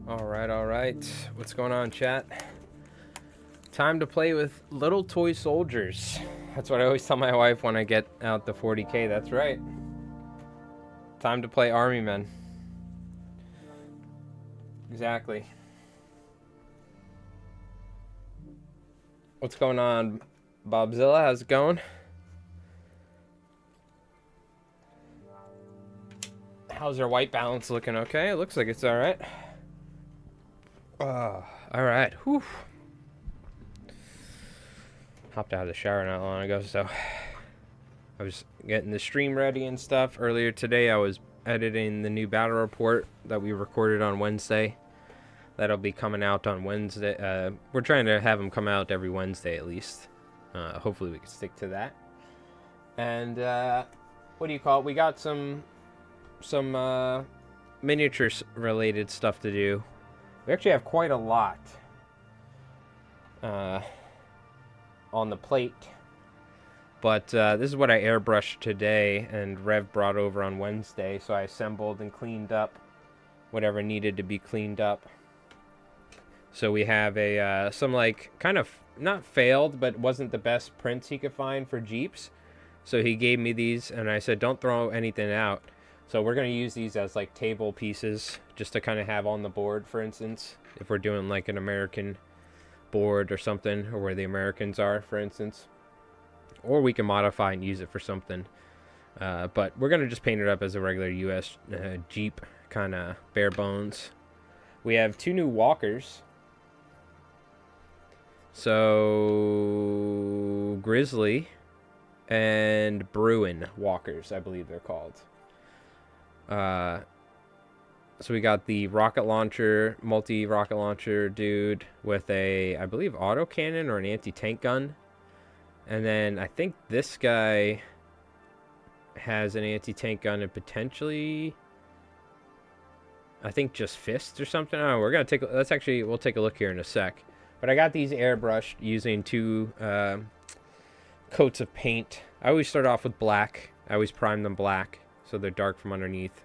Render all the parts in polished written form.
All right. What's going on, chat? Time to play with little toy soldiers. That's what I always tell my wife when I get out the 40K. That's right. Time to play Army Men. Exactly. What's going on, Bobzilla? How's it going? How's our white balance looking? Okay, it looks like it's all right. All right. Whew. Hopped out of the shower not long ago, so I was getting the stream ready and stuff. Earlier today, I was editing the new battle report that we recorded on Wednesday. That'll be coming out on Wednesday. We're trying to have them come out every Wednesday at least. Hopefully we can stick to that. And what do you call it? We got some miniatures related stuff to do. We actually have quite a lot on the plate. But this is what I airbrushed today and Rev brought over on Wednesday. So I assembled and cleaned up whatever needed to be cleaned up. So we have some like kind of not failed, but wasn't the best prints he could find for Jeeps. So he gave me these and I said, don't throw anything out. So we're going to use these as like table pieces just to kind of have on the board, for instance, if we're doing like an American board or something, or where the Americans are, for instance. Or we can modify and use it for something. But we're going to just paint it up as a regular US Jeep, kind of bare bones. We have two new walkers. So Grizzly and Bruin walkers, I believe they're called. So we got the rocket launcher, multi-rocket launcher dude with a, I believe, autocannon or an anti-tank gun. And then I think this guy has an anti-tank gun and potentially, I think just fists or something. Oh, we're going to take, we'll take a look here in a sec. But I got these airbrushed using two coats of paint. I always start off with black. I always prime them black so they're dark from underneath.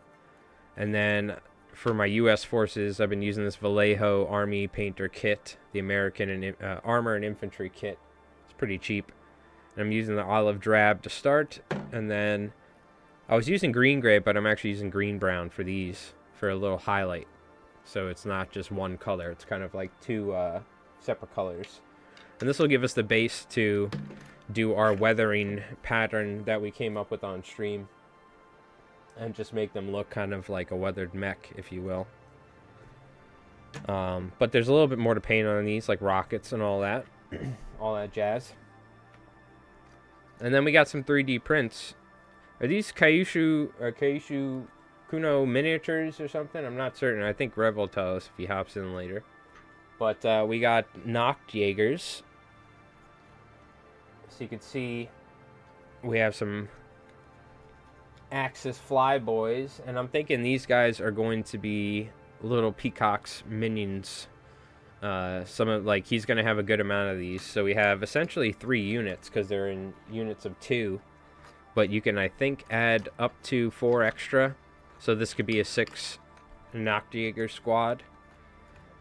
And then for my U.S. forces, I've been using this Vallejo Army Painter kit, the American and Armor and Infantry kit. It's pretty cheap. And I'm using the olive drab to start, and then I was using green gray, but I'm actually using green brown for these for a little highlight. So it's not just one color. It's kind of like two separate colors. And this will give us the base to do our weathering pattern that we came up with on stream. And just make them look kind of like a weathered mech, if you will. But there's a little bit more to paint on these, like rockets and all that. All that jazz. And then we got some 3D prints. Are these Kyushu Kuno miniatures or something? I'm not certain. I think Rev will tell us if he hops in later. But we got Noct-jaggers. So you can see we have some Axis flyboys, and I'm thinking these guys are going to be little Peacock's minions. Some of, like, he's going to have a good amount of these. So we have essentially 3 units because they're in units of 2. But you can, I think, add up to 4 extra. So this could be a 6 Noct-jagger squad.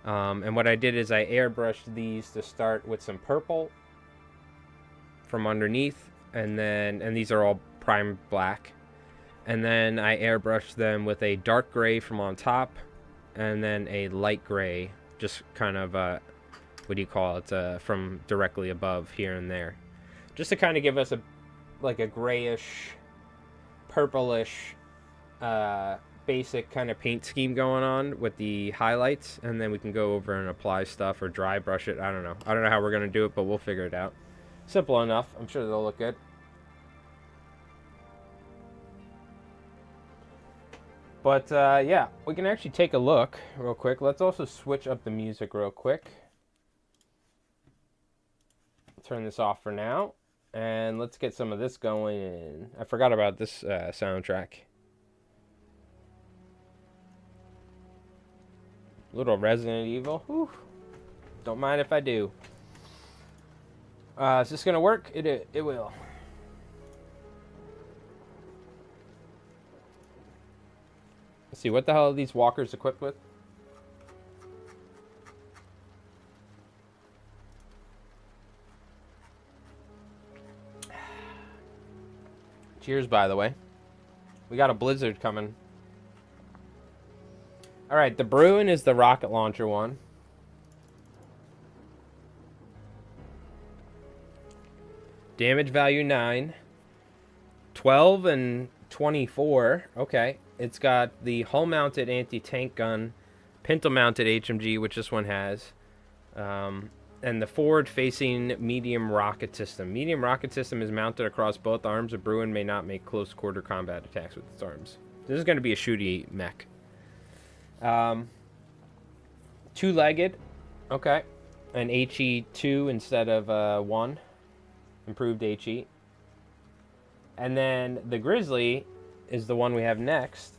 And what I did is I airbrushed these to start with some purple from underneath, and these are all prime black. And then I airbrushed them with a dark gray from on top, and then a light gray, just kind of, what do you call it, from directly above here and there. Just to kind of give us a grayish, purplish, basic kind of paint scheme going on with the highlights, and then we can go over and apply stuff or dry brush it. I don't know how we're going to do it, but we'll figure it out. Simple enough. I'm sure they'll look good. But, yeah, we can actually take a look real quick. Let's also switch up the music real quick. Turn this off for now. And let's get some of this going. I forgot about this soundtrack. Little Resident Evil. Whew. Don't mind if I do. Is this going to work? It will. Let's see, what the hell are these walkers equipped with? Cheers, by the way. We got a blizzard coming. All right, the Bruin is the rocket launcher one. Damage value 9. 12 and 24. Okay. It's got the hull-mounted anti-tank gun, pintle-mounted HMG, which this one has, and the forward-facing medium rocket system. Medium rocket system is mounted across both arms. A Bruin may not make close-quarter combat attacks with its arms. This is going to be a shooty mech. Two-legged. Okay. An HE 2 instead of 1. Improved HE. And then the Grizzly is the one we have next.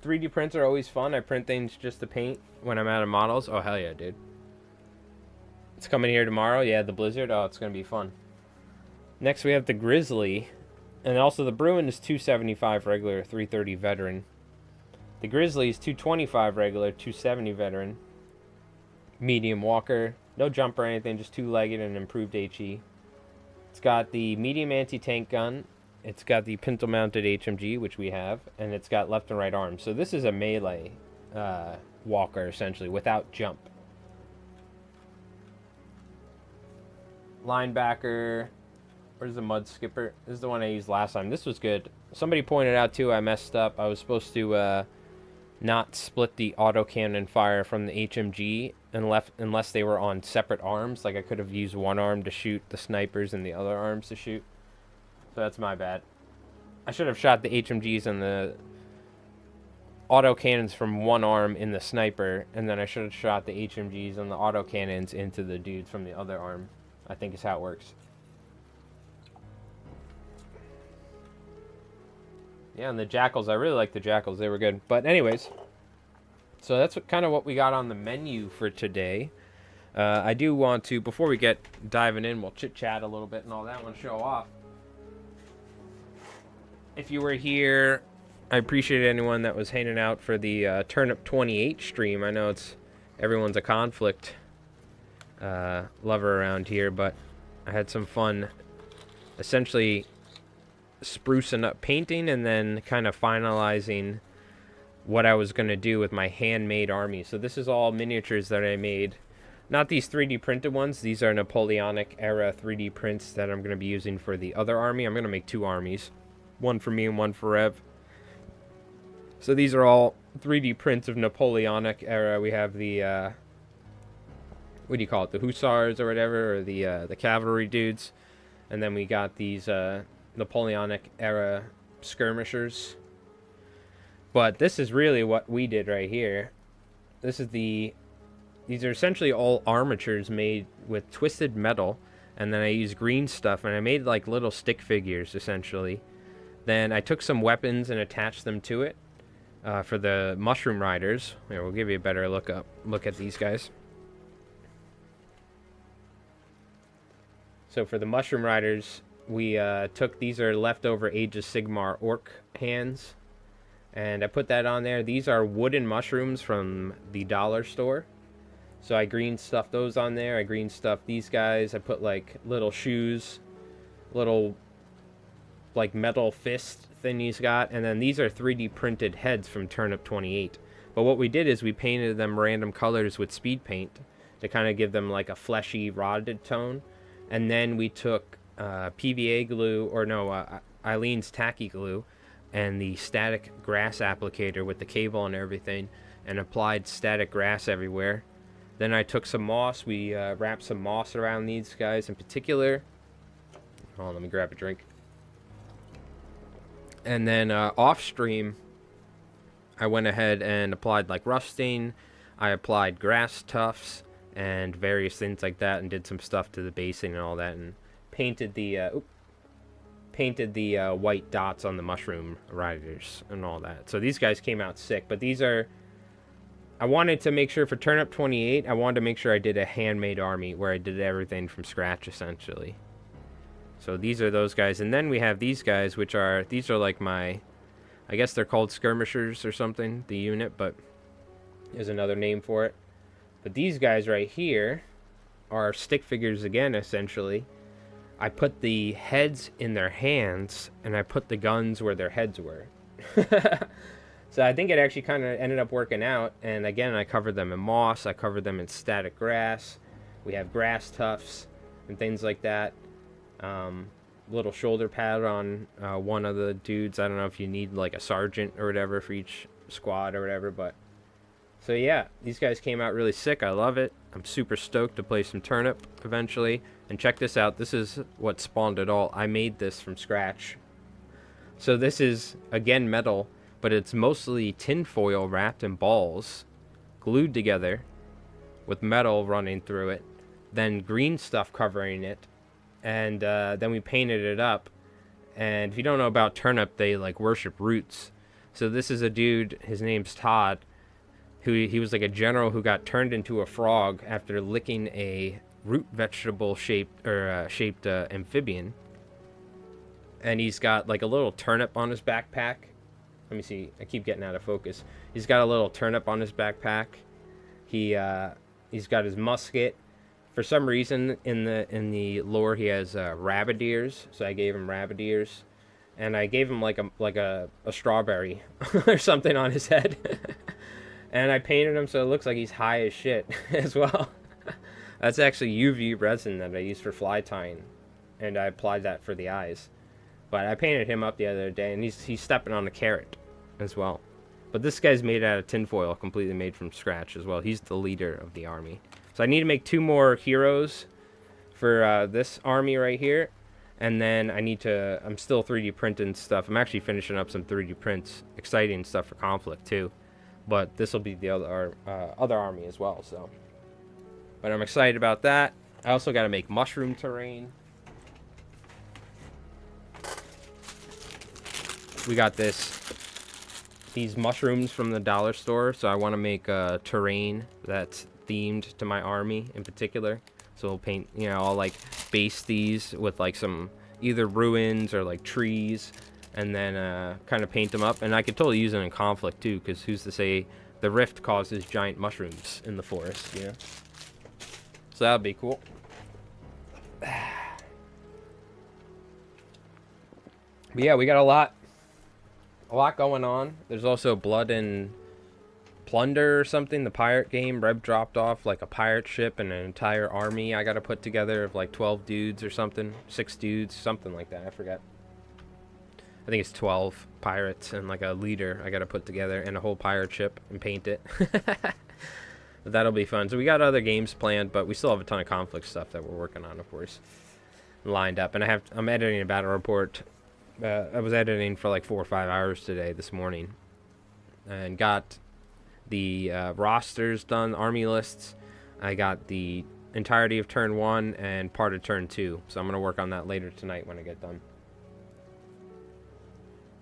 3D prints are always fun. I print things just to paint when I'm out of models. Oh, hell yeah, dude. It's coming here tomorrow. Yeah, the Blizzard. Oh, it's going to be fun. Next, we have the Grizzly. And also the Bruin is 275 regular, 330 veteran. The Grizzly is 225 regular, 270 veteran. Medium walker. No jump or anything, just two-legged and improved HE. It's got the medium anti-tank gun. It's got the pintle-mounted HMG, which we have. And it's got left and right arms. So this is a melee walker, essentially, without jump. Linebacker. Where's the Mud Skipper? This is the one I used last time. This was good. Somebody pointed out, too, I messed up. I was supposed to not split the autocannon fire from the HMG unless they were on separate arms. Like, I could have used one arm to shoot the snipers and the other arms to shoot. So that's my bad. I should have shot the HMGs and the autocannons from one arm in the sniper, and then I should have shot the HMGs and the autocannons into the dudes from the other arm. I think is how it works. Yeah, and the Jackals, I really like the Jackals. They were good. But anyways, so that's kind of what we got on the menu for today. I do want to, before we get diving in, we'll chit-chat a little bit and all that. I want to show off. If you were here, I appreciate anyone that was hanging out for the Turnip 28 stream. I know it's everyone's a Konflikt lover around here, but I had some fun essentially sprucing up painting and then kind of finalizing what I was going to do with my handmade army. So this is all miniatures that I made. Not these 3D printed ones. These are Napoleonic era 3D prints that I'm going to be using for the other army. I'm going to make two armies. One for me and one for Rev. So these are all 3D prints of Napoleonic era. We have the, what do you call it? The Hussars or whatever, or the cavalry dudes. And then we got these, Napoleonic era skirmishers. But this is really what we did right here. These are essentially all armatures made with twisted metal, and then I used green stuff, and I made like little stick figures essentially. Then I took some weapons and attached them to it for the mushroom riders. Here, we'll give you a better look at these guys. So for the mushroom riders, we took, these are leftover Age of Sigmar orc hands, and I put that on there. These are wooden mushrooms from the dollar store. So I green stuffed those on there. I green stuffed these guys. I put like little shoes, little like metal fist thing he's got. And then these are 3D printed heads from Turnip 28. But what we did is we painted them random colors with speed paint to kind of give them like a fleshy, rotted tone. And then we took PVA glue, or no, Eileen's tacky glue, and the static grass applicator with the cable and everything, and applied static grass everywhere. Then I took some moss. We wrapped some moss around these guys in particular. Hold on, let me grab a drink. And then off stream, I went ahead and applied like rusting. I applied grass tufts and various things like that, and did some stuff to the basing and all that, and painted the white dots on the mushroom riders and all that. So these guys came out sick, but these are, I wanted to make sure for Turnip 28, I wanted to make sure I did a handmade army where I did everything from scratch essentially. So these are those guys, and then we have these guys, which are, these are like my, I guess they're called skirmishers or something, the unit, but there's another name for it. But these guys right here are stick figures again, essentially. I put the heads in their hands, and I put the guns where their heads were. So I think it actually kind of ended up working out. And again, I covered them in moss. I covered them in static grass. We have grass tufts and things like that. Little shoulder pad on one of the dudes. I don't know if you need like a sergeant or whatever for each squad or whatever, but so yeah, these guys came out really sick. I love it. I'm super stoked to play some Turnip eventually. And check this out. This is what spawned it all. I made this from scratch. So this is, again, metal, but it's mostly tinfoil wrapped in balls, glued together with metal running through it, then green stuff covering it, and then we painted it up. And if you don't know about Turnip, they like worship roots. So this is a dude, his name's Todd, he was like a general who got turned into a frog after licking a root vegetable shaped amphibian. And he's got like a little turnip on his backpack. Let me see. I keep getting out of focus. He's got a little turnip on his backpack. He's got his musket. For some reason in the lore he has rabbit ears, so I gave him rabbit ears, and I gave him like a strawberry or something on his head. And I painted him so it looks like he's high as shit as well. That's actually UV resin that I use for fly tying, and I applied that for the eyes. But I painted him up the other day, and he's stepping on a carrot as well. But this guy's made out of tinfoil, completely made from scratch as well. He's the leader of the army. So I need to make 2 more heroes for this army right here. And then I'm still 3D printing stuff. I'm actually finishing up some 3D prints. Exciting stuff for Konflikt too. But this will be the other army as well. So, but I'm excited about that. I also got to make mushroom terrain. We got these mushrooms from the dollar store. So I want to make a terrain that's themed to my army in particular. So we'll paint, I'll like base these with like some either ruins or like trees, and then kind of paint them up. And I could totally use it in Konflikt too, because who's to say the rift causes giant mushrooms in the forest, So that would be cool. But yeah, we got a lot going on. There's also Blood and Plunder or something, the pirate game. Reb dropped off like a pirate ship and an entire army I gotta put together of like 12 dudes or something, 6 dudes, something like that. I forget. I think it's 12 pirates and like a leader I gotta put together, and a whole pirate ship and paint it. But that'll be fun. So we got other games planned, but we still have a ton of Konflikt stuff that we're working on, of course, lined up. And I'm editing a battle report. I was editing for like 4 or 5 hours this morning, and got the rosters done, army lists. I got the entirety of turn 1 and part of turn 2. So I'm gonna work on that later tonight when I get done.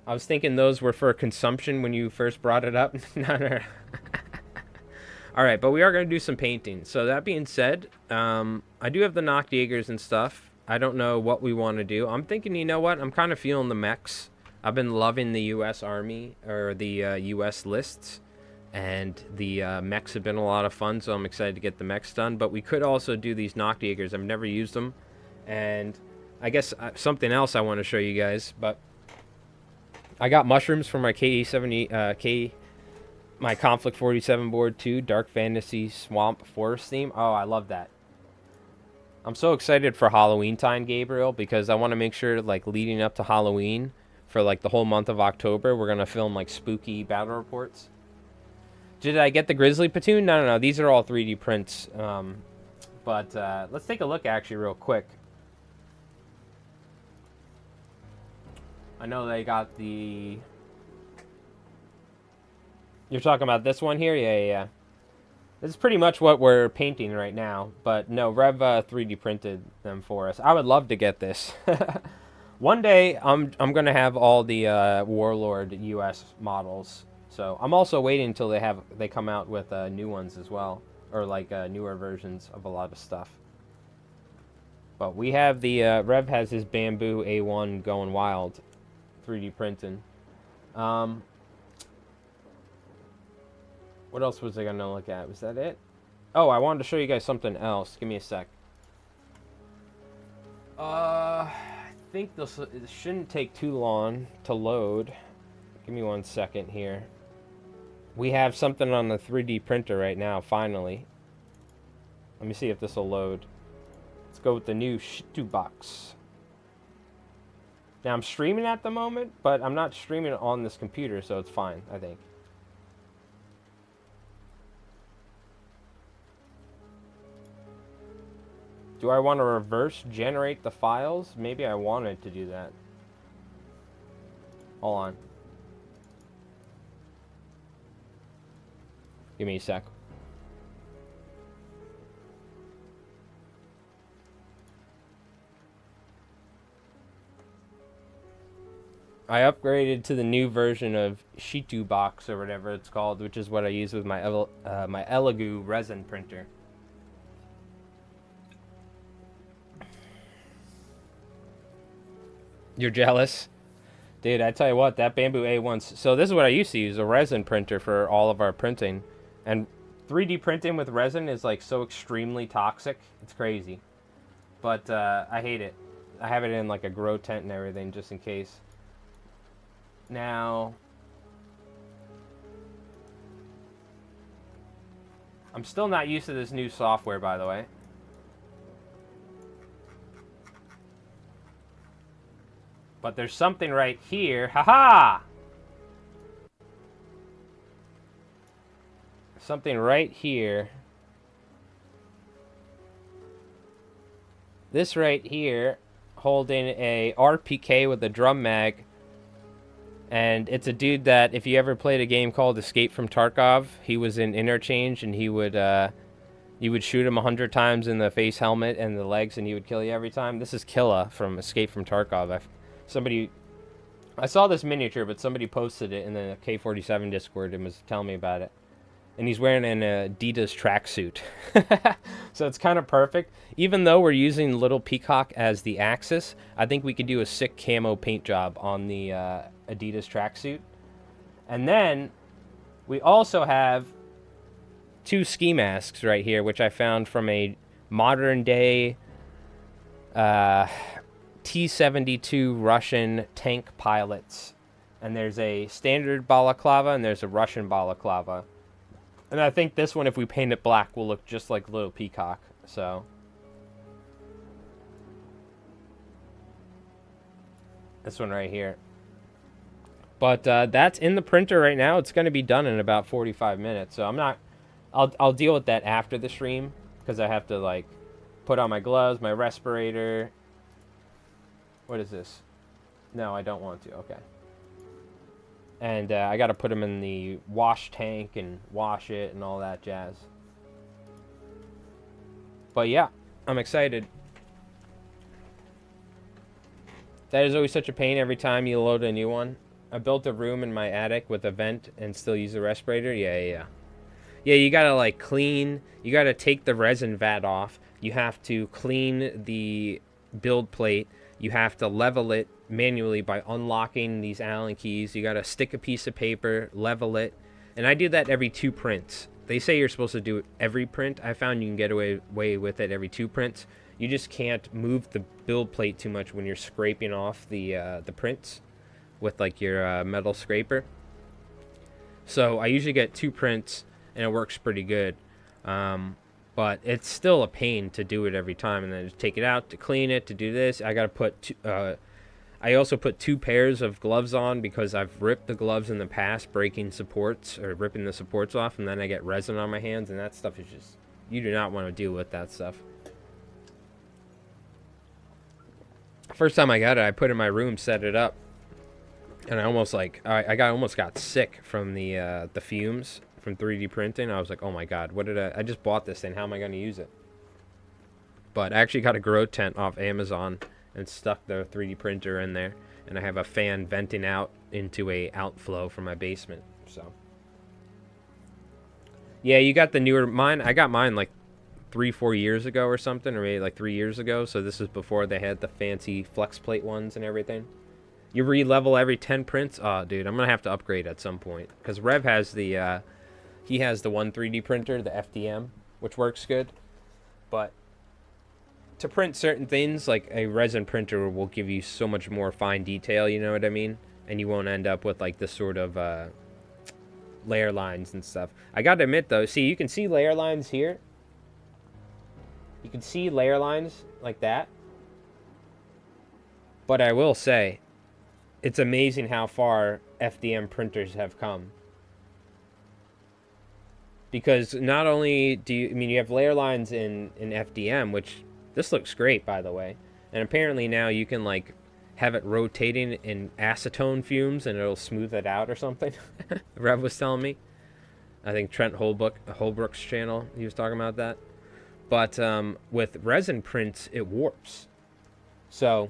I was thinking those were for consumption when you first brought it up. No. All right, but we are going to do some painting. So that being said, I do have the Noct-jaggers and stuff. I don't know what we want to do. I'm thinking, you know what? I'm kind of feeling the mechs. I've been loving the U.S. Army, or the U.S. lists. And the mechs have been a lot of fun, so I'm excited to get the mechs done. But we could also do these Noct-jaggers. I've never used them. And I guess something else I want to show you guys, but I got mushrooms for my my Konflikt 47 board too. Dark Fantasy Swamp Forest theme. Oh, I love that. I'm so excited for Halloween time, Gabriel, because I want to make sure, like, leading up to Halloween, for like the whole month of October, we're gonna film like spooky battle reports. Did I get the Grizzly platoon? No. These are all 3D prints. But let's take a look actually real quick. I know they got the... You're talking about this one here? Yeah. This is pretty much what we're painting right now. But no, Rev 3D printed them for us. I would love to get this. One day, I'm going to have all the Warlord US models. So I'm also waiting until they come out with new ones as well. Or like newer versions of a lot of stuff. But we have the... Rev has his Bamboo A1 going wild. 3D printing. What else was I going to look at? Was that it? Oh, I wanted to show you guys something else. Give me a sec. I think this it shouldn't take too long to load. Give me 1 second here. We have something on the 3D printer right now, finally. Let me see if this will load. Let's go with the new Shitu box. Now, I'm streaming at the moment, but I'm not streaming on this computer, so it's fine, I think. Do I want to reverse generate the files? Maybe I wanted to do that. Hold on. Give me a sec. I upgraded to the new version of Shitu box or whatever it's called, which is what I use with my my Elegoo resin printer. You're jealous? Dude, I tell you what, that Bamboo A1... So this is what I used to use, a resin printer for all of our printing. And 3D printing with resin is like so extremely toxic. It's crazy. But I hate it. I have it in like a grow tent and everything just in case. Now... I'm still not used to this new software, by the way. But there's something right here. Haha! Something right here. This right here, holding a RPK with a drum mag. And it's a dude that, if you ever played a game called Escape from Tarkov, he was in Interchange, and he would, you would shoot him 100 times in the face helmet and the legs, and he would kill you every time. This is Killa from Escape from Tarkov. I saw this miniature, but somebody posted it in the K47 Discord and was telling me about it. And he's wearing an Adidas tracksuit. So it's kind of perfect. Even though we're using Little Peacock as the axis, I think we could do a sick camo paint job on the Adidas tracksuit. And then we also have 2 ski masks right here, which I found from a modern day T-72 Russian tank pilots. And there's a standard balaclava and there's a Russian balaclava. And I think this one, if we paint it black, will look just like Little Peacock. So this one right here. But that's in the printer right now. It's going to be done in about 45 minutes. So I'll deal with that after the stream, because I have to like put on my gloves, my respirator. What is this? No, I don't want to. Okay. And I got to put them in the wash tank and wash it and all that jazz. But yeah, I'm excited. That is always such a pain every time you load a new one. I built a room in my attic with a vent and still use the respirator. Yeah, you got to like clean. You got to take the resin vat off. You have to clean the build plate. You have to level it manually by unlocking these Allen keys. You got to stick a piece of paper, level it. And I do that every 2 prints. They say you're supposed to do it every print. I found you can get away with it every 2 prints. You just can't move the build plate too much when you're scraping off the prints with like your metal scraper. So I usually get 2 prints and it works pretty good. But it's still a pain to do it every time, and then just take it out to clean it, to do this. I got to put I also put 2 pairs of gloves on because I've ripped the gloves in the past, breaking supports or ripping the supports off, and then I get resin on my hands, and that stuff is just, you do not want to deal with that stuff. First time I got it, I put it in my room, set it up, and I almost almost got sick from the fumes from 3D printing. I was like, oh my god, I just bought this thing, how am I going to use it? But I actually got a grow tent off Amazon and stuck the 3D printer in there, and I have a fan venting out into a outflow from my basement. So yeah, you got the newer mine. I got mine like 3-4 years ago or something, or maybe like 3 years ago. So this is before they had the fancy flex plate ones and everything. You re-level every 10 prints. Oh dude, I'm gonna have to upgrade at some point, because Rev has the he has the one 3D printer, the FDM, which works good. But to print certain things, like a resin printer will give you so much more fine detail, you know what I mean? And you won't end up with like this sort of layer lines and stuff. I gotta admit though, see, you can see layer lines here. You can see layer lines like that. But I will say, it's amazing how far FDM printers have come. Because not only do you, I mean, you have layer lines in FDM, which this looks great, by the way. And apparently now you can like have it rotating in acetone fumes and it'll smooth it out or something. Rev was telling me. I think Trent Holbrook's channel, he was talking about that. But with resin prints, it warps. So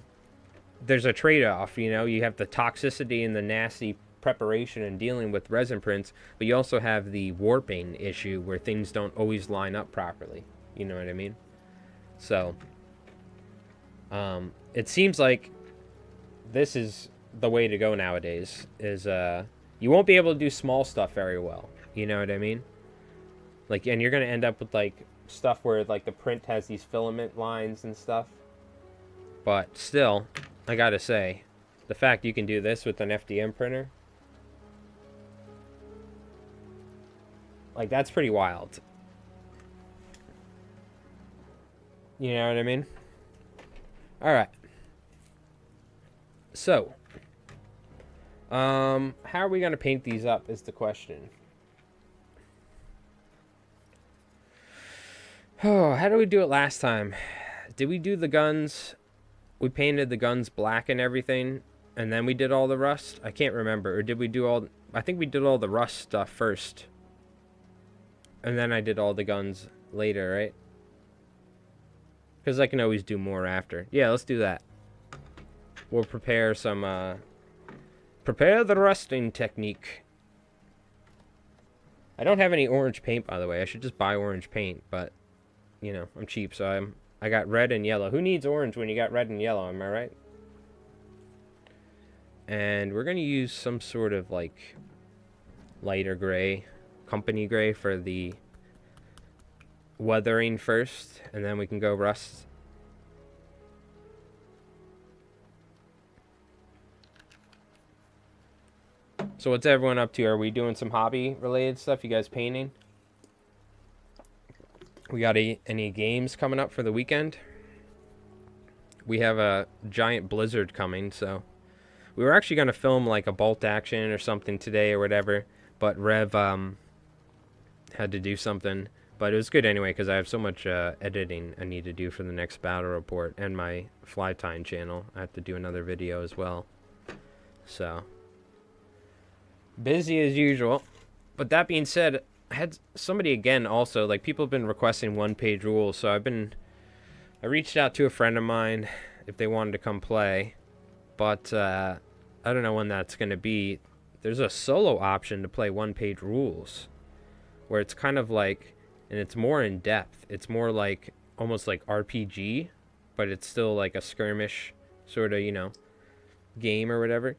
there's a trade-off, you know. You have the toxicity and the nasty preparation and dealing with resin prints, but you also have the warping issue where things don't always line up properly. You know what I mean? So it seems like this is the way to go nowadays, is you won't be able to do small stuff very well. You know what I mean? Like, and you're going to end up with like stuff where like the print has these filament lines and stuff. But still, I gotta say, the fact you can do this with an FDM printer, like, that's pretty wild. You know what I mean? Alright. So, how are we gonna paint these up is the question. Oh, how did we do it last time? Did we do the guns? We painted the guns black and everything, and then we did all the rust? I can't remember. Or did we do all... I think we did all the rust stuff first. And then I did all the guns later, right? Because I can always do more after. Yeah, let's do that. We'll prepare some... prepare the rusting technique. I don't have any orange paint, by the way. I should just buy orange paint, but... You know, I'm cheap, so I got red and yellow. Who needs orange when you got red and yellow, am I right? And we're going to use some sort of, like, lighter gray, company gray for the weathering first, and then we can go rust. So what's everyone up to? Are we doing some hobby-related stuff? You guys painting? We got any games coming up for the weekend? We have a giant blizzard coming, so we were actually going to film like a bolt action or something today or whatever, but Rev had to do something. But it was good anyway because I have so much editing I need to do for the next battle report and my Flytime channel. I have to do another video as well. So busy as usual. But that being said, I had somebody again also, like, people have been requesting one-page rules, so I reached out to a friend of mine if they wanted to come play, but I don't know when that's going to be. There's a solo option to play one-page rules, where it's kind of like, and it's more in-depth. It's more like, almost like RPG, but it's still like a skirmish sort of, you know, game or whatever.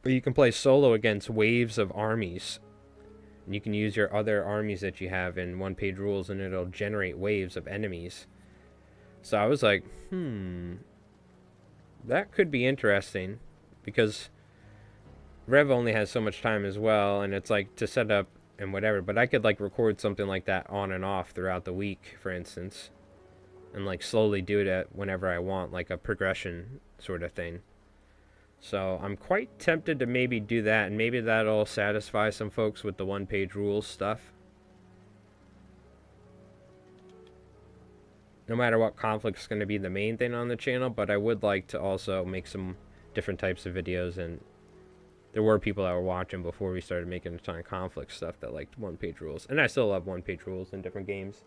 But you can play solo against waves of armies. And you can use your other armies that you have in one-page rules, and it'll generate waves of enemies. So I was like, that could be interesting, because Rev only has so much time as well, and it's like to set up and whatever. But I could like record something like that on and off throughout the week, for instance, and like slowly do it whenever I want, like a progression sort of thing. So I'm quite tempted to maybe do that, and maybe that'll satisfy some folks with the one-page rules stuff. No matter what, Konflikt's going to be the main thing on the channel, but I would like to also make some different types of videos, and there were people that were watching before we started making a ton of Konflikt stuff that liked one-page rules, and I still love one-page rules in different games.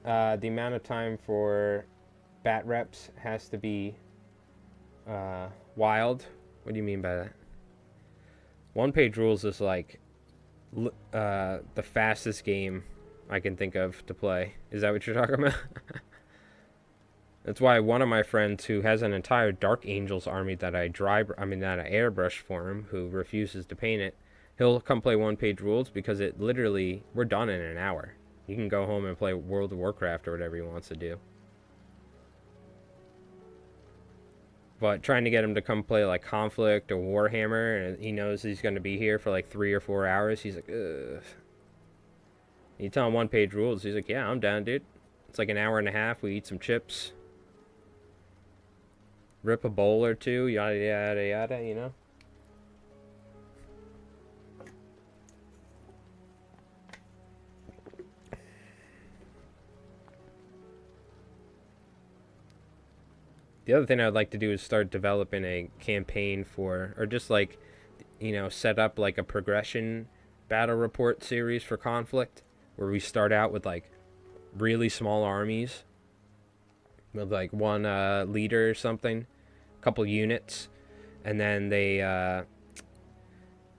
The amount of time for bat reps has to be wild. What do you mean by that? One-page rules is like the fastest game I can think of to play. Is that what you're talking about? That's why one of my friends who has an entire Dark Angels army that I airbrushed for him, who refuses to paint it, He'll come play one-page rules because it literally, we're done in an hour. You can go home and play World of Warcraft or whatever he wants to do. But trying to get him to come play like Konflikt or Warhammer, and he knows he's going to be here for like 3 or 4 hours, he's like, ugh. You tell him one-page rules, he's like, yeah, I'm down, dude. It's like an hour and a half, we eat some chips. Rip a bowl or two, yada, yada, yada, you know? The other thing I'd like to do is start developing a campaign for, or just like, you know, set up like a progression battle report series for Konflikt, where we start out with like really small armies with like one leader or something, a couple units, and then they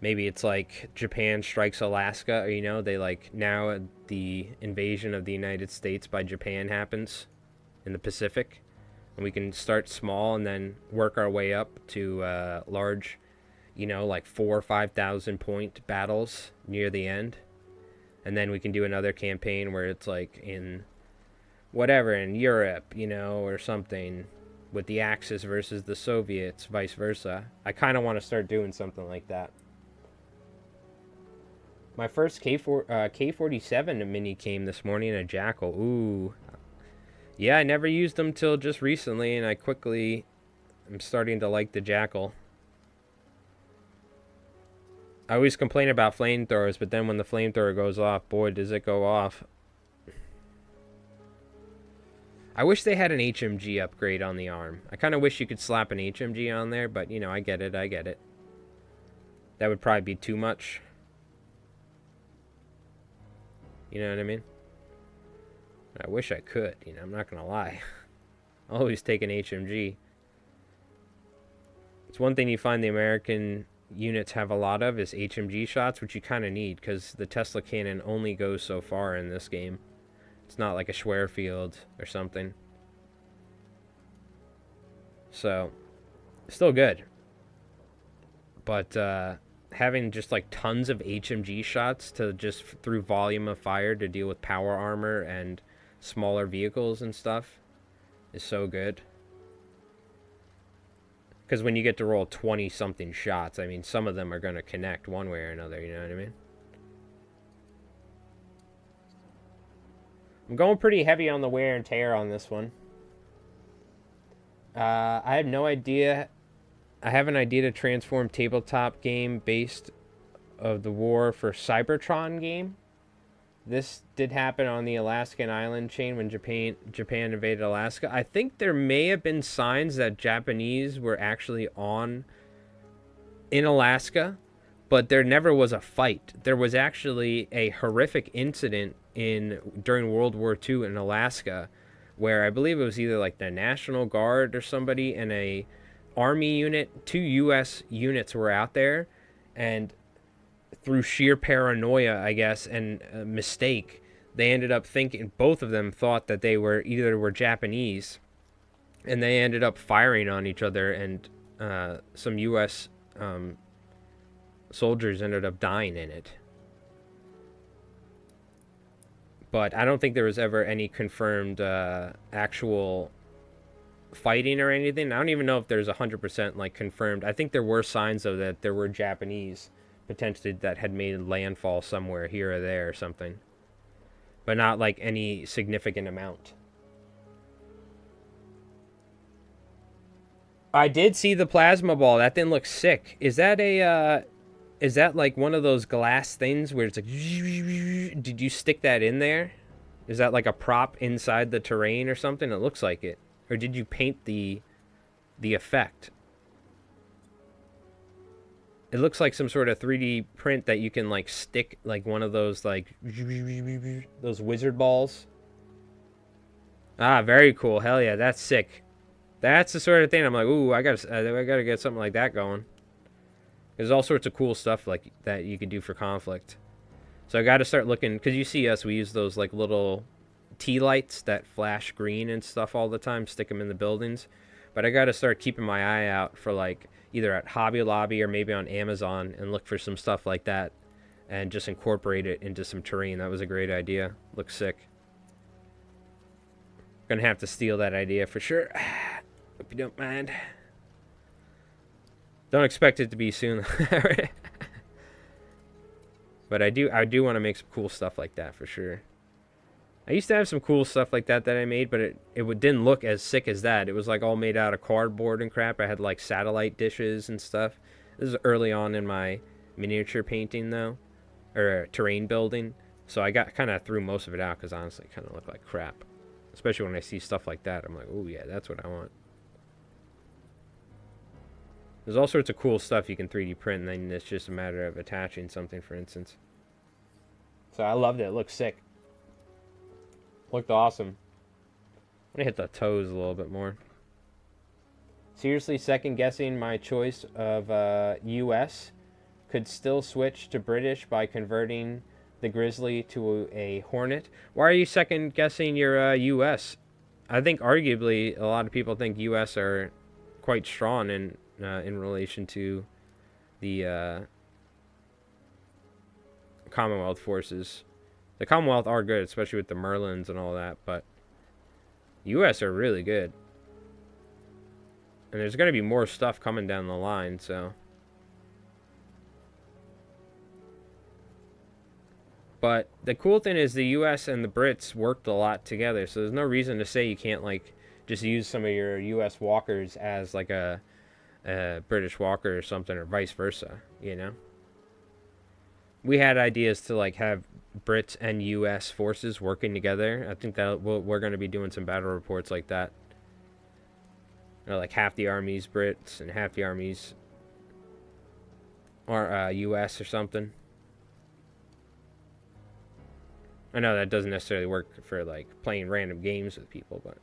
maybe it's like Japan strikes Alaska, or you know, they like now the invasion of the United States by Japan happens in the Pacific. And we can start small and then work our way up to large, you know, like 4,000 or 5,000 point battles near the end. And then we can do another campaign where it's like in whatever, in Europe, you know, or something with the Axis versus the Soviets, vice versa. I kind of want to start doing something like that. My first K47 mini came this morning, a Jackal. Ooh. Yeah, I never used them till just recently, and I'm starting to like the Jackal. I always complain about flamethrowers, but then when the flamethrower goes off, boy, does it go off. I wish they had an HMG upgrade on the arm. I kind of wish you could slap an HMG on there, but, you know, I get it. That would probably be too much. You know what I mean? I wish I could, you know, I'm not going to lie. I'll always take an HMG. It's one thing you find the American units have a lot of is HMG shots, which you kind of need because the Tesla cannon only goes so far in this game. It's not like a Schwerfield or something. So, still good. But having just like tons of HMG shots to just through volume of fire to deal with power armor and smaller vehicles and stuff is so good. Because when you get to roll 20 something shots, I mean, some of them are going to connect one way or another, you know what I mean? I'm going pretty heavy on the wear and tear on this one. I have no idea. I have an idea to transform tabletop game based of the war for Cybertron game. This did happen on the Alaskan island chain when Japan invaded Alaska. I think there may have been signs that Japanese were actually in Alaska, but there never was a fight. There was actually a horrific incident during World War II in Alaska, where I believe it was either like the National Guard or somebody and a Army unit, 2 U.S. units were out there, and through sheer paranoia, I guess, and a mistake, they ended up thinking, both of them thought that they were Japanese, and they ended up firing on each other, and some U.S. Soldiers ended up dying in it. But I don't think there was ever any confirmed actual fighting or anything. I don't even know if there's 100% like confirmed. I think there were signs of that there were Japanese potentially that had made landfall somewhere here or there or something, but not like any significant amount. I did see the plasma ball. That thing looks sick. Is that like one of those glass things where it's like, did you stick that in there? Is that like a prop inside the terrain or something? It looks like it. Or did you paint the effect? It looks like some sort of 3D print that you can like stick like one of those like those wizard balls. Ah, very cool. Hell yeah, that's sick. That's the sort of thing I'm like, ooh, I gotta get something like that going. There's all sorts of cool stuff like that you could do for Konflikt. So I got to start looking, because you see us, we use those like little tea lights that flash green and stuff all the time, stick them in the buildings. But I got to start keeping my eye out for like either at Hobby Lobby or maybe on Amazon and look for some stuff like that and just incorporate it into some terrain. That was a great idea. Looks sick. Gonna have to steal that idea for sure. Hope you don't mind. Don't expect it to be soon. But I do want to make some cool stuff like that for sure. I used to have some cool stuff like that I made, but it didn't look as sick as that. It was like all made out of cardboard and crap. I had like satellite dishes and stuff. This is early on in my miniature painting though, or terrain building. So I got kind of threw most of it out because honestly it kind of looked like crap. Especially when I see stuff like that, I'm like, oh yeah, that's what I want. There's all sorts of cool stuff you can 3D print, and then it's just a matter of attaching something, for instance. So I loved it. It looked sick. Looked awesome. I'm gonna hit the toes a little bit more. Seriously, second guessing my choice of US. Could still switch to British by converting the Grizzly to a Hornet. Why are you second guessing your US? I think arguably a lot of people think US are quite strong in relation to the Commonwealth forces. The Commonwealth are good, especially with the Merlins and all that, but US are really good. And there's going to be more stuff coming down the line, so. But the cool thing is the US and the Brits worked a lot together, so there's no reason to say you can't, like, just use some of your US walkers as, like, a British walker or something, or vice versa, you know? We had ideas to, like, have Brits and US forces working together. I think that we're going to be doing some battle reports like that. You know, like half the army's Brits and half the army's or US or something. I know that doesn't necessarily work for like playing random games with people, but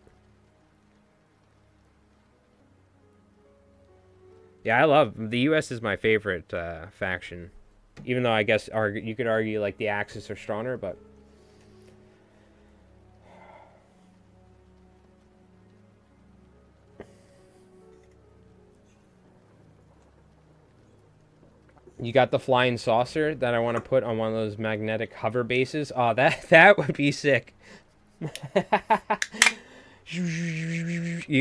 yeah, I love the US is my favorite faction. Even though I guess you could argue like the Axis are stronger, but you got the flying saucer that I want to put on one of those magnetic hover bases. Oh, that would be sick. You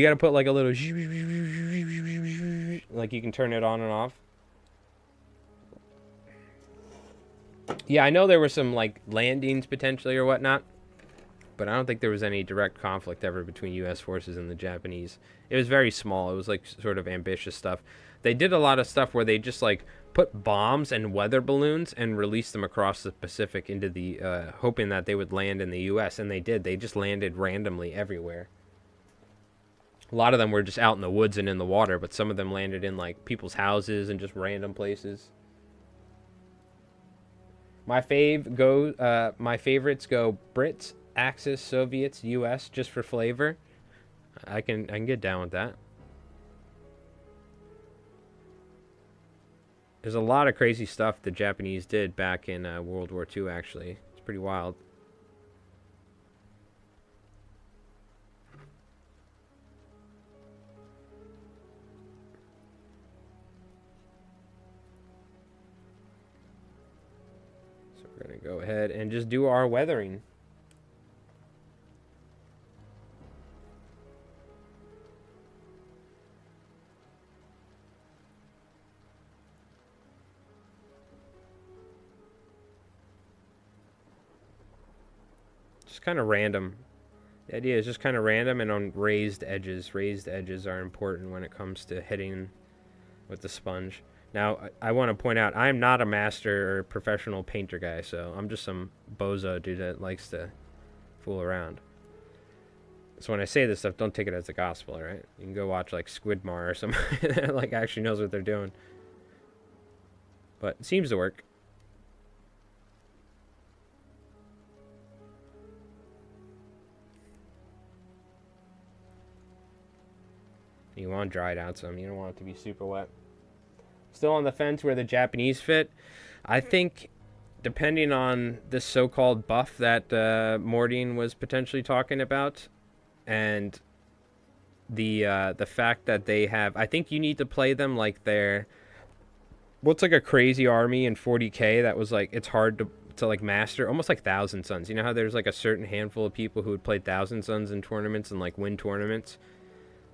got to put like a little like you can turn it on and off. Yeah, I know there were some like landings potentially or whatnot, but I don't think there was any direct conflict ever between U.S. forces and the Japanese. It was very small. It was like sort of ambitious stuff. They did a lot of stuff where they just like put bombs and weather balloons and released them across the Pacific into the hoping that they would land in the U.S. and they did. They just landed randomly everywhere. A lot of them were just out in the woods and in the water, but some of them landed in like people's houses and just random places. My favorites go Brits, Axis, Soviets, U.S. just for flavor. I can get down with that. There's a lot of crazy stuff the Japanese did back in World War II, actually. It's pretty wild. So we're going to go ahead and just do our weathering. Kind of random. The idea is just kind of random and on raised edges. Raised edges are important when it comes to hitting with the sponge. Now, I want to point out, I'm not a master or professional painter guy, so I'm just some bozo dude that likes to fool around. So when I say this stuff, don't take it as the gospel, all right? You can go watch like Squidmar or somebody that like actually knows what they're doing. But it seems to work. You want to dry it out some. You don't want it to be super wet. Still on the fence where the Japanese fit. I think, depending on this so-called buff that Mordine was potentially talking about, and the fact that they have, I think you need to play them like they're, what's like a crazy army in 40k that was like, it's hard to like master, almost like Thousand Suns. You know how there's like a certain handful of people who would play Thousand Suns in tournaments and like win tournaments,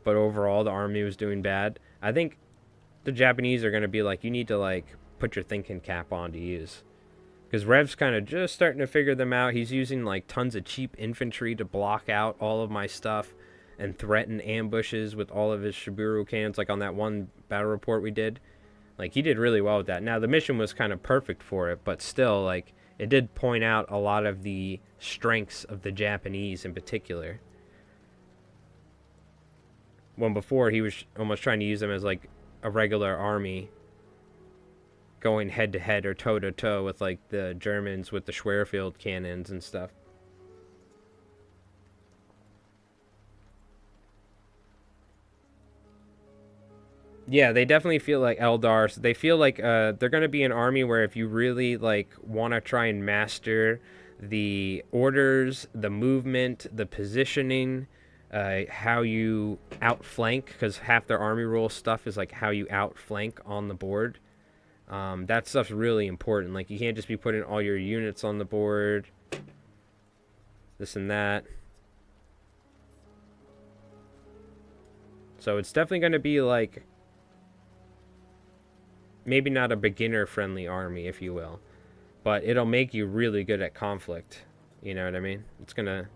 but overall the army was doing bad? I think the Japanese are going to be like, you need to like put your thinking cap on to use. Because Rev's kind of just starting to figure them out. He's using like tons of cheap infantry to block out all of my stuff and threaten ambushes with all of his Shiburu cannons, like on that one battle report we did. Like, he did really well with that. Now, the mission was kind of perfect for it, but still, like, it did point out a lot of the strengths of the Japanese in particular. When before, he was almost trying to use them as, like, a regular army, going head-to-head or toe-to-toe with, like, the Germans with the Schwerfield cannons and stuff. Yeah, they definitely feel like Eldar. They feel like they're going to be an army where if you really like want to try and master the orders, the movement, the positioning, how you outflank, because half their army rule stuff is like how you outflank on the board. That stuff's really important. Like, you can't just be putting all your units on the board, this and that. So it's definitely going to be like, maybe not a beginner-friendly army, if you will, but it'll make you really good at conflict. You know what I mean? It's going to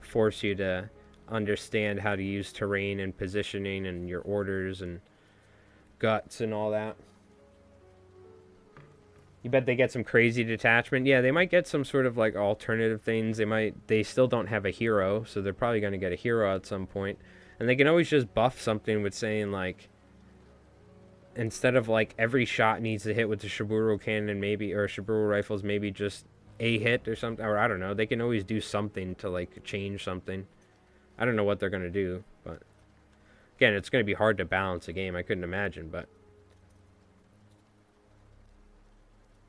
force you to understand how to use terrain and positioning and your orders and guts and all that. You bet they get some crazy detachment. Yeah, they might get some sort of like alternative things. They still don't have a hero, so they're probably going to get a hero at some point. And they can always just buff something with saying like, instead of like every shot needs to hit with the Shiburu cannon, maybe, or Shiburu rifles, maybe just a hit or something, or I don't know. They can always do something to like change something. I don't know what they're going to do, but again, it's going to be hard to balance a game. I couldn't imagine, but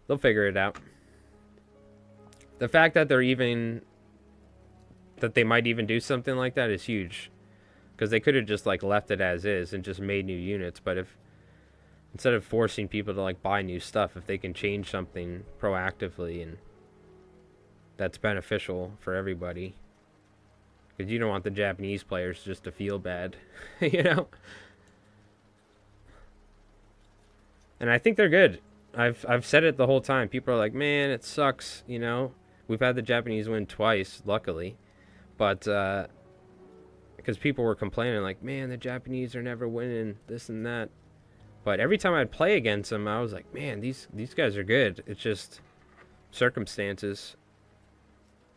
they'll figure it out. The fact that they might even do something like that is huge, because they could have just like left it as is and just made new units. But if, instead of forcing people to like buy new stuff, if they can change something proactively, and that's beneficial for everybody, because you don't want the Japanese players just to feel bad, you know. And I think they're good. I've said it the whole time. People are like, man, it sucks, you know. We've had the Japanese win twice, luckily, but because people were complaining like, man, the Japanese are never winning this and that. But every time I'd play against them, I was like, man, these guys are good. It's just circumstances.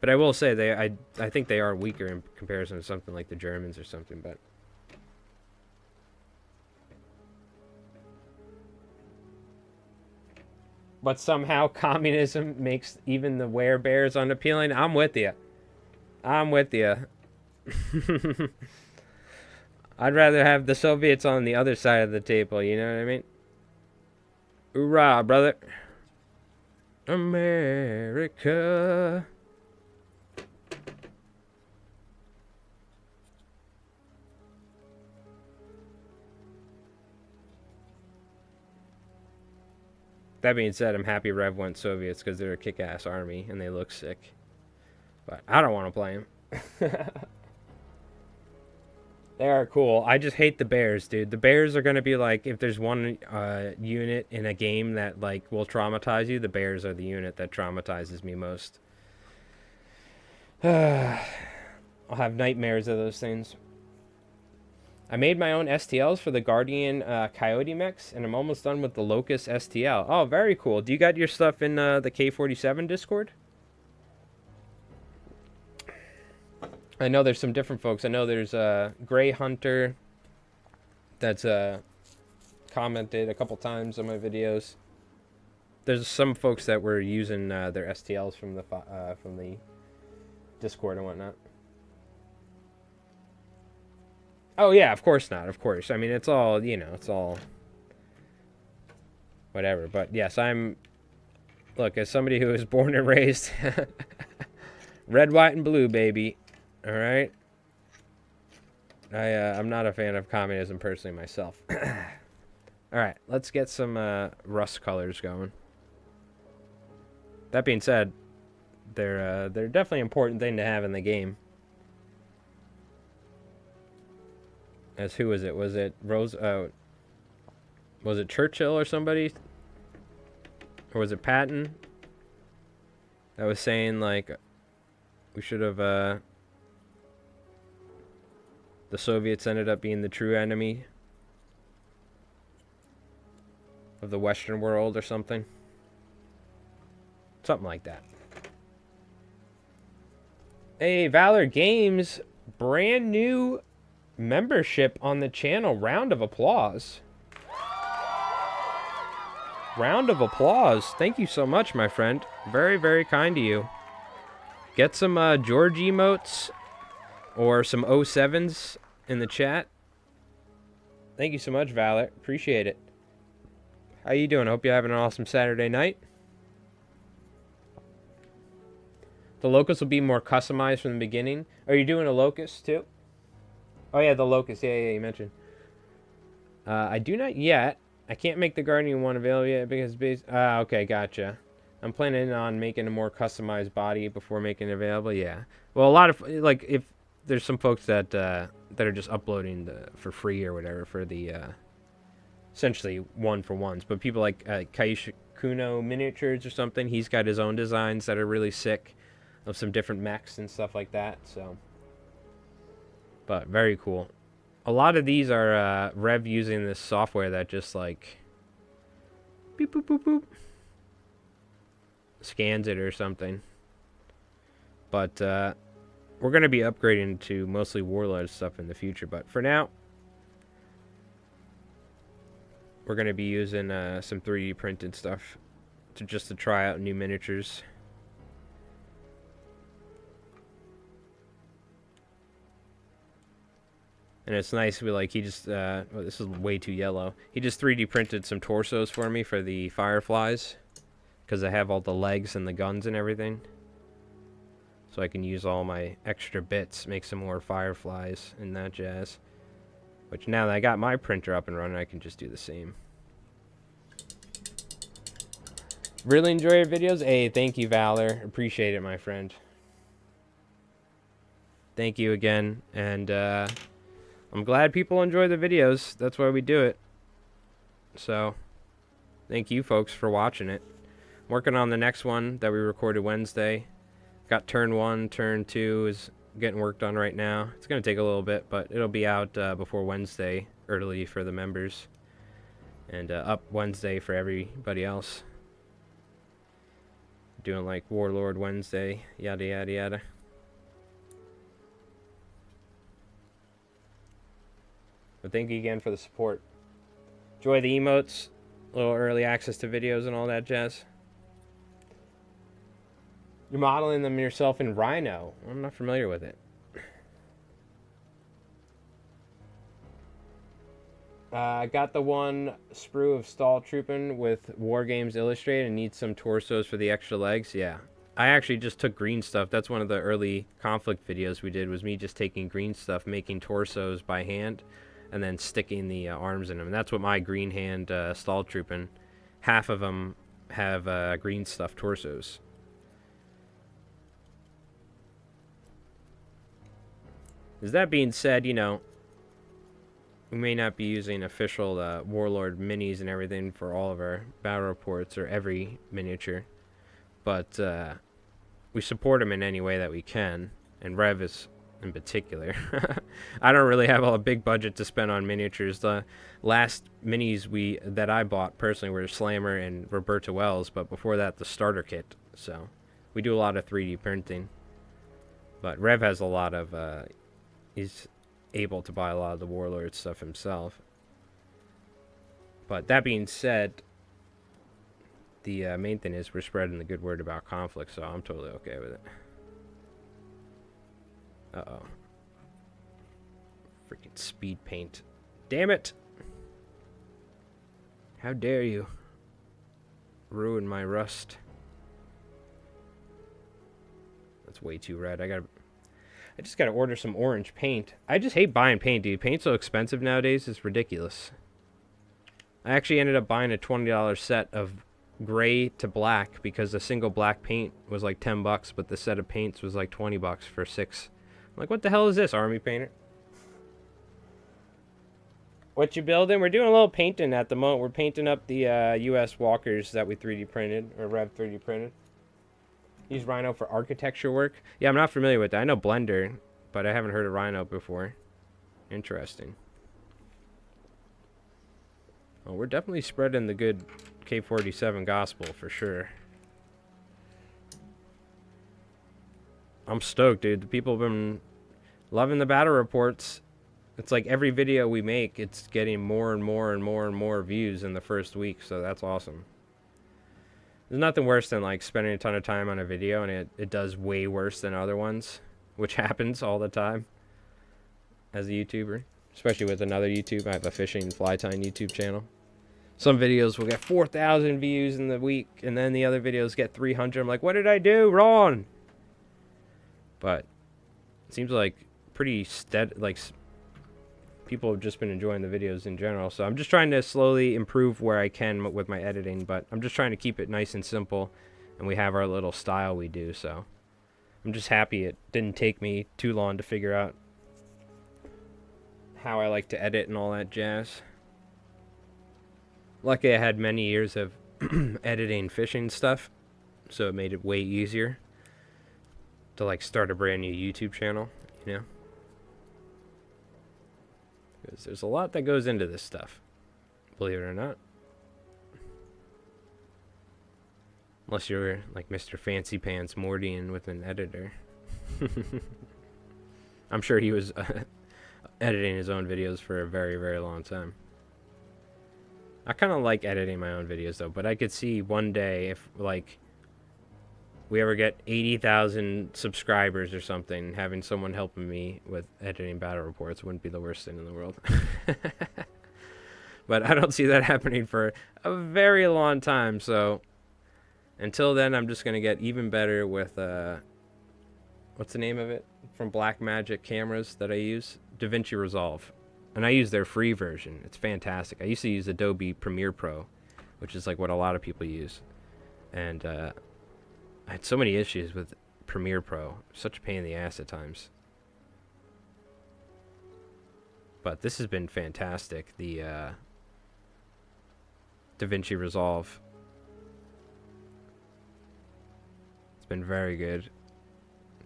But I will say, I think they are weaker in comparison to something like the Germans or something. But somehow communism makes even the werebears unappealing. I'm with you. I'm with you. I'd rather have the Soviets on the other side of the table, you know what I mean? Hoorah, brother. America. That being said, I'm happy Rev went Soviets because they're a kick-ass army and they look sick. But I don't want to play them. They are cool. I just hate the bears, dude. The bears are going to be like, if there's one unit in a game that like will traumatize you, the bears are the unit that traumatizes me most. I'll have nightmares of those things. I made my own STLs for the Guardian Coyote mechs, and I'm almost done with the Locust STL. Oh, very cool. Do you got your stuff in the K47 Discord? I know there's some different folks. I know there's Gray Hunter that's commented a couple times on my videos. There's some folks that were using their STLs from the Discord and whatnot. Oh yeah, of course not. Of course. I mean, it's all, you know, it's all whatever. But yes, look, as somebody who was born and raised red, white, and blue, baby. All right. I'm not a fan of communism personally myself. All right, let's get some rust colors going. That being said, they're definitely an important thing to have in the game. As who was it? Was it Rose? Was it Churchill or somebody? Or was it Patton? That was saying like we should have. The Soviets ended up being the true enemy of the Western world or something. Something like that. Hey, Valor Games, brand new membership on the channel. Round of applause. Round of applause. Thank you so much, my friend. Very, very kind to you. Get some George emotes or some 07s in the chat. Thank you so much, Valor. Appreciate it. How you doing? Hope you're having an awesome Saturday night. The locust will be more customized from the beginning. Are you doing a locust too? Oh yeah, the locust. Yeah, you mentioned. I do not yet. I can't make the Guardian one available yet because okay, gotcha. I'm planning on making a more customized body before making it available. Yeah. Well, a lot of like if there's some folks that are just uploading for free or whatever for the essentially one-for-ones, but people like Kaisha Kuno Miniatures or something, he's got his own designs that are really sick of some different mechs and stuff like that. So, but very cool. A lot of these are Rev using this software that just like beep boop boop boop scans it or something. But we're gonna be upgrading to mostly Warlord stuff in the future. But for now, we're gonna be using some 3D printed stuff to try out new miniatures. And it's nice, he just, oh, this is way too yellow. He just 3D printed some torsos for me for the Fireflies. Because I have all the legs and the guns and everything. So I can use all my extra bits, make some more Fireflies and that jazz. Which now that I got my printer up and running, I can just do the same. Really enjoy your videos? Hey, thank you, Valor. Appreciate it, my friend. Thank you again. And, I'm glad people enjoy the videos. That's why we do it. So, thank you folks for watching it. I'm working on the next one that we recorded Wednesday. Got turn 1, turn 2 is getting worked on right now. It's going to take a little bit, but it'll be out before Wednesday, early for the members. And up Wednesday for everybody else. Doing like Warlord Wednesday, yada yada yada. But thank you again for the support. Enjoy the emotes, a little early access to videos and all that jazz. You're modeling them yourself in Rhino. I'm not familiar with it. I got the one sprue of Stall Troopin' with War Games Illustrated and need some torsos for the extra legs. Yeah. I actually just took green stuff. That's one of the early Konflikt videos we did, was me just taking green stuff, making torsos by hand, and then sticking the arms in them. And that's what my green hand Stall Troopin'. Half of them have green stuff torsos. As that being said, you know, we may not be using official Warlord minis and everything for all of our battle reports or every miniature, but we support them in any way that we can, and Rev is in particular. I don't really have a big budget to spend on miniatures. The last minis that I bought personally were Slammer and Roberta Wells, but before that the starter kit. So we do a lot of 3D printing, but Rev has a lot of he's able to buy a lot of the Warlord stuff himself. But that being said, the main thing is we're spreading the good word about Konflikt, so I'm totally okay with it. Uh-oh. Freaking speed paint. Damn it! How dare you ruin my rust. That's way too red. I just gotta order some orange paint. I just hate buying paint, dude. Paint's so expensive nowadays, it's ridiculous. I actually ended up buying a $20 set of gray to black because a single black paint was like 10 bucks, but the set of paints was like 20 bucks for 6. I'm like, what the hell is this, Army Painter? What you building? We're doing a little painting at the moment. We're painting up the US walkers that we 3D printed, or Rev 3D printed. Use Rhino for architecture work. Yeah, I'm not familiar with that. I know Blender, but I haven't heard of Rhino before. Interesting. Oh, we're definitely spreading the good K47 gospel for sure. I'm stoked, dude. The people have been loving the battle reports. It's like every video we make, it's getting more and more and more and more views in the first week, so that's awesome. There's nothing worse than like spending a ton of time on a video and it does way worse than other ones, which happens all the time as a YouTuber, especially with another YouTube. I have a fishing fly tying YouTube channel. Some videos will get 4,000 views in the week, and then the other videos get 300. I'm like, what did I do wrong? But it seems like pretty steady, like people have just been enjoying the videos in general. So I'm just trying to slowly improve where I can with my editing, but I'm just trying to keep it nice and simple, and we have our little style we do. So I'm just happy it didn't take me too long to figure out how I like to edit and all that jazz. Luckily, I had many years of editing fishing stuff, so it made it way easier to like start a brand new YouTube channel, you know? Because there's a lot that goes into this stuff, believe it or not. Unless you're like Mr. Fancy Pants Mordian with an editor. I'm sure he was editing his own videos for a very, very long time. I kind of like editing my own videos though, but I could see one day if like we ever get 80,000 subscribers or something, having someone helping me with editing battle reports wouldn't be the worst thing in the world. But I don't see that happening for a very long time, so until then I'm just going to get even better with what's the name of it from Blackmagic cameras that I use? DaVinci Resolve. And I use their free version. It's fantastic. I used to use Adobe Premiere Pro, which is like what a lot of people use. And I had so many issues with Premiere Pro. Such a pain in the ass at times. But this has been fantastic. The DaVinci Resolve. It's been very good.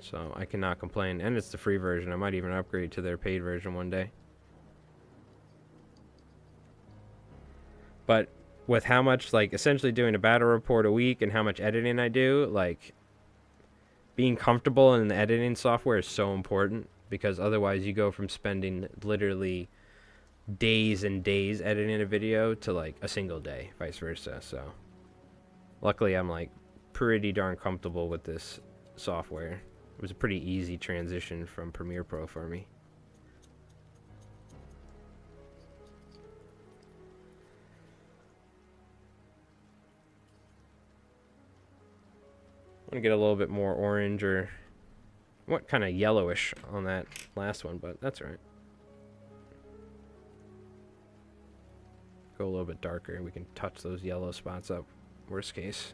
So I cannot complain. And it's the free version. I might even upgrade to their paid version one day. But with how much, like, essentially doing a battle report a week and how much editing I do, like, being comfortable in the editing software is so important, because otherwise you go from spending literally days and days editing a video to, like, a single day, vice versa. So luckily I'm, like, pretty darn comfortable with this software. It was a pretty easy transition from Premiere Pro for me. I'm gonna get a little bit more orange, or what, kind of yellowish on that last one, but that's all right. Go a little bit darker and we can touch those yellow spots up, worst case.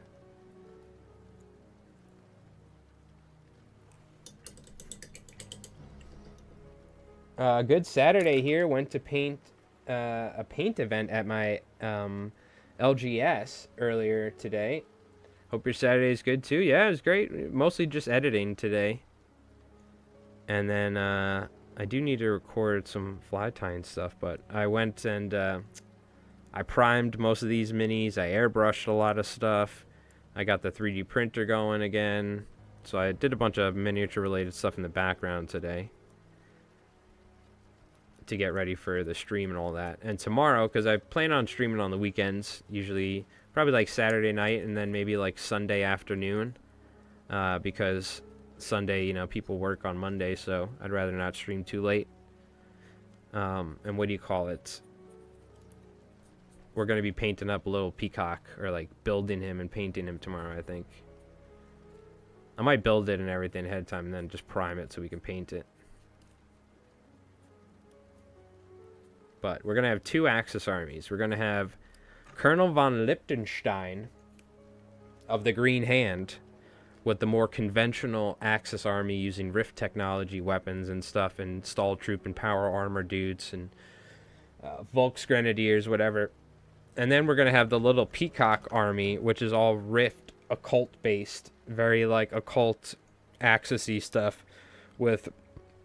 Good Saturday here. Went to paint a paint event at my LGS earlier today. Hope your Saturday is good too. Yeah, it was great. Mostly just editing today. And then I do need to record some fly tying stuff, but I went and I primed most of these minis. I airbrushed a lot of stuff. I got the 3D printer going again. So I did a bunch of miniature related stuff in the background today to get ready for the stream and all that. And tomorrow, because I plan on streaming on the weekends, usually probably like Saturday night and then maybe like Sunday afternoon, because Sunday, you know, people work on Monday, so I'd rather not stream too late. And what do you call it? We're going to be painting up a little peacock, or like building him and painting him tomorrow, I think. I might build it and everything ahead of time and then just prime it so we can paint it. But we're going to have 2 Axis armies. We're going to have Colonel von Liechtenstein of the Green Hand with the more conventional Axis army using Rift technology weapons and stuff, and Stall Troop and Power Armor dudes and Volksgrenadiers, whatever. And then we're going to have the little Peacock army, which is all Rift occult-based, very like occult Axis-y stuff with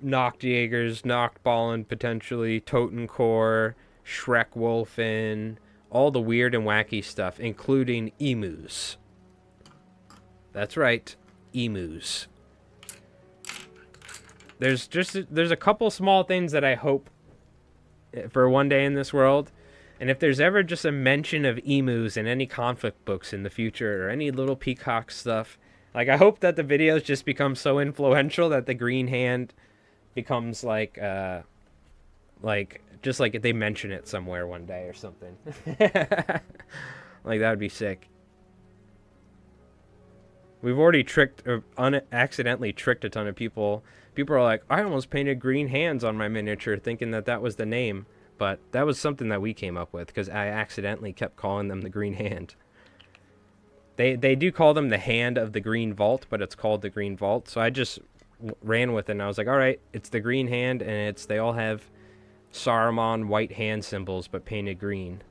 Noct-jaggers, Noct-ballen potentially, Totencore, Shrek-Wolfen, all the weird and wacky stuff, including emus. That's right, emus. There's a couple small things that I hope for one day in this world. And if there's ever just a mention of emus in any conflict books in the future or any little peacock stuff, like I hope that the videos just become so influential that the Green Hand becomes like just like if they mention it somewhere one day or something. Like that would be sick. We've already tricked or accidentally tricked a ton of people. People are like, I almost painted green hands on my miniature thinking that that was the name. But that was something that we came up with because I accidentally kept calling them the Green Hand. They do call them the Hand of the Green Vault, but it's called the Green Vault. So I just ran with it and I was like, all right, it's the Green Hand, and they all have Saruman white hand symbols but painted green.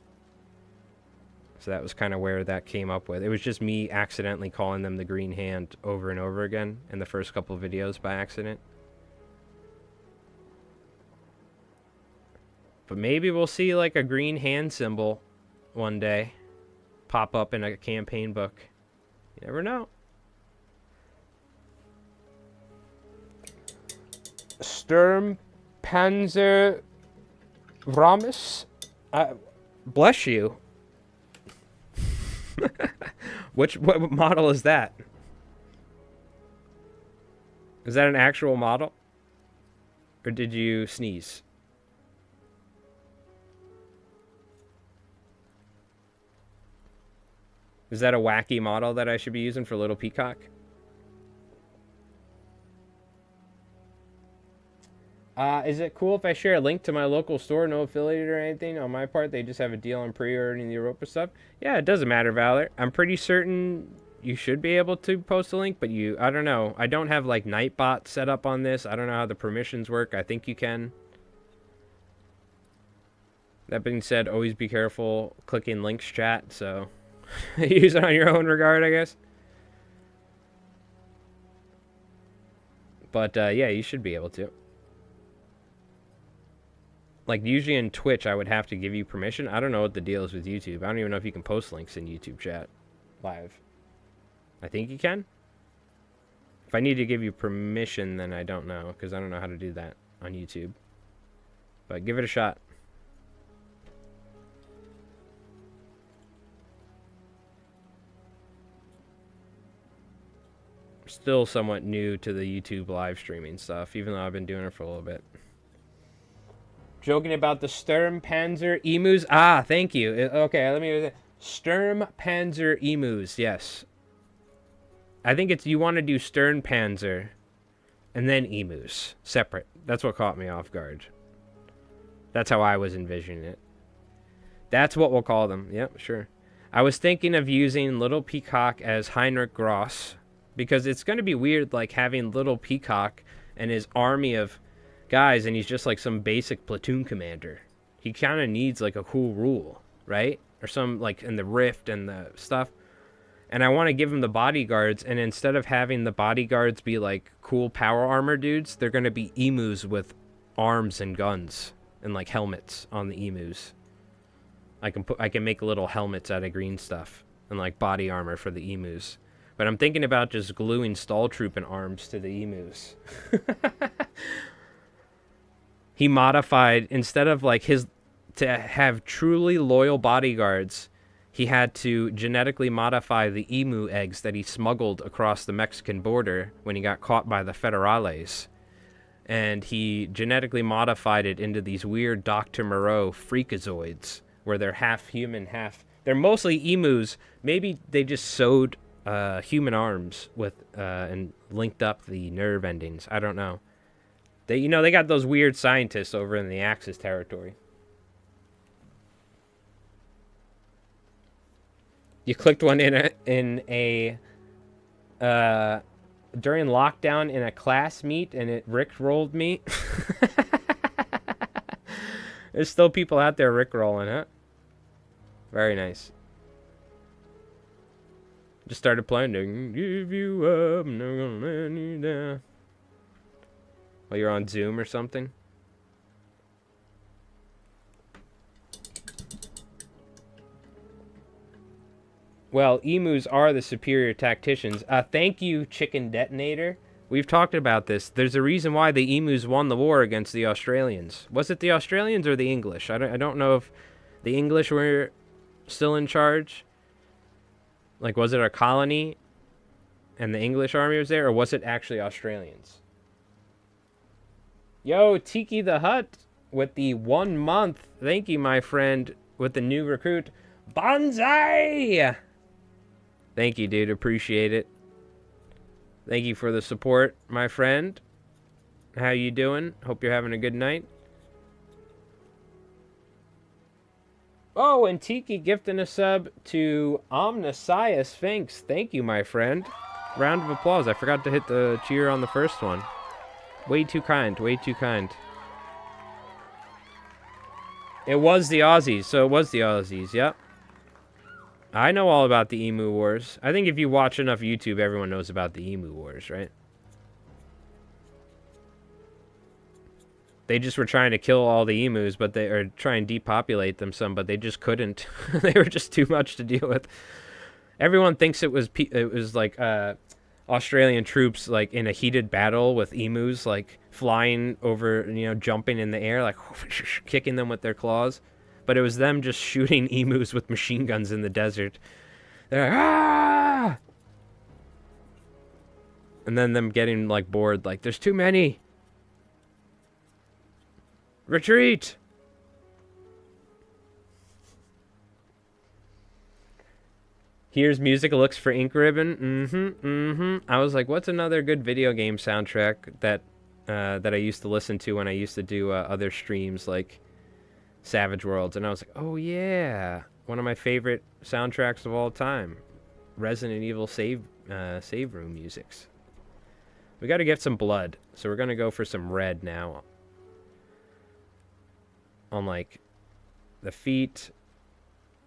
So that was kind of where that came up with. It was just me accidentally calling them the Green Hand over and over again in the first couple of videos by accident. But maybe we'll see like a green hand symbol one day pop up in a campaign book. You never know. Sturmpanzer Ramus? Bless you. What model is that? Is that an actual model? Or did you sneeze? Is that a wacky model that I should be using for Little Peacock? Is it cool if I share a link to my local store? No affiliate or anything on my part. They just have a deal on pre-ordering the Europa stuff. Yeah, it doesn't matter, Valor. I'm pretty certain you should be able to post a link, but I don't know. I don't have like Nightbot set up on this. I don't know how the permissions work. I think you can. That being said, always be careful clicking links, chat, so use it on your own regard, I guess. But yeah, you should be able to. Like, usually in Twitch, I would have to give you permission. I don't know what the deal is with YouTube. I don't even know if you can post links in YouTube chat live. I think you can. If I need to give you permission, then I don't know, because I don't know how to do that on YouTube. But give it a shot. Still somewhat new to the YouTube live streaming stuff, even though I've been doing it for a little bit. Joking about the Sturmpanzer emus. Ah, thank you. Okay, let me... Sturmpanzer emus, yes. I think it's... You want to do Sternpanzer and then emus. Separate. That's what caught me off guard. That's how I was envisioning it. That's what we'll call them. Yep, sure. I was thinking of using Little Peacock as Heinrich Gross, because it's going to be weird, like, having Little Peacock and his army of guys, and he's just like some basic platoon commander. He kind of needs like a cool rule, right? Or some like in the Rift and the stuff. And I want to give him the bodyguards, and instead of having the bodyguards be like cool power armor dudes, they're going to be emus with arms and guns and like helmets on the emus. I can make little helmets out of green stuff and like body armor for the emus. But I'm thinking about just gluing Stall Troop and arms to the emus. He modified, instead of like to have truly loyal bodyguards, he had to genetically modify the emu eggs that he smuggled across the Mexican border when he got caught by the Federales. And he genetically modified it into these weird Dr. Moreau freakazoids, where they're half human, half... They're mostly emus. Maybe they just sewed human arms with and linked up the nerve endings. I don't know. They got those weird scientists over in the Axis territory. You clicked one in a during lockdown in a class meet, and it rickrolled me. There's still people out there rickrolling, huh? Very nice. Just started playing. Give you up, I'm never gonna let you down. While you're on Zoom or something. Well, emus are the superior tacticians. Thank you, Chicken Detonator. We've talked about this. There's a reason why the emus won the war against the Australians. Was it the Australians or the English? I don't know if the English were still in charge. Like, was it a colony and the English army was there, or was it actually Australians? Yo, Tiki the Hut with the 1 month. Thank you, my friend, with the new recruit. Bonsai! Thank you, dude. Appreciate it. Thank you for the support, my friend. How you doing? Hope you're having a good night. Oh, and Tiki gifting a sub to Omniscius Sphinx. Thank you, my friend. Round of applause. I forgot to hit the cheer on the first one. Way too kind. Way too kind. It was the Aussies. So it was the Aussies. Yep. I know all about the Emu Wars. I think if you watch enough YouTube, everyone knows about the Emu Wars, right? They just were trying to kill all the emus, but they are trying to depopulate them some, but they just couldn't. They were just too much to deal with. Everyone thinks it was like Australian troops like in a heated battle with emus like flying over, jumping in the air, like kicking them with their claws. But it was them just shooting emus with machine guns in the desert. They're like, ah! And then them getting like bored, like there's too many. Retreat! Here's music looks for Ink Ribbon. I was like, what's another good video game soundtrack that I used to listen to when I used to do other streams like Savage Worlds? And I was like, oh yeah, one of my favorite soundtracks of all time, Resident Evil save room musics. We got to get some blood, so we're gonna go for some red now. On like the feet,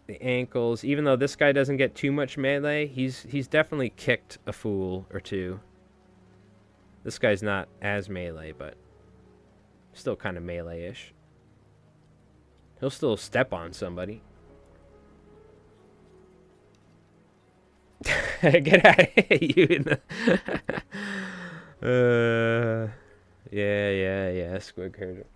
the ankles. Even though this guy doesn't get too much melee, he's definitely kicked a fool or two. This guy's not as melee, but still kind of melee-ish. He'll still step on somebody. Get out of here, you in the... yeah, Squig Herder.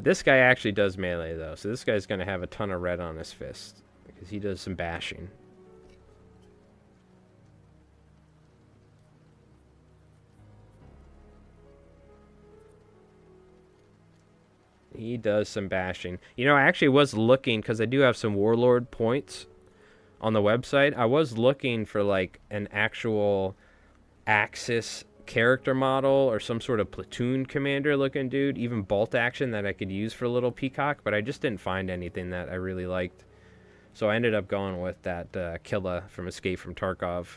This guy actually does melee, though, so this guy's going to have a ton of red on his fist, because he does some bashing. He does some bashing. I actually was looking, because I do have some Warlord points on the website. I was looking for, like, an actual Axis character model or some sort of platoon commander looking dude, even bolt action that I could use for Little Peacock, but I just didn't find anything that I really liked. So I ended up going with that Killa from Escape from Tarkov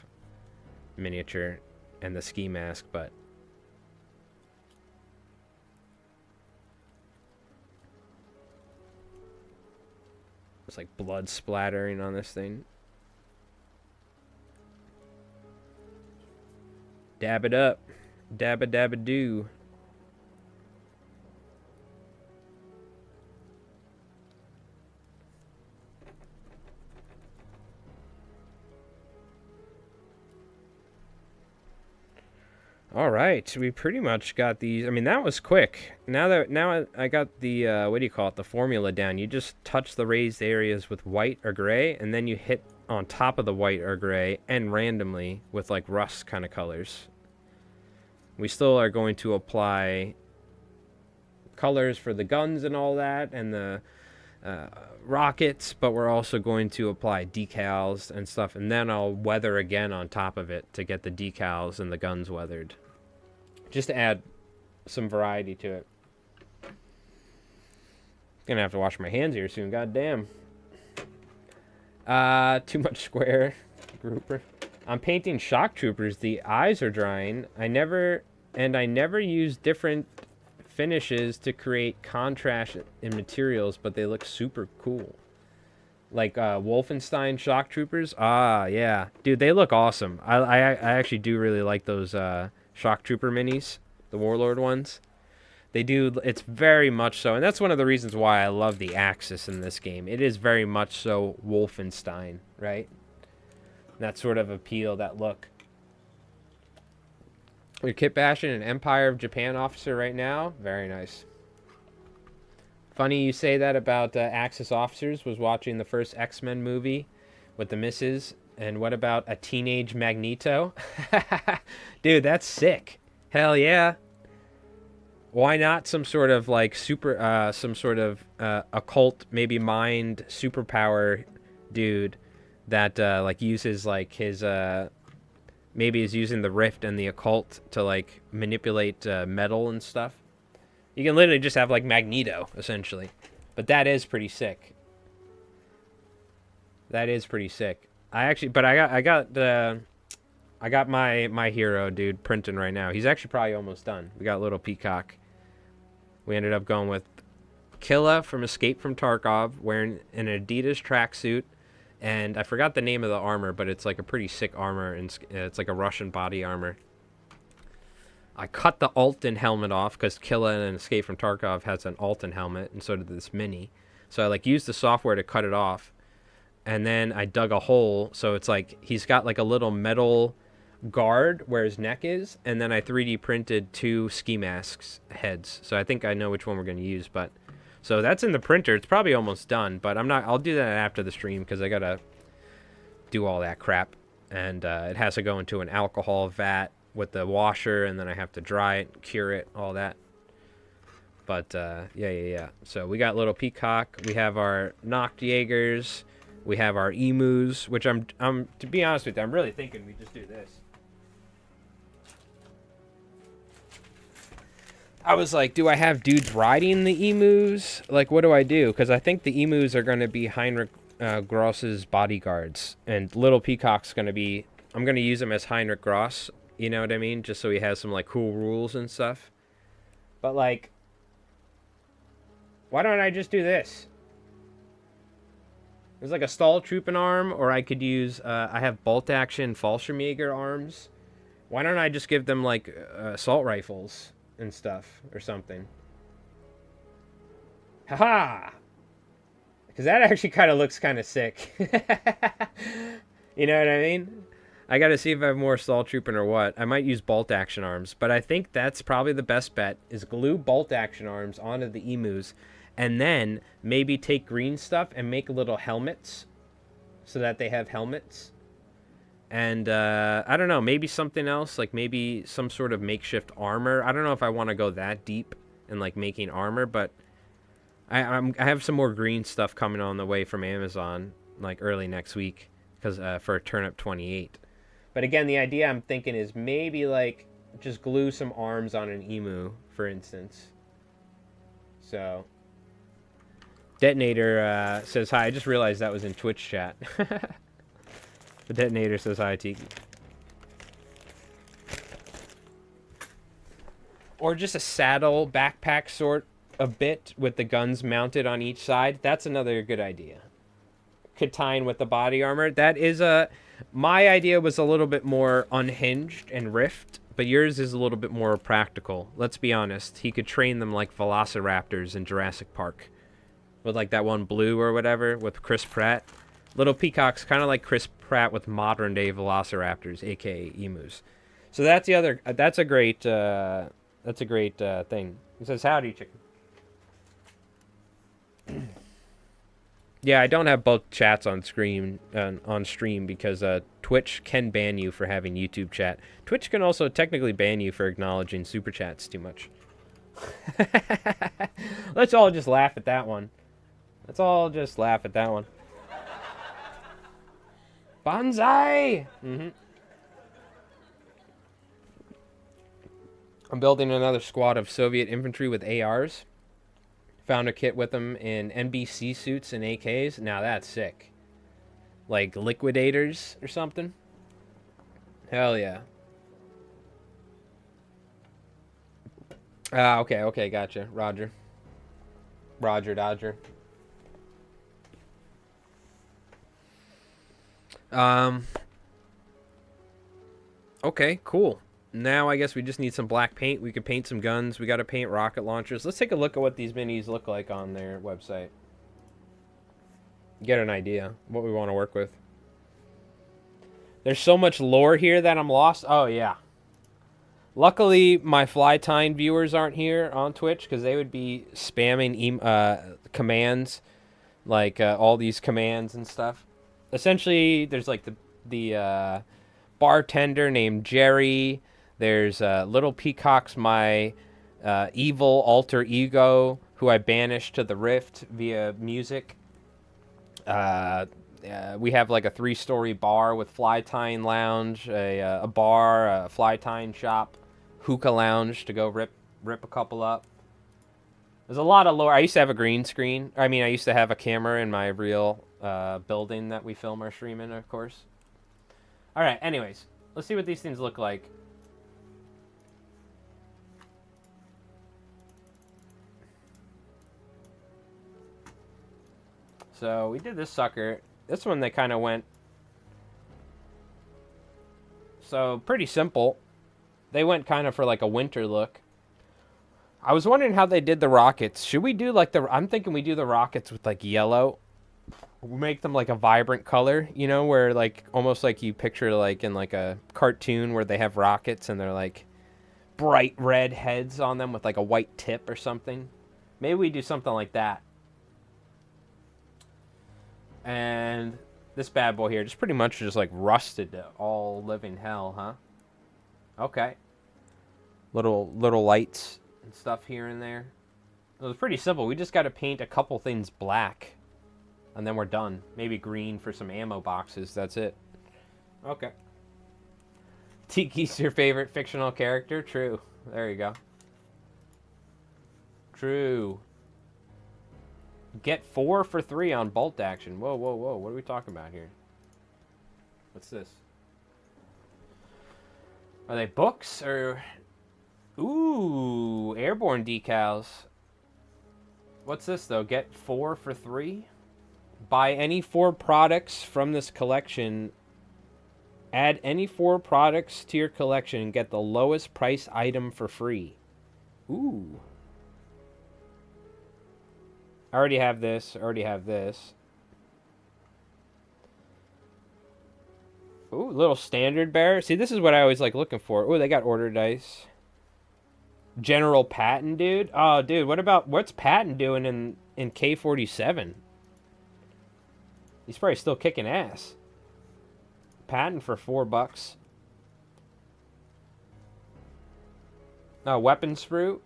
miniature and the ski mask, but it's like blood splattering on this thing. Dab it up. Dabba dabba doo. All right, we pretty much got these. I mean, that was quick. Now I got the what do you call it? The formula down. You just touch the raised areas with white or gray, and then you hit on top of the white or gray, and randomly with like rust kind of colors. We still are going to apply colors for the guns and all that, and the rockets, but we're also going to apply decals and stuff, and then I'll weather again on top of it to get the decals and the guns weathered, just to add some variety to it. Gonna have to wash my hands here soon. God damn. Too much square grouper. I'm painting shock troopers. The eyes are drying. I never use different finishes to create contrast in materials, but they look super cool. Like Wolfenstein shock troopers. Ah, yeah, dude, they look awesome. I actually do really like those shock trooper minis, the Warlord ones. They do. It's very much so, and that's one of the reasons why I love the Axis in this game. It is very much so Wolfenstein, right? That sort of appeal, that look. We're kit bashing an Empire of Japan officer right now. Very nice. Funny you say that about Axis officers. Was watching the first X-Men movie with the missus. And what about a teenage Magneto? Dude, that's sick. Hell yeah. Why not some sort of like some sort of occult, maybe mind superpower dude that like uses like his maybe is using the rift and the occult to like manipulate metal and stuff. You can literally just have like Magneto essentially, but that is pretty sick. That is pretty sick. I got my hero dude printing right now. He's actually probably almost done. We got little Peacock. We ended up going with Killa from Escape from Tarkov, wearing an Adidas tracksuit, and I forgot the name of the armor, but it's like a pretty sick armor, and it's like a Russian body armor. I cut the Alton helmet off because Killa in Escape from Tarkov has an Alton helmet, and so did this Mini. So I like used the software to cut it off, and then I dug a hole, so it's like he's got like a little metal guard where his neck is, and then I 3D printed 2 ski masks heads. So I think I know which one we're going to use, but so that's in the printer. It's probably almost done, but I'll do that after the stream because I got to do all that crap, and it has to go into an alcohol vat with the washer, and then I have to dry it, cure it, all that. But yeah. So we got little Peacock. We have our Noct-jaggers. We have our emus, which I'm to be honest with you, I'm really thinking we just do this. I was like, do I have dudes riding the emus? Like, what do I do? Because I think the emus are going to be Heinrich Gross's bodyguards. And Little Peacock's going to be... I'm going to use him as Heinrich Gross. You know what I mean? Just so he has some, like, cool rules and stuff. But, like... Why don't I just do this? There's, like, a stall trooping arm. Or I could use... I have bolt-action Fallschirmjäger arms. Why don't I just give them, like, assault rifles and stuff or something? Haha! Because that actually kind of looks kind of sick. You know what I mean? I got to see if I have more stall trooping or what. I might use bolt action arms, but I think that's probably the best bet, is glue bolt action arms onto the emus, and then maybe take green stuff and make little helmets so that they have helmets. And I don't know, maybe something else, like maybe some sort of makeshift armor. I don't know if I want to go that deep in like making armor, but I have some more green stuff coming on the way from Amazon like early next week, because for Turnip 28. But again, the idea I'm thinking is maybe like just glue some arms on an emu, for instance. So Detonator says hi. I just realized that was in Twitch chat. The Detonator says hi, Tiki. Or just a saddle backpack sort of bit with the guns mounted on each side. That's another good idea. Could tie in with the body armor. That is a... My idea was a little bit more unhinged and rift, but yours is a little bit more practical. Let's be honest. He could train them like velociraptors in Jurassic Park. With like that one Blue or whatever with Chris Pratt. Little Peacock's kind of like Chris Pratt with modern day velociraptors, aka emus. So that's the other. That's a great thing. It says howdy, chicken. Yeah, I don't have both chats on stream because Twitch can ban you for having YouTube chat. Twitch can also technically ban you for acknowledging super chats too much. Let's all just laugh at that one. Let's all just laugh at that one. Bonsai! Mm-hmm. I'm building another squad of Soviet infantry with ARs. Found a kit with them in NBC suits and AKs. Now that's sick. Like liquidators or something. Hell yeah. Okay, gotcha. Roger. Roger Dodger. Okay, cool. Now I guess we just need some black paint. We could paint some guns. We got to paint rocket launchers. Let's take a look at what these minis look like on their website. Get an idea what we want to work with. There's so much lore here that I'm lost. Oh, yeah. Luckily, my Flytime viewers aren't here on Twitch because they would be spamming commands, like all these commands and stuff. Essentially, there's like the bartender named Jerry. There's Little Peacock's my evil alter ego who I banished to the Rift via music. We have like a 3-story bar with Flytime Lounge, a bar, a Flytime shop, hookah lounge to go rip a couple up. There's a lot of lore. I used to have a green screen. I mean, I used to have a camera in my real building that we film our stream in, of course. All right, anyways, let's see what these things look like. So we did this sucker. This one they kind of went. So pretty simple. They went kind of for like a winter look. I was wondering how they did the rockets. Should we do like I'm thinking we do the rockets with like yellow. We make them like a vibrant color, you know, where like almost like you picture like in like a cartoon where they have rockets and they're like bright red heads on them with like a white tip or something. Maybe we do something like that. And this bad boy here just pretty much just like rusted to all living hell, huh? Okay. Little lights and stuff here and there. It was pretty simple. We just got to paint a couple things black. And then we're done. Maybe green for some ammo boxes. That's it. Okay. Tiki's your favorite fictional character? True. There you go. True. Get 4 for 3 on bolt action. Whoa. What are we talking about here? What's this? Are they books or... Ooh, airborne decals. What's this, though? Get 4 for 3? Buy any 4 products from this collection. Add any 4 products to your collection and get the lowest price item for free. Ooh. I already have this. Ooh, little standard bearer. See, this is what I always like looking for. Ooh, they got order dice. General Patton, dude. Oh, dude, what's Patton doing in K-47? He's probably still kicking ass. Patton for $4. Oh, weapon sprue.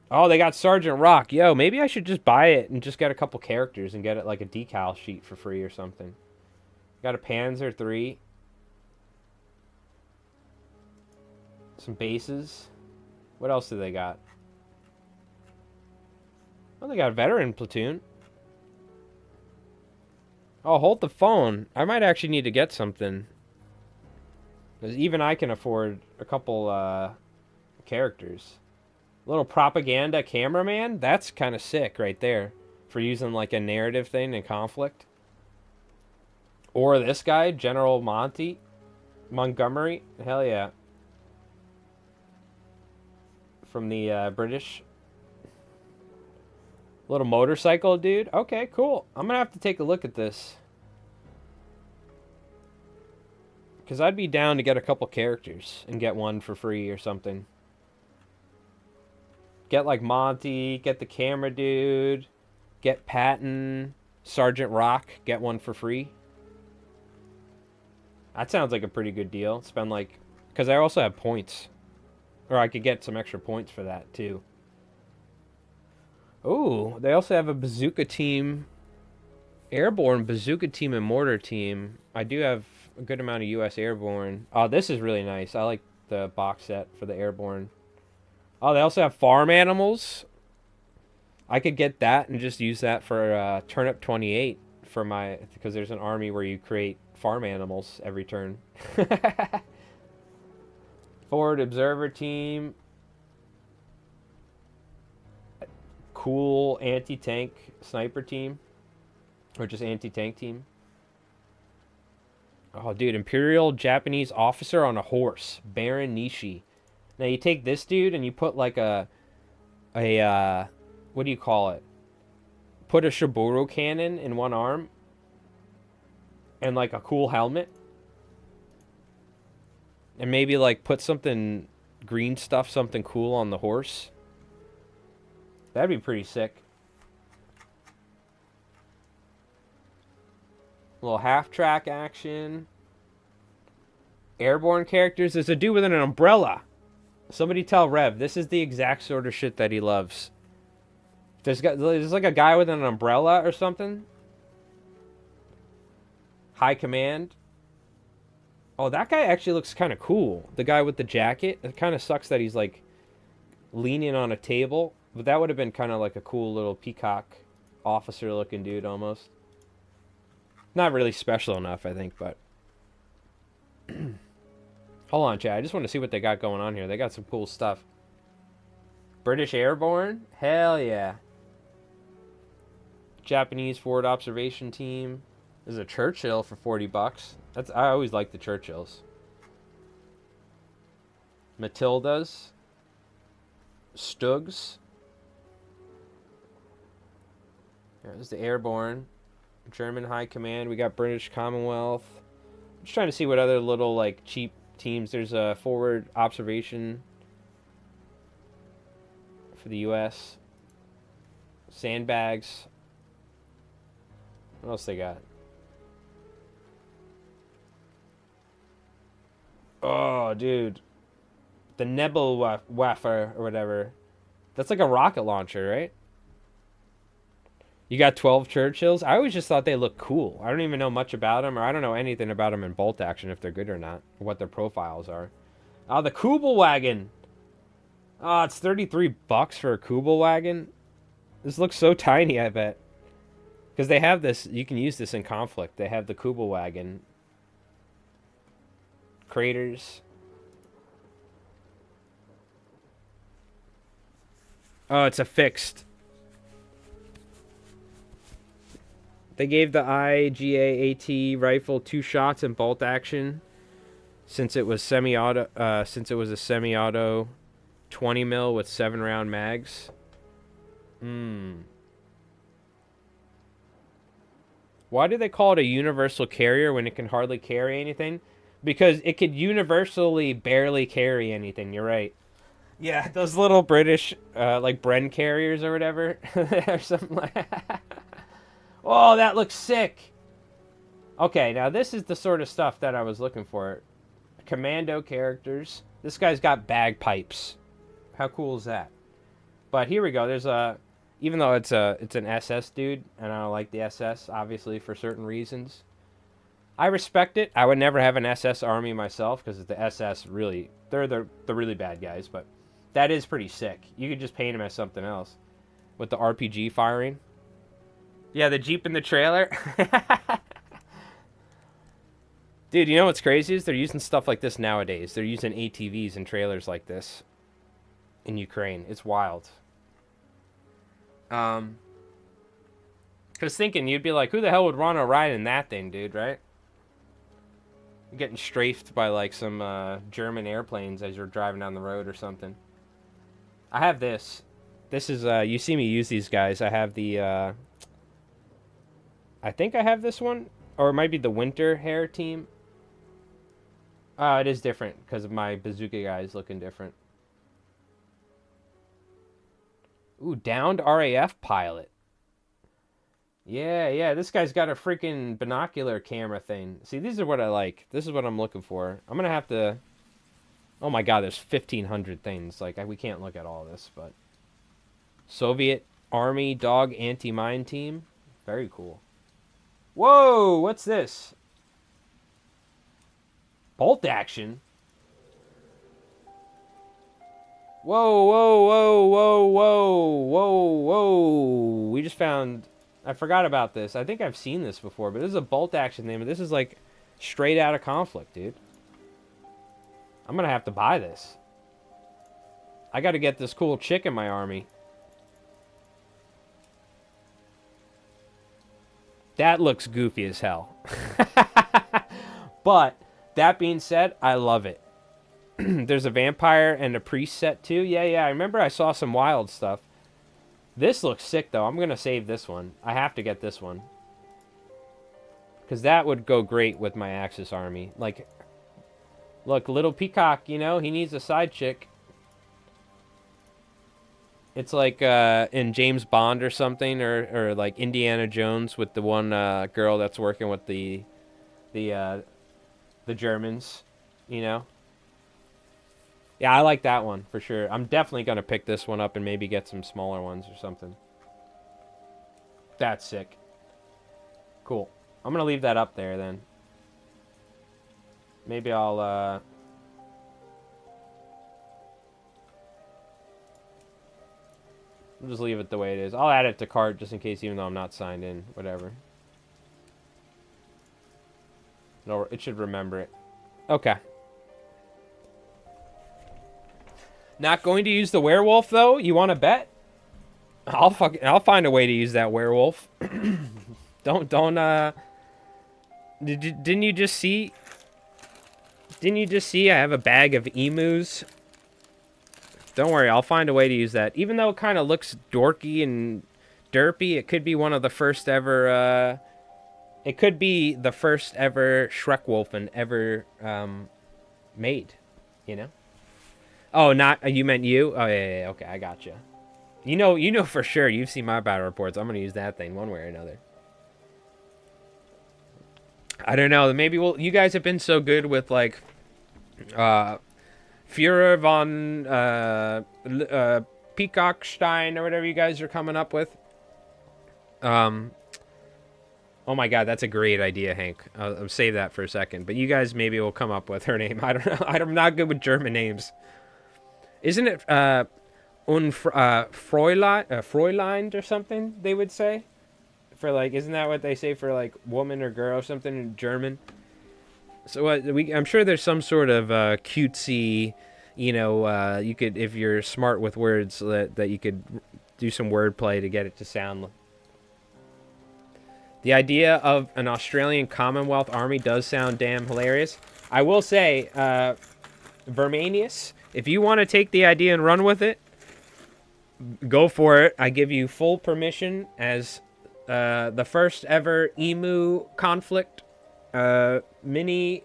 Oh, they got Sergeant Rock. Yo, maybe I should just buy it and just get a couple characters and get it like a decal sheet for free or something. Got a Panzer III. Some bases. What else do they got? Oh, they got a veteran platoon. Oh, hold the phone. I might actually need to get something. Because even I can afford a couple characters. Little propaganda cameraman? That's kind of sick right there. For using like a narrative thing in Konflikt. Or this guy, General Montgomery. Hell yeah. From the British. Little motorcycle dude. Okay, cool. I'm going to have to take a look at this. Because I'd be down to get a couple characters and get one for free or something. Get like Monty, get the camera dude, get Patton, Sergeant Rock, get one for free. That sounds like a pretty good deal. Spend like... Because I also have points. Or I could get some extra points for that too. Oh, they also have a bazooka team, airborne bazooka team and mortar team. I do have a good amount of U.S. airborne. Oh, this is really nice. I like the box set for the airborne. Oh, they also have farm animals. I could get that and just use that for Turnip 28 for my, because there's an army where you create farm animals every turn. Forward observer team. Cool anti-tank sniper team. Or just anti-tank team. Oh, dude, Imperial Japanese officer on a horse. Baron Nishi. Now you take this dude and you put like what do you call it? Put a Shiburu cannon in one arm. And like a cool helmet. And maybe like put something green stuff, something cool on the horse. That'd be pretty sick. A little half-track action. Airborne characters. There's a dude with an umbrella. Somebody tell Rev, this is the exact sort of shit that he loves. There's like a guy with an umbrella or something. High command. Oh, that guy actually looks kind of cool. The guy with the jacket. It kind of sucks that he's like leaning on a table. But that would have been kind of like a cool little peacock officer looking dude almost. Not really special enough, I think, but... Hold on, chat. I just want to see what they got going on here. They got some cool stuff. British Airborne? Hell yeah. Japanese forward observation team. There's a Churchill for 40 bucks. I always like the Churchills. Matildas. Stugs. There's the Airborne. German High Command. We got British Commonwealth. I'm just trying to see what other little, like, cheap teams. There's a forward observation for the U.S. Sandbags. What else they got? Oh, dude. The Nebelwaffe or whatever. That's like a rocket launcher, right? You got 12 Churchills? I always just thought they looked cool. I don't even know much about them, or I don't know anything about them in bolt action, if they're good or not, or what their profiles are. Oh, the Kubelwagen. Oh, it's 33 bucks for a Kubelwagen. This looks so tiny, I bet. Because they have this, you can use this in Konflikt. They have the Kubelwagen. Craters. Oh, it's a fixed. They gave the IGA-AT rifle 2 shots in bolt action, since it was semi-auto. Since it was a semi-auto, 20 mil with 7-round mags. Why do they call it a universal carrier when it can hardly carry anything? Because it could universally barely carry anything. You're right. Yeah, those little British, like Bren carriers or whatever, or something like that. Oh, that looks sick. Okay, now this is the sort of stuff that I was looking for. Commando characters. This guy's got bagpipes. How cool is that? But here we go. There's a, even though it's an SS dude, and I don't like the SS, obviously, for certain reasons. I respect it. I would never have an SS army myself, because the SS really, they're the really bad guys, but that is pretty sick. You could just paint them as something else. With the RPG firing. Yeah, the Jeep in the trailer. Dude, you know what's crazy is they're using stuff like this nowadays. They're using ATVs and trailers like this in Ukraine. It's wild. Because thinking, you'd be like, who the hell would want to ride in that thing, dude, right? You're getting strafed by like some German airplanes as you're driving down the road or something. I have this. This is, you see me use these guys. I have the, I think I have this one. Or it might be the Winter Hair team. It is different because of my bazooka guys looking different. Ooh, downed RAF pilot. Yeah, this guy's got a freaking binocular camera thing. See, these are what I like. This is what I'm looking for. I'm going to have to... Oh my god, there's 1,500 things. Like, we can't look at all this, but... Soviet Army Dog Anti-Mine Team. Very cool. Whoa, what's this? Bolt action? Whoa, whoa, whoa, whoa, whoa, whoa, whoa. We just found... I forgot about this. I think I've seen this before, but this is a bolt action name. This is like straight out of Konflikt, dude. I'm going to have to buy this. I got to get this cool chick in my army. That looks goofy as hell. But, that being said, I love it. There's a vampire and a priest set too. Yeah, I remember I saw some wild stuff. This looks sick though. I'm going to save this one. I have to get this one. Because that would go great with my Axis army. Like, look, little peacock, you know, he needs a side chick. It's like in James Bond or something, or like Indiana Jones with the one girl that's working with the Germans, you know. Yeah, I like that one for sure. I'm definitely gonna pick this one up and maybe get some smaller ones or something. That's sick. Cool. I'm gonna leave that up there then. Maybe I'll just leave it the way it is. I'll add it to cart just in case, even though I'm not signed in. Whatever. No, it should remember it. Okay. Not going to use the werewolf though. You want to bet? I'll find a way to use that werewolf. Didn't you just see? Didn't you just see I have a bag of emus? Don't worry, I'll find a way to use that. Even though it kind of looks dorky and derpy, it could be one of the first ever, it could be the first ever Shrekwolfen ever, made, you know? Oh, not, you meant you? Oh, yeah, okay, I gotcha. You know for sure, you've seen my battle reports. I'm gonna use that thing one way or another. I don't know, maybe you guys have been so good with, like, Führer von Peacockstein or whatever you guys are coming up with. Oh my god, that's a great idea, Hank. I'll save that for a second. But you guys maybe will come up with her name. I don't know. I'm not good with German names. Isn't it Fräulein or something, they would say? For like, isn't that what they say for like woman or girl or something in German? So I'm sure there's some sort of cutesy, you know, you could, if you're smart with words, that you could do some wordplay to get it to sound. The idea of an Australian Commonwealth army does sound damn hilarious. I will say, Vermanius, if you want to take the idea and run with it, go for it. I give you full permission as the first ever emu conflict mini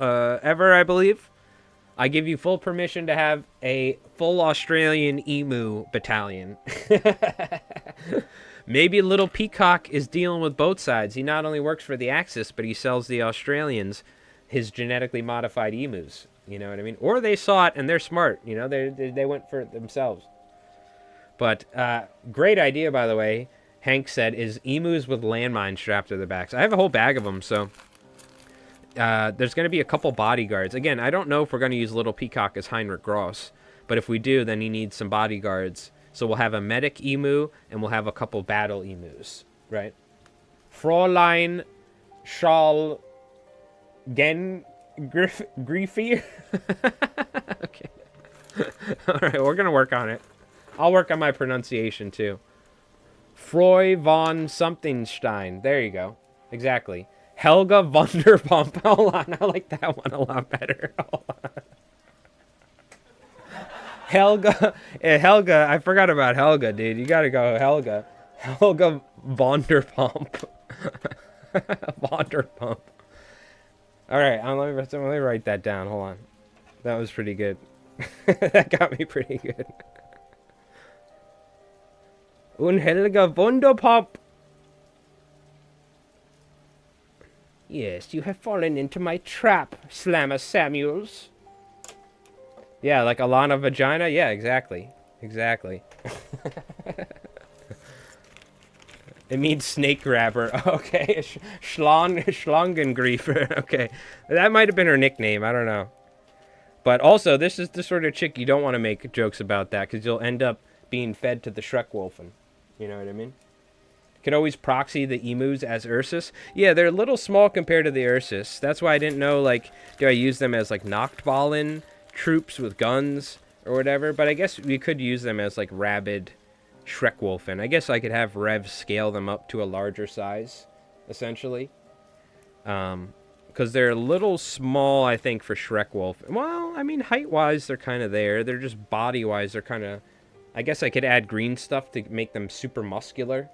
ever, I believe. I give you full permission to have a full Australian emu battalion. Maybe Little Peacock is dealing with both sides. He not only works for the Axis, but he sells the Australians his genetically modified emus. You know what I mean? Or they saw it and they're smart. You know, they went for it themselves. But great idea, by the way. Hank said, is emus with landmines strapped to their backs. I have a whole bag of them, so there's going to be a couple bodyguards. Again, I don't know if we're going to use Little Peacock as Heinrich Gross, but if we do, then he needs some bodyguards. So we'll have a medic emu, and we'll have a couple battle emus, right? Fräulein Schall Griefy. Okay. All right, we're going to work on it. I'll work on my pronunciation, too. Freu von Somethingstein. There you go. Exactly. Helga Wunderpump. Hold on. I like that one a lot better. Helga. Helga. I forgot about Helga, dude. You gotta go Helga. Helga Wunderpump. Wunderpump. Alright. Let me write that down. Hold on. That was pretty good. That got me pretty good. Und Helga Wunderpump. Yes, you have fallen into my trap, Slammer Samuels. Yeah, like Alana Vagina? Yeah, exactly. Exactly. It means snake grabber. Okay, Schlangengriefer. Okay, that might have been her nickname. I don't know. But also, this is the sort of chick you don't want to make jokes about that, because you'll end up being fed to the Shrekwolfen. You know what I mean? Could always proxy the emus as Ursus. Yeah, they're a little small compared to the Ursus. That's why I didn't know, like, do I use them as, like, Noct-jagger troops with guns or whatever? But I guess we could use them as, like, rabid Shrekwolfen. I guess I could have Rev scale them up to a larger size, essentially. Because they're a little small, I think, for Shrekwolf. Well, I mean, height-wise, they're kind of there. They're just body-wise, they're kind of... I guess I could add green stuff to make them super muscular.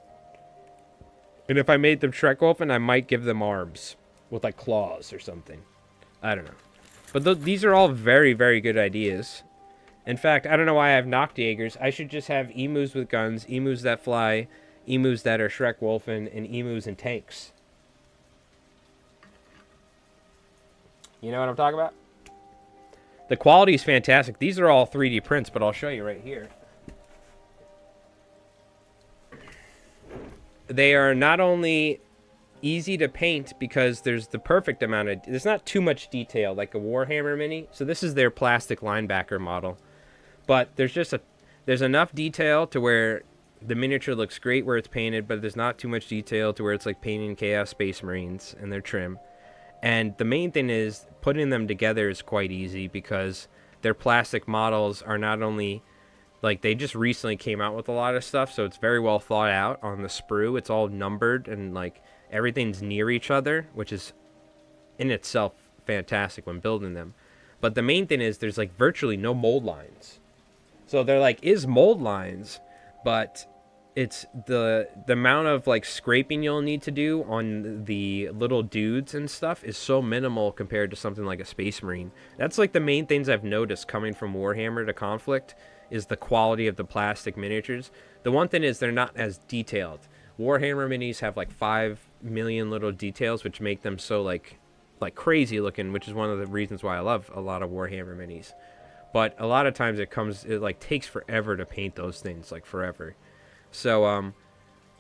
And if I made them Shrekwolfen, I might give them arms with, like, claws or something. I don't know. But these are all very, very good ideas. In fact, I don't know why I have Noct-jaggers. I should just have emus with guns, emus that fly, emus that are Shrekwolfen, and emus in tanks. You know what I'm talking about? The quality is fantastic. These are all 3D prints, but I'll show you right here. They are not only easy to paint because there's the perfect amount of... There's not too much detail like a Warhammer Mini. So this is their plastic linebacker model. But there's enough detail to where the miniature looks great where it's painted, but there's not too much detail to where it's like painting Chaos Space Marines and they're trim. And the main thing is putting them together is quite easy because their plastic models are not only... Like, they just recently came out with a lot of stuff, so it's very well thought out on the sprue. It's all numbered, and, like, everything's near each other, which is in itself fantastic when building them. But the main thing is there's, like, virtually no mold lines. So they're, like, is mold lines, but it's the amount of, like, scraping you'll need to do on the little dudes and stuff is so minimal compared to something like a Space Marine. That's, like, the main things I've noticed coming from Warhammer to Konflikt. Is the quality of the plastic miniatures. The one thing is they're not as detailed. Warhammer minis have like 5 million little details, which make them so like crazy looking, which is one of the reasons why I love a lot of Warhammer minis. But a lot of times it like takes forever to paint those things, like forever. So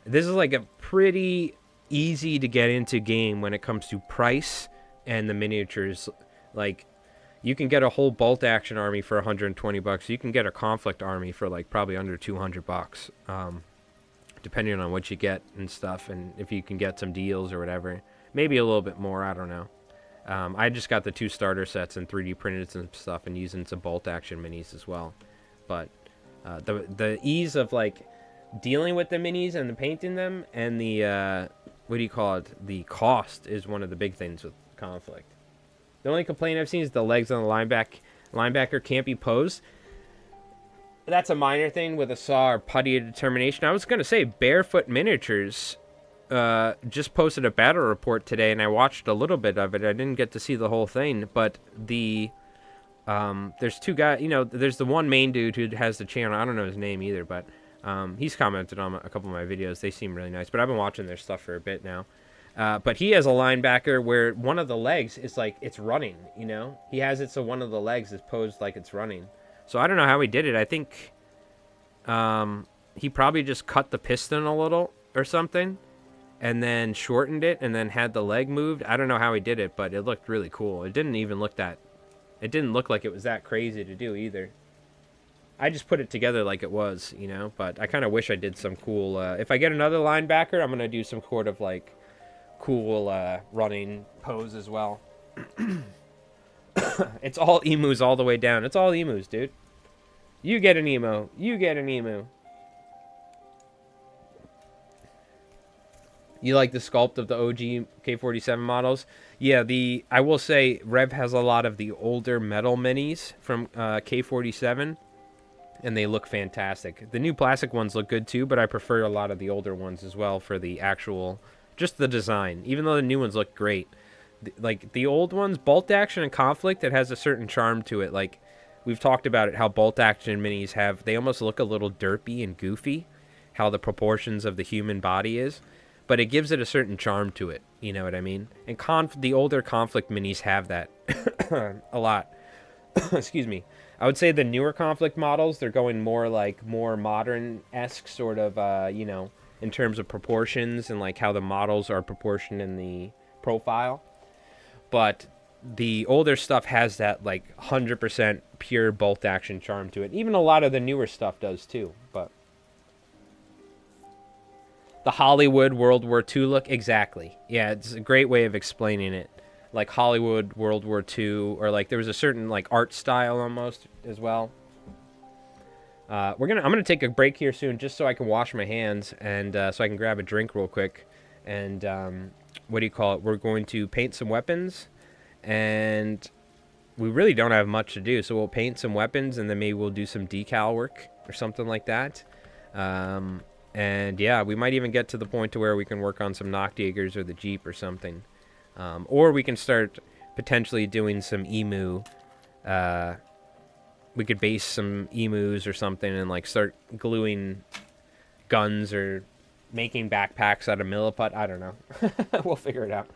this is like a pretty easy to get into game when it comes to price and the miniatures. Like, you can get a whole bolt action army for 120 bucks. You can get a Konflikt army for like probably under 200 bucks, depending on what you get and stuff, and if you can get some deals or whatever. Maybe a little bit more, I don't know. I just got the 2 starter sets and 3D printed some stuff and using some bolt action minis as well. But the ease of like dealing with the minis and the painting them and the what do you call it? The cost is one of the big things with Konflikt. The only complaint I've seen is the legs on the linebacker can't be posed. That's a minor thing with a saw or putty determination. I was going to say Barefoot Miniatures just posted a battle report today, and I watched a little bit of it. I didn't get to see the whole thing, but there's 2 guys. You know, there's the one main dude who has the channel. I don't know his name either, but he's commented on a couple of my videos. They seem really nice, but I've been watching their stuff for a bit now. But he has a linebacker where one of the legs is like it's running, you know? He has it so one of the legs is posed like it's running. So I don't know how he did it. I think he probably just cut the piston a little or something and then shortened it and then had the leg moved. I don't know how he did it, but it looked really cool. It didn't look like it was that crazy to do either. I just put it together like it was, you know? But I kind of wish I did some cool... if I get another linebacker, I'm going to do some sort of like... cool running pose as well. It's all emus all the way down. It's all emus, dude. You get an emu. You get an emu. You like the sculpt of the OG K47 models? Yeah, I will say Rev has a lot of the older metal minis from K47, and they look fantastic. The new plastic ones look good too, but I prefer a lot of the older ones as well for the actual... Just the design, even though the new ones look great. Like, the old ones, Bolt Action and Konflikt, it has a certain charm to it. Like, we've talked about it, how Bolt Action minis they almost look a little derpy and goofy, how the proportions of the human body is. But it gives it a certain charm to it, you know what I mean? And the older Konflikt minis have that a lot. excuse me. I would say the newer conflict models, they're going more like more modern-esque sort of, in terms of proportions and like how the models are proportioned in the profile. But the older stuff has that like 100% pure bolt action charm to it. Even a lot of the newer stuff does too. But the Hollywood World War II look, exactly. Yeah, it's a great way of explaining it. Like Hollywood World War II, or like there was a certain like art style almost as well. I'm gonna take a break here soon, just so I can wash my hands and so I can grab a drink real quick. And what do you call it? We're going to paint some weapons, and we really don't have much to do, so we'll paint some weapons, and then maybe we'll do some decal work or something like that. And yeah, we might even get to the point to where we can work on some Noct-jaggers or the Jeep or something. Or we can start potentially doing some emu. We could base some emus or something and like start gluing guns or making backpacks out of milliput. I don't know. We'll figure it out.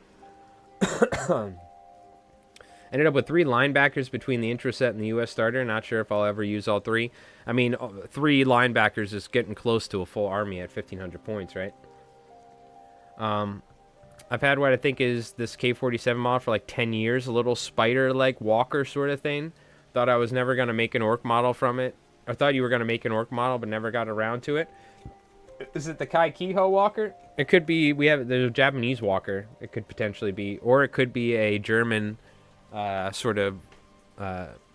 Ended up with 3 linebackers between the intro set and the US starter. Not sure if I'll ever use all 3. I mean, 3 linebackers is getting close to a full army at 1,500 points, right? I've had what I think is this K-47 model for like 10 years. A little spider-like walker sort of thing. Thought I was never going to make an orc model from it. I thought you were going to make an orc model, but never got around to it. Is it the Kai Kiho walker? It could be. There's a Japanese walker. It could potentially be. Or it could be a German sort of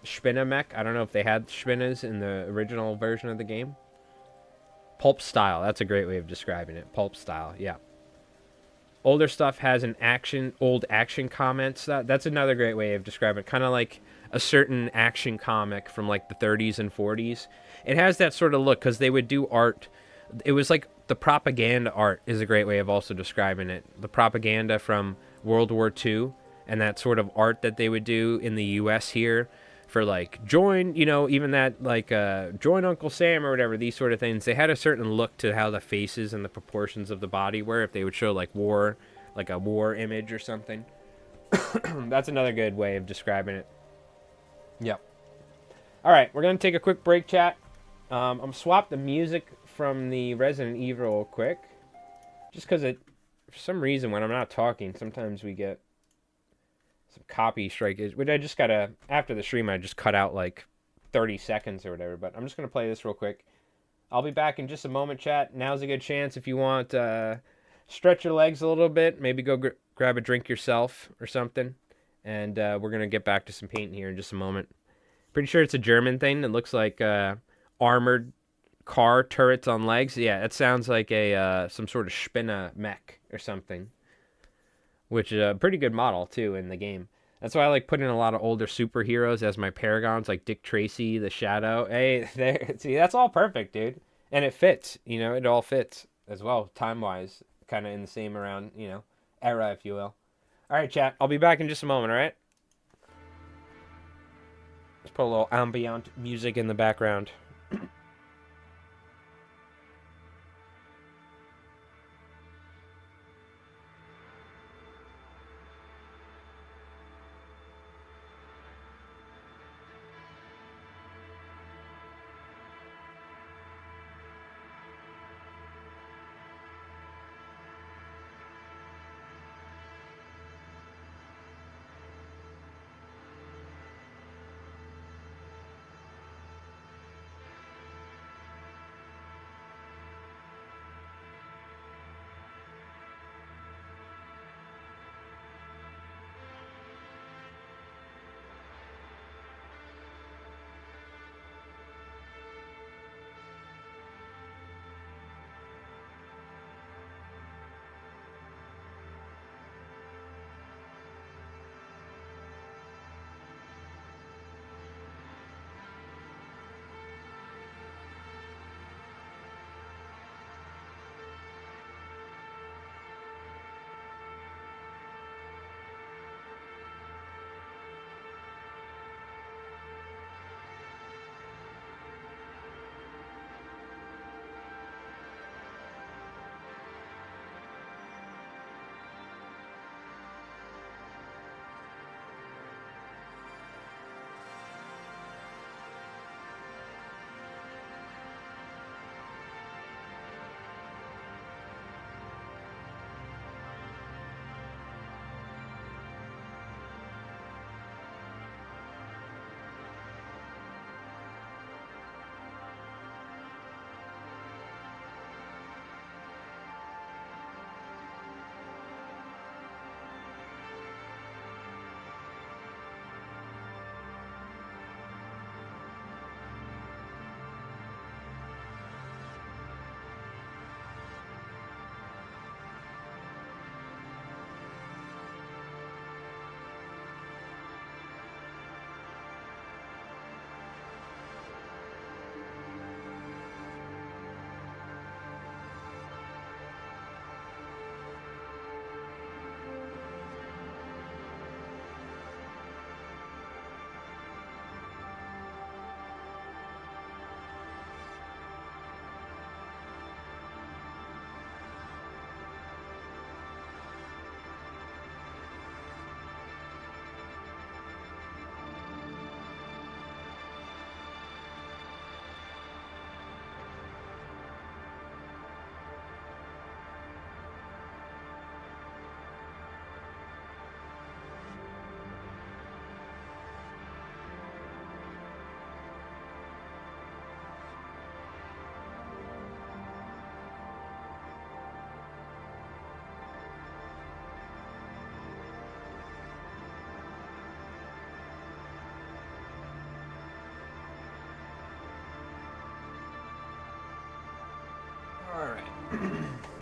Spinner mech. I don't know if they had Spinners in the original version of the game. Pulp style. That's a great way of describing it. Pulp style. Yeah. Older stuff has an old action comments. That's another great way of describing it. Kind of like a certain action comic from like the 30s and 40s. It has that sort of look because they would do art. It was like the propaganda art is a great way of also describing it. The propaganda from World War II and that sort of art that they would do in the U.S. here for like join, even that like join Uncle Sam or whatever, these sort of things. They had a certain look to how the faces and the proportions of the body were if they would show like war, like a war image or something. That's another good way of describing it. Yep. All right, we're going to take a quick break, chat. I'm swap the music from the Resident Evil real quick. Just because for some reason, when I'm not talking, sometimes we get some copy strike. Which I just got to, after the stream, I just cut out like 30 seconds or whatever. But I'm just going to play this real quick. I'll be back in just a moment, chat. Now's a good chance if you want stretch your legs a little bit. Maybe go grab a drink yourself or something. And we're going to get back to some painting here in just a moment. Pretty sure it's a German thing. It looks like armored car turrets on legs. Yeah, it sounds like a some sort of Spinner mech or something. Which is a pretty good model, too, in the game. That's why I like putting a lot of older superheroes as my paragons, like Dick Tracy, The Shadow. Hey, there. See, that's all perfect, dude. And it fits. It all fits as well, time-wise. Kind of in the same around, era, if you will. All right, chat. I'll be back in just a moment, all right? Let's put a little ambient music in the background.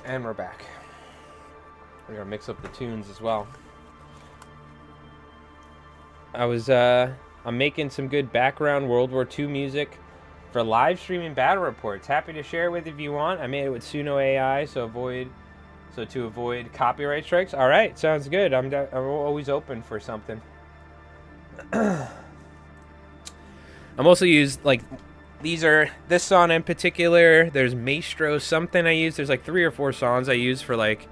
And we're back. We're gonna mix up the tunes as well. I'm making some good background World War II music for live streaming battle reports. Happy to share it with if you want. I made it with Suno AI, so to avoid copyright strikes. All right, sounds good. I'm always open for something. I'm also used like this song in particular. There's Maestro something I use. There's like 3 or 4 songs I use for like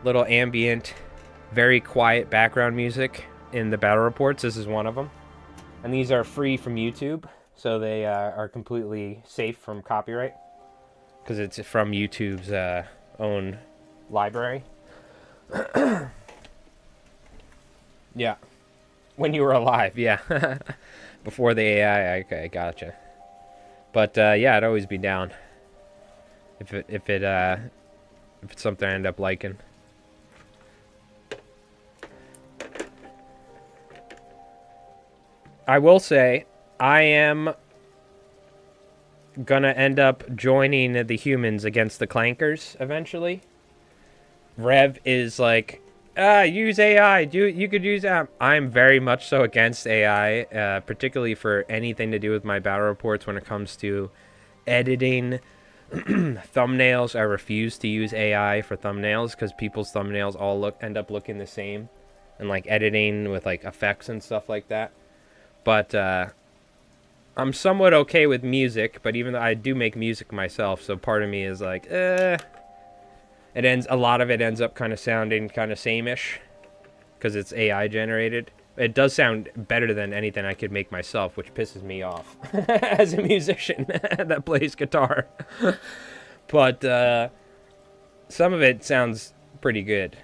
little ambient, very quiet background music in the battle reports. This is one of them, and these are free from YouTube, so they are completely safe from copyright because it's from YouTube's own library. Yeah, when you were alive, yeah. Before the AI. Okay, gotcha. But yeah, I'd always be down if it's something I end up liking. I will say I am gonna end up joining the humans against the clankers eventually. Rev is like, use AI. You could use that. I'm very much so against AI, particularly for anything to do with my battle reports when it comes to editing thumbnails. I refuse to use AI for thumbnails because people's thumbnails all end up looking the same, and like editing with like effects and stuff like that. But I'm somewhat okay with music, but even though I do make music myself, so part of me is like, a lot of it ends up kind of sounding kind of same-ish because it's AI generated. It does sound better than anything I could make myself, which pisses me off as a musician that plays guitar. But some of it sounds pretty good.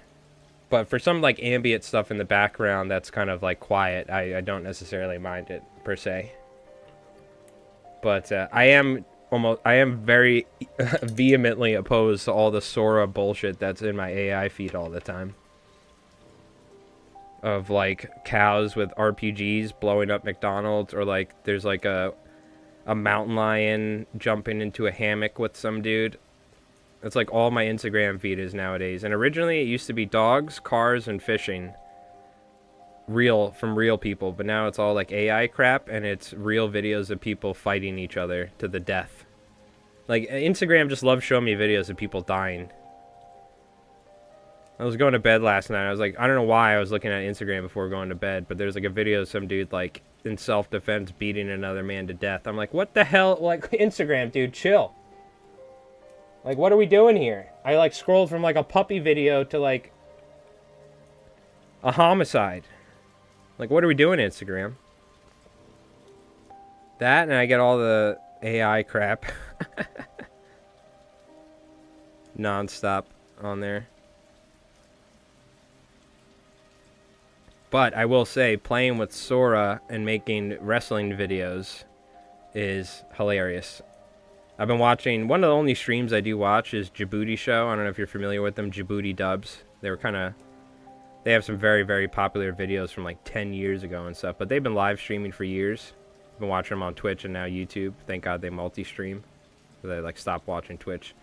But for some like ambient stuff in the background that's kind of like quiet, I don't necessarily mind it per se. But I am very vehemently opposed to all the Sora bullshit that's in my AI feed all the time. Of like cows with RPGs blowing up McDonald's, or like there's like a mountain lion jumping into a hammock with some dude. It's like all my Instagram feed is nowadays. And originally it used to be dogs, cars, and fishing. From real people. But now it's all like AI crap, and it's real videos of people fighting each other to the death. Like, Instagram just loves showing me videos of people dying. I was going to bed last night. I was like, I don't know why I was looking at Instagram before going to bed, but there's like a video of some dude like in self-defense beating another man to death. I'm like, what the hell? Like, Instagram, dude, chill. Like, what are we doing here? I, like, scrolled from, like, a puppy video to, like, a homicide. Like, what are we doing, Instagram? That, and I get all the AI crap. Non-stop on there. But I will say, playing with Sora and making wrestling videos is hilarious. I've been watching, one of the only streams I do watch is Djibouti Show. I don't know if you're familiar with them, Djibouti Dubs. They have some very, very popular videos from like 10 years ago and stuff, but they've been live streaming for years. I've been watching them on Twitch and now YouTube. Thank God they multi-stream. They like stopped watching Twitch.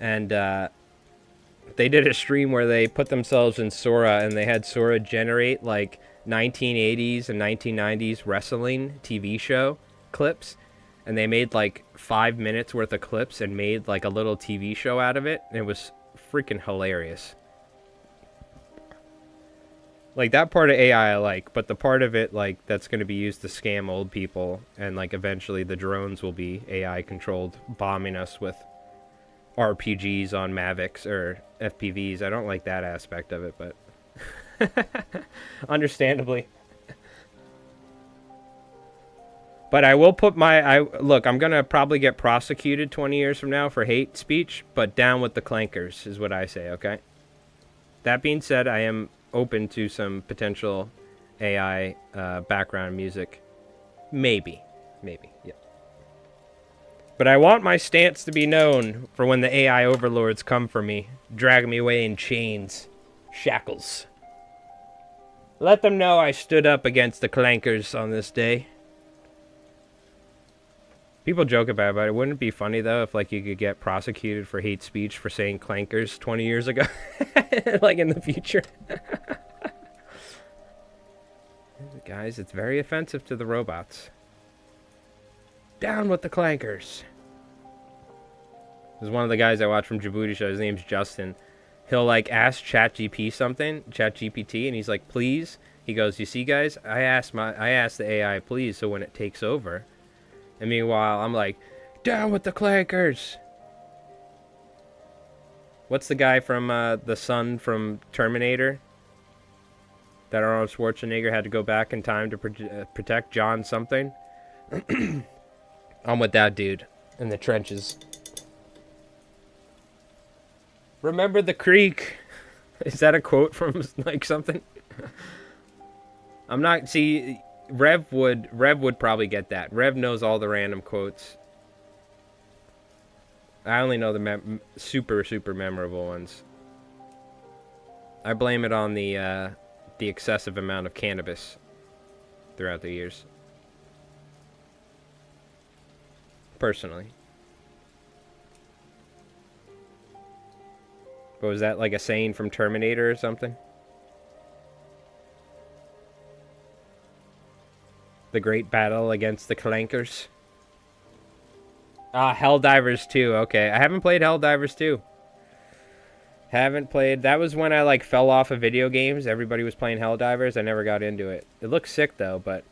And they did a stream where they put themselves in Sora, and they had Sora generate like 1980s and 1990s wrestling TV show clips. And they made like 5 minutes worth of clips and made like a little TV show out of it. And it was freaking hilarious. Like, that part of AI I like, but the part of it like that's going to be used to scam old people, and like eventually the drones will be AI controlled, bombing us with RPGs on Mavics or FPVs. I don't like that aspect of it, but understandably. But I will put look, I'm going to probably get prosecuted 20 years from now for hate speech, but down with the clankers is what I say, okay? That being said, I am open to some potential AI background music. Maybe, yeah. But I want my stance to be known for when the AI overlords come for me, drag me away in chains, shackles. Let them know I stood up against the clankers on this day. People joke about it, but it wouldn't be funny though if like you could get prosecuted for hate speech for saying clankers 20 years ago, like in the future. Guys, it's very offensive to the robots. Down with the clankers. There's one of the guys I watch from Djibouti show. His name's Justin. He'll like ask ChatGPT, and he's like, "Please." He goes, "You see, guys, I asked the AI, please, so when it takes over." And meanwhile, I'm like, "Down with the clankers." What's the guy from the son from Terminator? That Arnold Schwarzenegger had to go back in time to protect John something. I'm with that dude in the trenches. Remember the creek. Is that a quote from like something? I'm not. See, Rev would probably get that. Rev knows all the random quotes. I only know the super memorable ones. I blame it on the excessive amount of cannabis throughout the years. Personally. But was that like a saying from Terminator or something? The great battle against the clankers. Ah, Helldivers 2. Okay, I haven't played Helldivers 2. Haven't played. That was when I like fell off of video games. Everybody was playing Helldivers. I never got into it. It looks sick though, but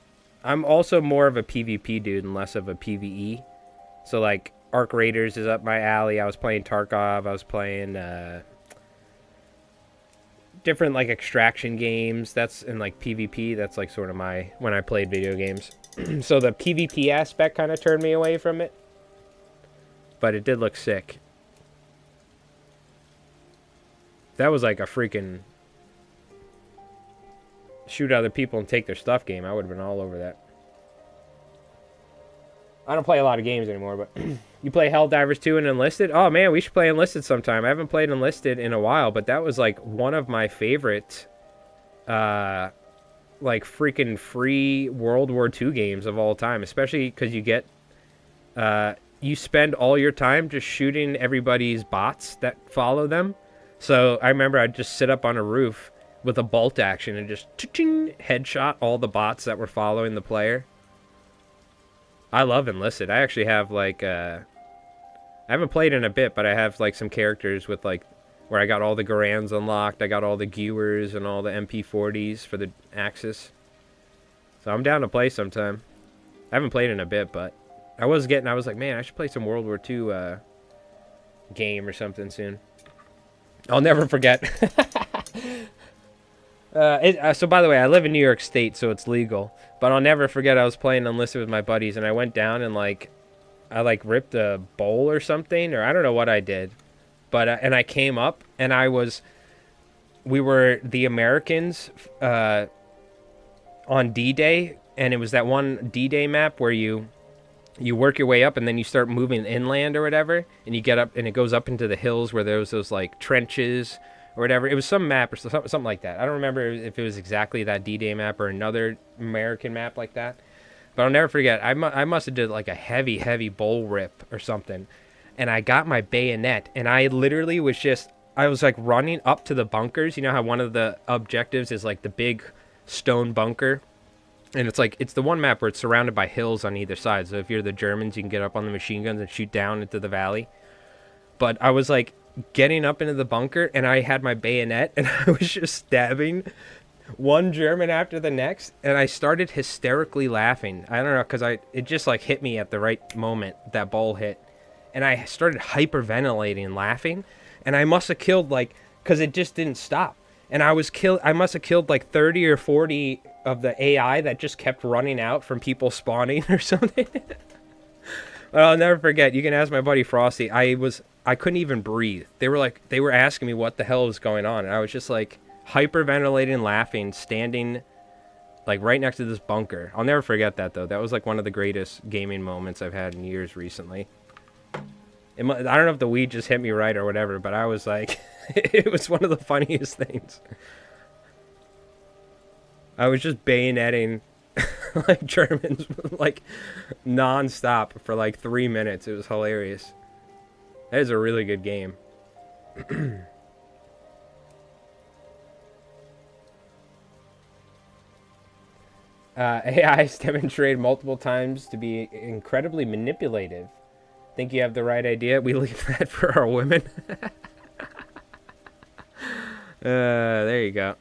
I'm also more of a PvP dude and less of a PvE. So like Arc Raiders is up my alley. I was playing Tarkov. I was playing different like extraction games. That's in like PvP. That's like sort of my when I played video games. So the PvP aspect kind of turned me away from it. But it did look sick. That was like a freaking shoot other people and take their stuff game. I would have been all over that. I don't play a lot of games anymore, but you play Helldivers 2 and Enlisted? Oh man, we should play Enlisted sometime. I haven't played Enlisted in a while, but that was like one of my favorite like freaking free World War II games of all time, especially because you get you spend all your time just shooting everybody's bots that follow them. So I remember I'd just sit up on a roof with a bolt action and just headshot all the bots that were following the player. I love Enlisted. I actually have like I haven't played in a bit, but I have like some characters with like where I got all the Garans unlocked. I got all the Gewers and all the MP40s for the Axis. So I'm down to play sometime. I haven't played in a bit, but I was like, man, I should play some World War II game or something soon. I'll never forget. So by the way, I live in New York State, so it's legal. But I'll never forget I was playing Enlisted with my buddies, and I went down and like, I like ripped a bowl or something, or I don't know what I did. But and I came up, and we were the Americans on D-Day, and it was that one D-Day map where you work your way up and then you start moving inland or whatever, and you get up and it goes up into the hills where there was those like trenches or whatever. It was some map or something like that. I don't remember if it was exactly that D-Day map or another American map like that. But I'll never forget, I must have did like a heavy bowl rip or something. And I got my bayonet and I literally I was like running up to the bunkers. You know how one of the objectives is like the big stone bunker? And it's like, it's the one map where it's surrounded by hills on either side. So if you're the Germans, you can get up on the machine guns and shoot down into the valley. But I was like getting up into the bunker and I had my bayonet and I was just stabbing one German after the next. And I started hysterically laughing. I don't know, because it just like hit me at the right moment, that ball hit. And I started hyperventilating and laughing. And I must have killed like, because it just didn't stop. And I must have killed like 30 or 40 of the AI that just kept running out from people spawning or something. But I'll never forget. You can ask my buddy Frosty. I couldn't even breathe. They were asking me what the hell was going on. And I was just like hyperventilating, laughing, standing like right next to this bunker. I'll never forget that though. That was like one of the greatest gaming moments I've had in years recently. I don't know if the weed just hit me right or whatever, but I was like, it was one of the funniest things. I was just bayoneting like Germans, like non-stop for like 3 minutes. It was hilarious. That is a really good game. AI is demonstrated multiple times to be incredibly manipulative. Think you have the right idea? We leave that for our women. There you go.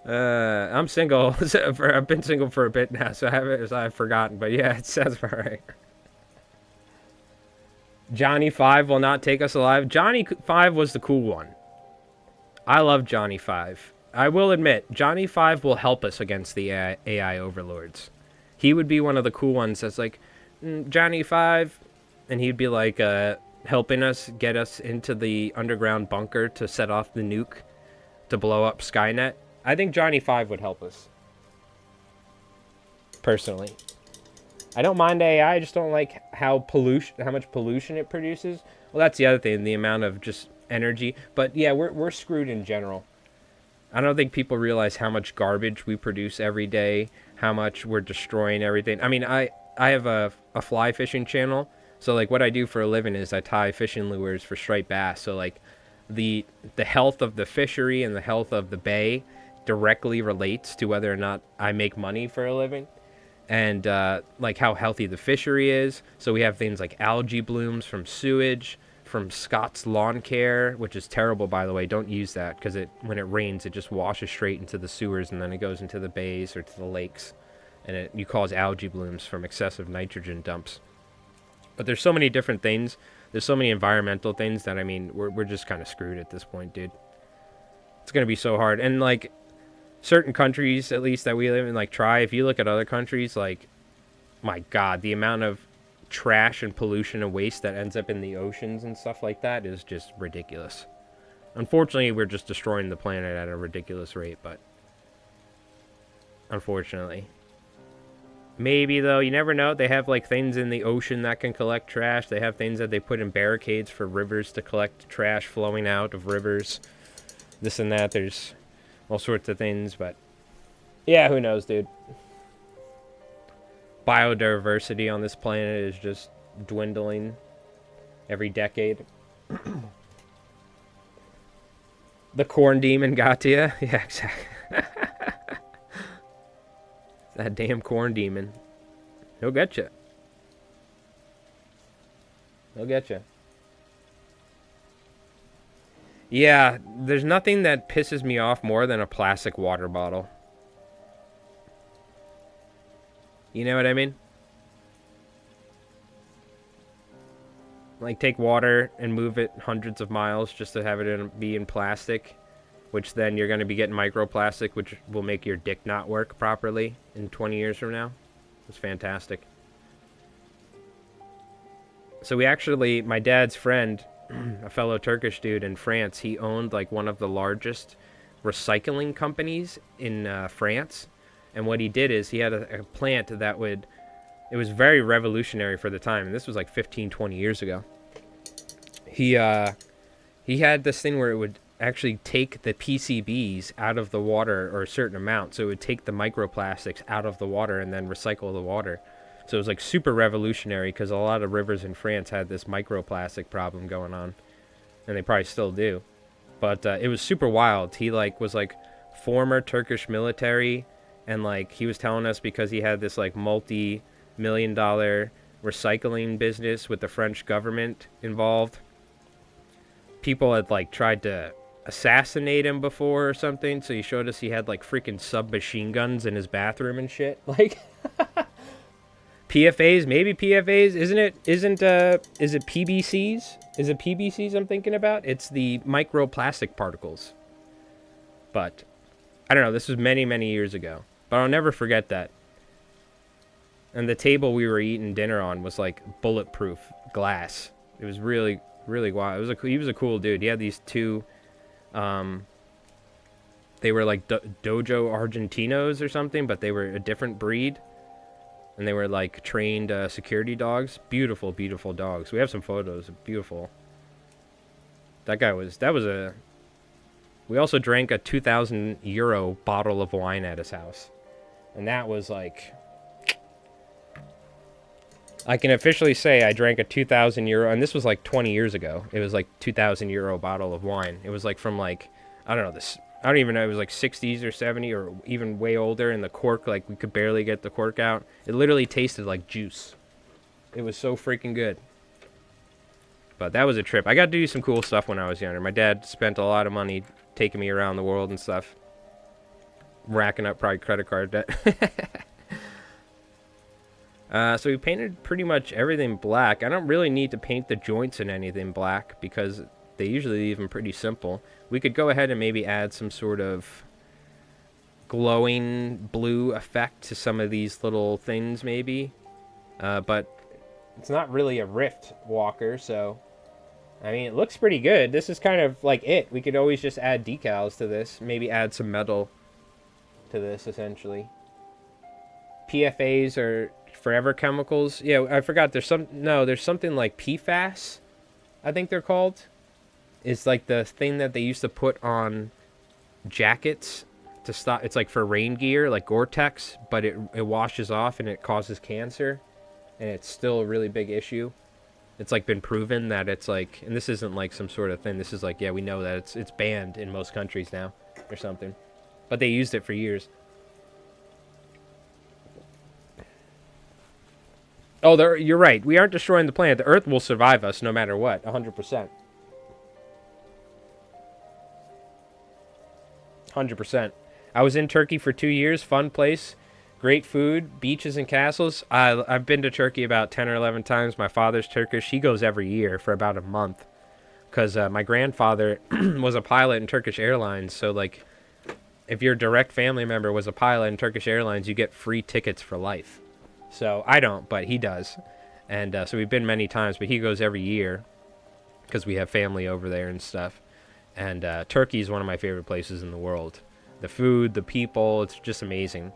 I'm single. I've been single for a bit now, so I've forgotten. But yeah, it sounds about right. Johnny 5 will not take us alive. Johnny 5 was the cool one. I love Johnny 5. I will admit, Johnny 5 will help us against the AI overlords. He would be one of the cool ones that's like, Johnny 5, and he'd be like helping us get us into the underground bunker to set off the nuke to blow up Skynet. I think Johnny 5 would help us. Personally. I don't mind AI, I just don't like how much pollution it produces. Well, that's the other thing, the amount of just energy. But yeah, we're screwed in general. I don't think people realize how much garbage we produce every day, how much we're destroying everything. I mean, I have a fly fishing channel, so like what I do for a living is I tie fishing lures for striped bass. So like the health of the fishery and the health of the bay directly relates to whether or not I make money for a living. And like how healthy the fishery is. So we have things like algae blooms from sewage, from Scott's Lawn Care, which is terrible, by the way. Don't use that because when it rains, it just washes straight into the sewers and then it goes into the bays or to the lakes, and you cause algae blooms from excessive nitrogen dumps. But there's so many different things. There's so many environmental things that, I mean, we're just kind of screwed at this point, dude. It's gonna be so hard. And like certain countries, at least that we live in, like if you look at other countries, like, my God, the amount of trash and pollution and waste that ends up in the oceans and stuff like that is just ridiculous. Unfortunately, we're just destroying the planet at a ridiculous rate, but unfortunately. Maybe, though, you never know. They have, like, things in the ocean that can collect trash. They have things that they put in barricades for rivers to collect trash flowing out of rivers. This and that. There's all sorts of things, but yeah, who knows, dude. Biodiversity on this planet is just dwindling every decade. The corn demon got to you? Yeah, exactly. That damn corn demon. He'll get you. He'll get you. Yeah, there's nothing that pisses me off more than a plastic water bottle. You know what I mean? Like, take water and move it hundreds of miles just to have it be in plastic, which then you're going to be getting microplastic, which will make your dick not work properly in 20 years from now. It's fantastic. So we actually, my dad's friend, a fellow Turkish dude in France, he owned like one of the largest recycling companies in France. And what he did is he had a plant that it was very revolutionary for the time. And this was like 15, 20 years ago. He had this thing where it would actually take the PCBs out of the water, or a certain amount. So it would take the microplastics out of the water and then recycle the water. So it was like super revolutionary because a lot of rivers in France had this microplastic problem going on. And they probably still do. But it was super wild. He was former Turkish military. And like he was telling us, because he had this like multi-million-dollar recycling business with the French government involved, people had like tried to assassinate him before or something. So he showed us he had like freaking submachine guns in his bathroom and shit. Like PFAs, maybe PFAs, is it PBCs? Is it PBCs I'm thinking about? It's the microplastic particles. But I don't know, this was many, many years ago. But I'll never forget that. And the table we were eating dinner on was like bulletproof glass. It was really, really wild. He was a cool dude. He had these two, they were like Dojo Argentinos or something, but they were a different breed. And they were like trained security dogs. Beautiful, beautiful dogs. We have some photos. Beautiful. That was a We also drank a 2,000 euro bottle of wine at his house. And that was like... I can officially say I drank a 2,000 euro, and this was like 20 years ago. It was like 2,000 euro bottle of wine. It was like from like, I don't know, I don't even know, it was like 60s or 70 or even way older, and the cork, like we could barely get the cork out. It literally tasted like juice. It was so freaking good. But that was a trip. I got to do some cool stuff when I was younger. My dad spent a lot of money taking me around the world and stuff. Racking up probably credit card debt. So we painted pretty much everything black. I don't really need to paint the joints in anything black because they usually leave them pretty simple. We could go ahead and maybe add some sort of glowing blue effect to some of these little things maybe. But it's not really a rift walker, so... I mean, it looks pretty good. This is kind of like it. We could always just add decals to this. Maybe add some metal to this, essentially. PFAs are forever chemicals. Yeah, I forgot. There's something like PFAS, I think they're called. It's like the thing that they used to put on jackets to stop. It's like for rain gear, like Gore-Tex, but it washes off and it causes cancer. And it's still a really big issue. It's like been proven that it's like, and this isn't like some sort of thing. This is like, yeah, we know that it's banned in most countries now or something. But they used it for years. Oh, you're right. We aren't destroying the planet. The Earth will survive us no matter what. 100%. 100%. I was in Turkey for 2 years. Fun place. Great food, beaches and castles. I've been to Turkey about 10 or 11 times. My father's Turkish. He goes every year for about a month. Because my grandfather was a pilot in Turkish Airlines. So, like, if your direct family member was a pilot in Turkish Airlines, you get free tickets for life. So, I don't, but he does. And so we've been many times, but he goes every year. Because we have family over there and stuff. And Turkey is one of my favorite places in the world. The food, the people, it's just amazing.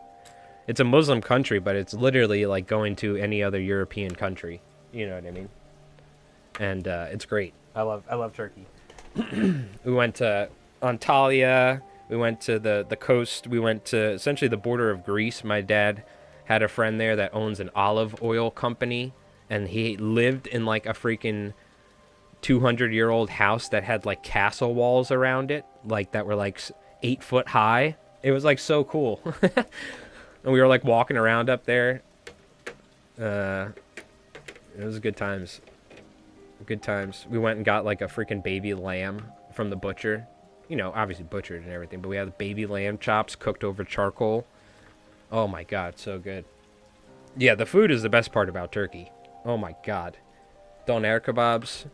It's a Muslim country, but it's literally like going to any other European country. You know what I mean? And it's great. I love Turkey. We went to Antalya. We went to the coast. We went to essentially the border of Greece. My dad had a friend there that owns an olive oil company, and he lived in like a freaking 200-year-old house that had like castle walls around it, like that were like 8 foot high. It was like so cool. And we were like walking around up there. It was good times. Good times. We went and got like a freaking baby lamb from the butcher. You know, obviously butchered and everything, but we had the baby lamb chops cooked over charcoal. Oh my god, so good. Yeah, the food is the best part about Turkey. Oh my god. Doner kebabs.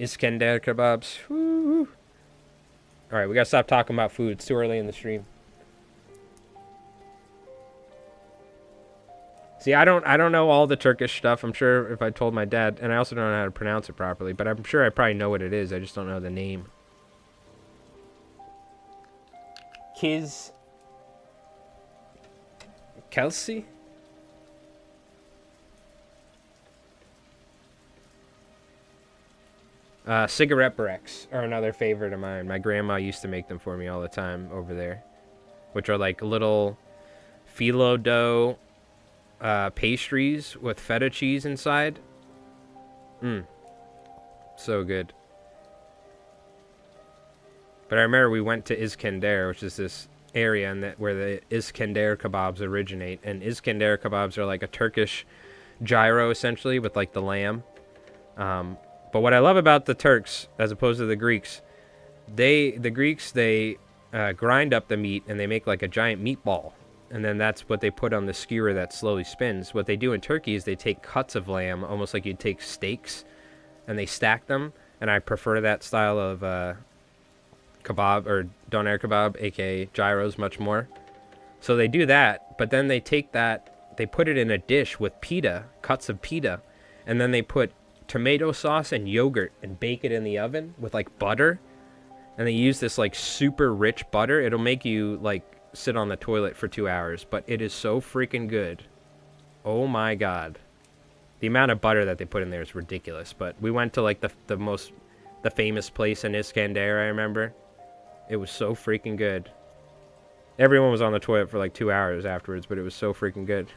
Iskender kebabs. Woo. Alright, we gotta stop talking about food. It's too early in the stream. See, I don't know all the Turkish stuff. I'm sure if I told my dad, and I also don't know how to pronounce it properly, but I'm sure I probably know what it is. I just don't know the name. Kelsey? Cigarette Breaks are another favorite of mine. My grandma used to make them for me all the time over there, which are like little phyllo dough pastries with feta cheese inside. So good. But I remember we went to Iskender, which is this area where the Iskender kebabs originate, and Iskender kebabs are like a Turkish gyro essentially with like the lamb. But what I love about the Turks as opposed to the Greeks, the Greeks grind up the meat and they make like a giant meatball. And then that's what they put on the skewer that slowly spins. What they do in Turkey is they take cuts of lamb, almost like you'd take steaks, and they stack them. And I prefer that style of kebab, or doner kebab, aka gyros, much more. So they do that, but then they take that, they put it in a dish with pita, cuts of pita, and then they put tomato sauce and yogurt and bake it in the oven with like butter. And they use this like super rich butter. It'll make you like sit on the toilet for 2 hours, but it is so freaking good. Oh my god. The amount of butter that they put in there is ridiculous. But we went to like the The famous place in Iskander, I remember. It was so freaking good. Everyone was on the toilet for like 2 hours afterwards, but it was so freaking good.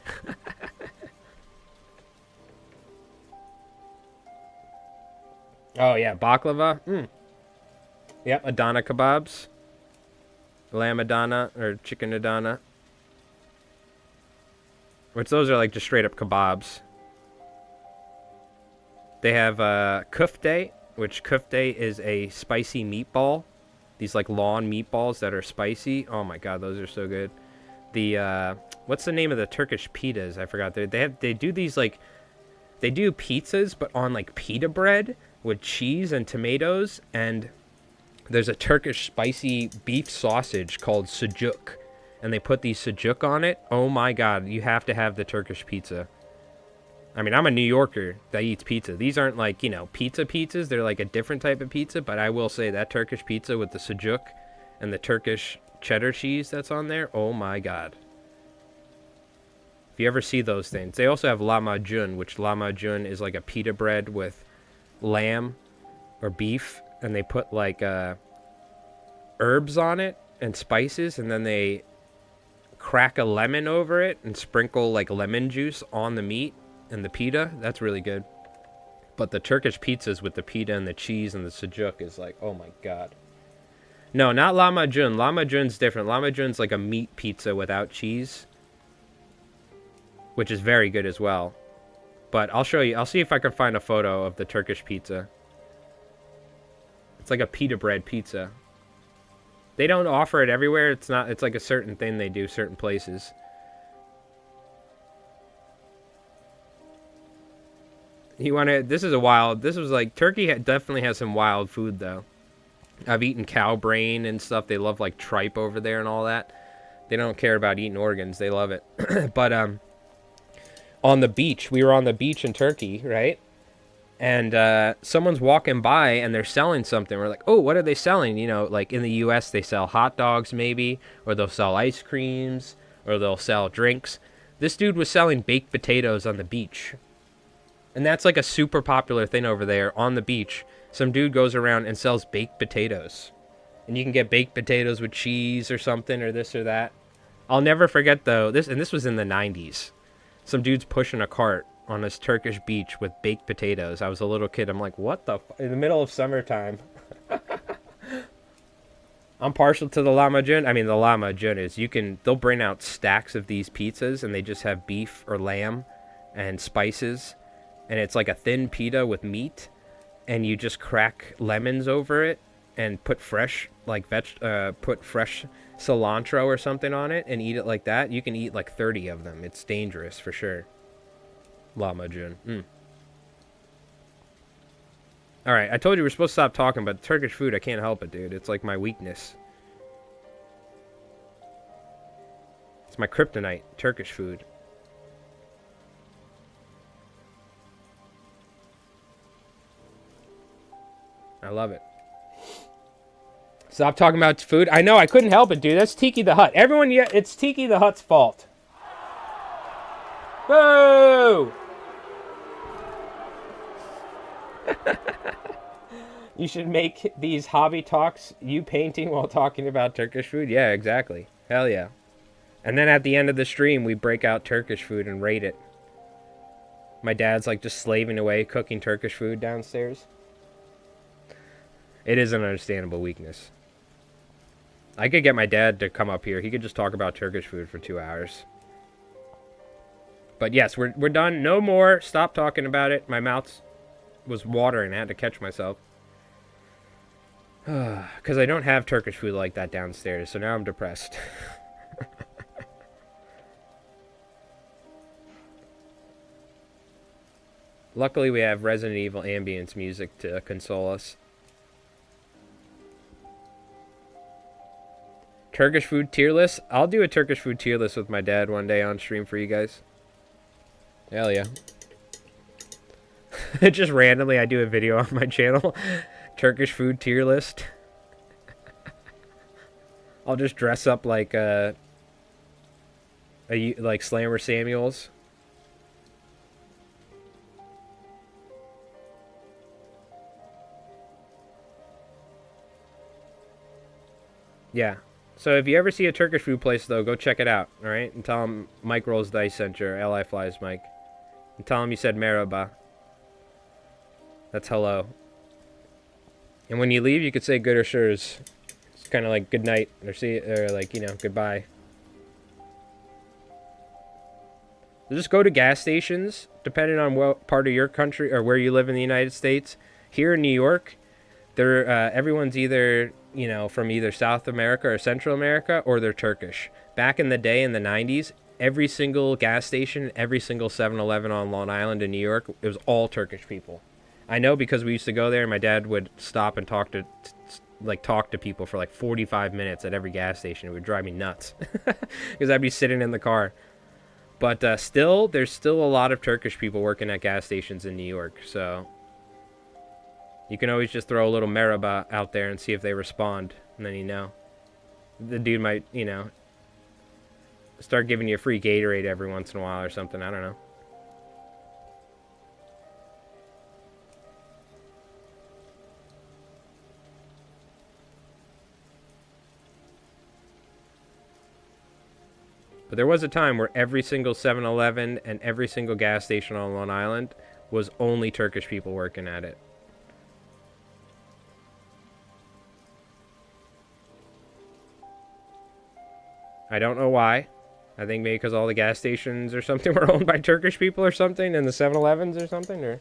Oh, yeah, baklava. Yep, Adana kebabs. Lamb Adana, or chicken Adana. Which those are like just straight up kebabs. They have kufte, which kufte is a spicy meatball. These like lawn meatballs that are spicy. Oh my god, those are so good. The what's the name of the Turkish pitas? I forgot. They do these like, they do pizzas but on like pita bread with cheese and tomatoes, and there's a Turkish spicy beef sausage called sucuk, and they put these sucuk on it. Oh my god, you have to have the Turkish pizza. I mean, I'm a New Yorker that eats pizza. These aren't like, you know, pizzas. They're like a different type of pizza, but I will say that Turkish pizza with the sucuk and the Turkish cheddar cheese that's on there, oh my god. If you ever see those things. They also have lahmacun, which lahmacun is like a pita bread with lamb or beef, and they put like herbs on it and spices, and then they crack a lemon over it and sprinkle like lemon juice on the meat and the pita. That's really good. But the Turkish pizzas with the pita and the cheese and the sucuk is like, oh my god. No, not lahmacun. Lahmacun's different. Lahmacun's like a meat pizza without cheese, which is very good as well. But I'll show you. I'll see if I can find a photo of the Turkish pizza. It's like a pita bread pizza. They don't offer it everywhere. It's not. It's like a certain thing they do certain places. You want to? This is a wild. This was like Turkey definitely has some wild food though. I've eaten cow brain and stuff. They love like tripe over there and all that. They don't care about eating organs. They love it. But on the beach, we were on the beach in Turkey, right? And someone's walking by and they're selling something. We're like, oh, what are they selling? You know, like in the U.S. they sell hot dogs maybe, or they'll sell ice creams, or they'll sell drinks. This dude was selling baked potatoes on the beach. And that's like a super popular thing over there on the beach. Some dude goes around and sells baked potatoes. And you can get baked potatoes with cheese or something, or this or that. I'll never forget though, this was in the 90s. Some dude's pushing a cart on this Turkish beach with baked potatoes. I was a little kid. I'm like, what the in the middle of summertime. I'm partial to the lahmacun. I mean, the lahmacun is, they'll bring out stacks of these pizzas and they just have beef or lamb and spices. And it's like a thin pita with meat, and you just crack lemons over it and put fresh put fresh cilantro or something on it and eat it like that. You can eat like 30 of them. It's dangerous for sure. Lahmacun. All right, I told you we're supposed to stop talking, but Turkish food, I can't help it, dude. It's like my weakness. It's my kryptonite, Turkish food. I love it. Stop talking about food. I know, I couldn't help it, dude. That's Tiki the Hut. Everyone, yeah, it's Tiki the Hut's fault. Boo! You should make these hobby talks, you painting while talking about Turkish food. Yeah, exactly. Hell yeah. And then at the end of the stream, we break out Turkish food and rate it. My dad's like just slaving away cooking Turkish food downstairs. It is an understandable weakness. I could get my dad to come up here. He could just talk about Turkish food for 2 hours. But yes, we're done. No more. Stop talking about it. My mouth was watering. I had to catch myself. Because I don't have Turkish food like that downstairs, so now I'm depressed. Luckily, we have Resident Evil ambience music to console us. Turkish food tier list? I'll do a Turkish food tier list with my dad one day on stream for you guys. Hell yeah. Just randomly, I do a video on my channel. Turkish food tier list. I'll just dress up like like Slammer Samuels. Yeah. So if you ever see a Turkish food place, though, go check it out, all right? And tell them Mike Rolls Dice sent you, or Li Flies Mike. And tell them you said merhaba. That's hello. And when you leave, you could say good or shurs. It's kind of like good night, or like, you know, goodbye. Just go to gas stations, depending on what part of your country or where you live in the United States. Here in New York, everyone's either, you know, from either South America or Central America, or they're Turkish. Back in the day, in the 90s, every single gas station, every single 7-Eleven on Long Island in New York, it was all Turkish people. I know because we used to go there, and my dad would stop and talk to people for like 45 minutes at every gas station. It would drive me nuts because I'd be sitting in the car. But there's still a lot of Turkish people working at gas stations in New York, so you can always just throw a little merhaba out there and see if they respond, and then you know. The dude might, you know, start giving you a free Gatorade every once in a while or something, I don't know. But there was a time where every single 7-Eleven and every single gas station on Long Island was only Turkish people working at it. I don't know why. I think maybe because all the gas stations or something were owned by Turkish people or something, and the 7-Elevens or something,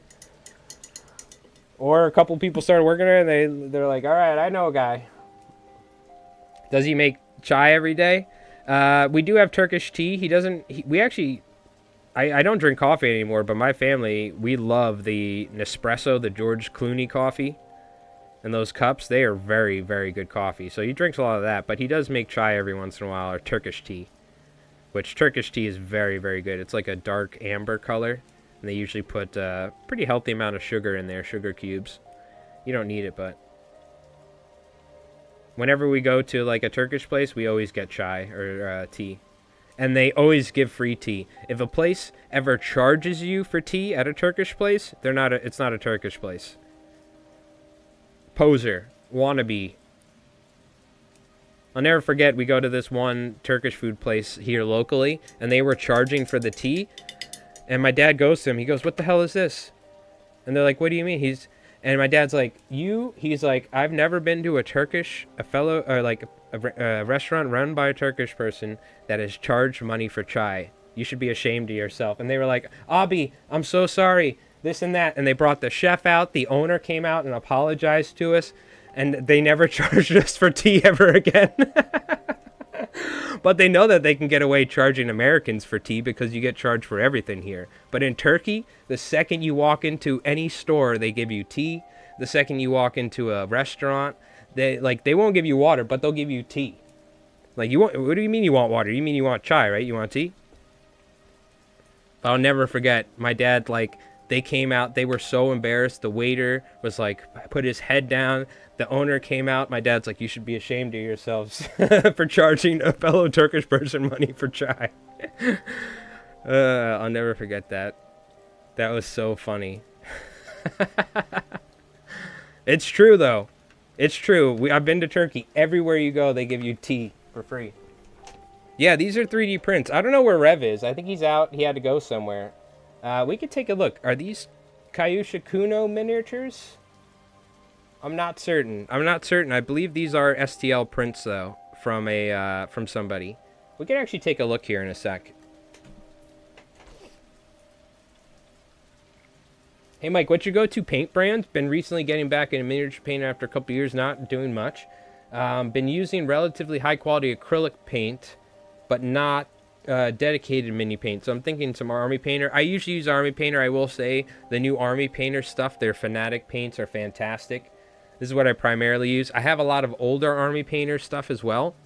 or a couple people started working there, and they're like, all right, I know a guy. Does he make chai every day? We do have Turkish tea. I don't drink coffee anymore, but my family, we love the Nespresso, the George Clooney coffee. And those cups, they are very, very good coffee. So he drinks a lot of that, but he does make chai every once in a while, or Turkish tea. Which Turkish tea is very, very good. It's like a dark amber color. And they usually put a pretty healthy amount of sugar in there, sugar cubes. You don't need it, but whenever we go to like a Turkish place, we always get chai or tea. And they always give free tea. If a place ever charges you for tea at a Turkish place, it's not a Turkish place. Poser. Wannabe. I'll never forget, we go to this one Turkish food place here locally, and they were charging for the tea. And my dad goes to him, he goes, what the hell is this? And they're like, what do you mean? And my dad's like, he's like, I've never been to a restaurant run by a Turkish person that has charged money for chai. You should be ashamed of yourself. And they were like, Abi, I'm so sorry, this and that. And they brought the chef out, the owner came out and apologized to us, and they never charged us for tea ever again. But they know that they can get away charging Americans for tea because you get charged for everything here. But in Turkey, the second you walk into any store, they give you tea. The second you walk into a restaurant, they won't give you water, but they'll give you tea. Like, what do you mean you want water? You mean you want chai, right? You want tea? I'll never forget, my dad, they came out, they were so embarrassed. The waiter was put his head down. The owner came out. My dad's like, you should be ashamed of yourselves for charging a fellow Turkish person money for chai. I'll never forget that. That was so funny. It's true, though. It's true. I've been to Turkey. Everywhere you go, they give you tea for free. Yeah, these are 3D prints. I don't know where Rev is. I think he's out. He had to go somewhere. We could take a look. Are these Kayusha Kuno miniatures? I'm not certain. I believe these are STL prints, though, from somebody. We can actually take a look here in a sec. Hey, Mike, what's your go-to paint brand? Been recently getting back into miniature paint after a couple years not doing much. Been using relatively high-quality acrylic paint, but not dedicated mini paint. So I'm thinking some Army Painter. I usually use Army Painter. I will say the new Army Painter stuff, their Fanatic paints are fantastic. This is what I primarily use. I have a lot of older Army Painter stuff as well.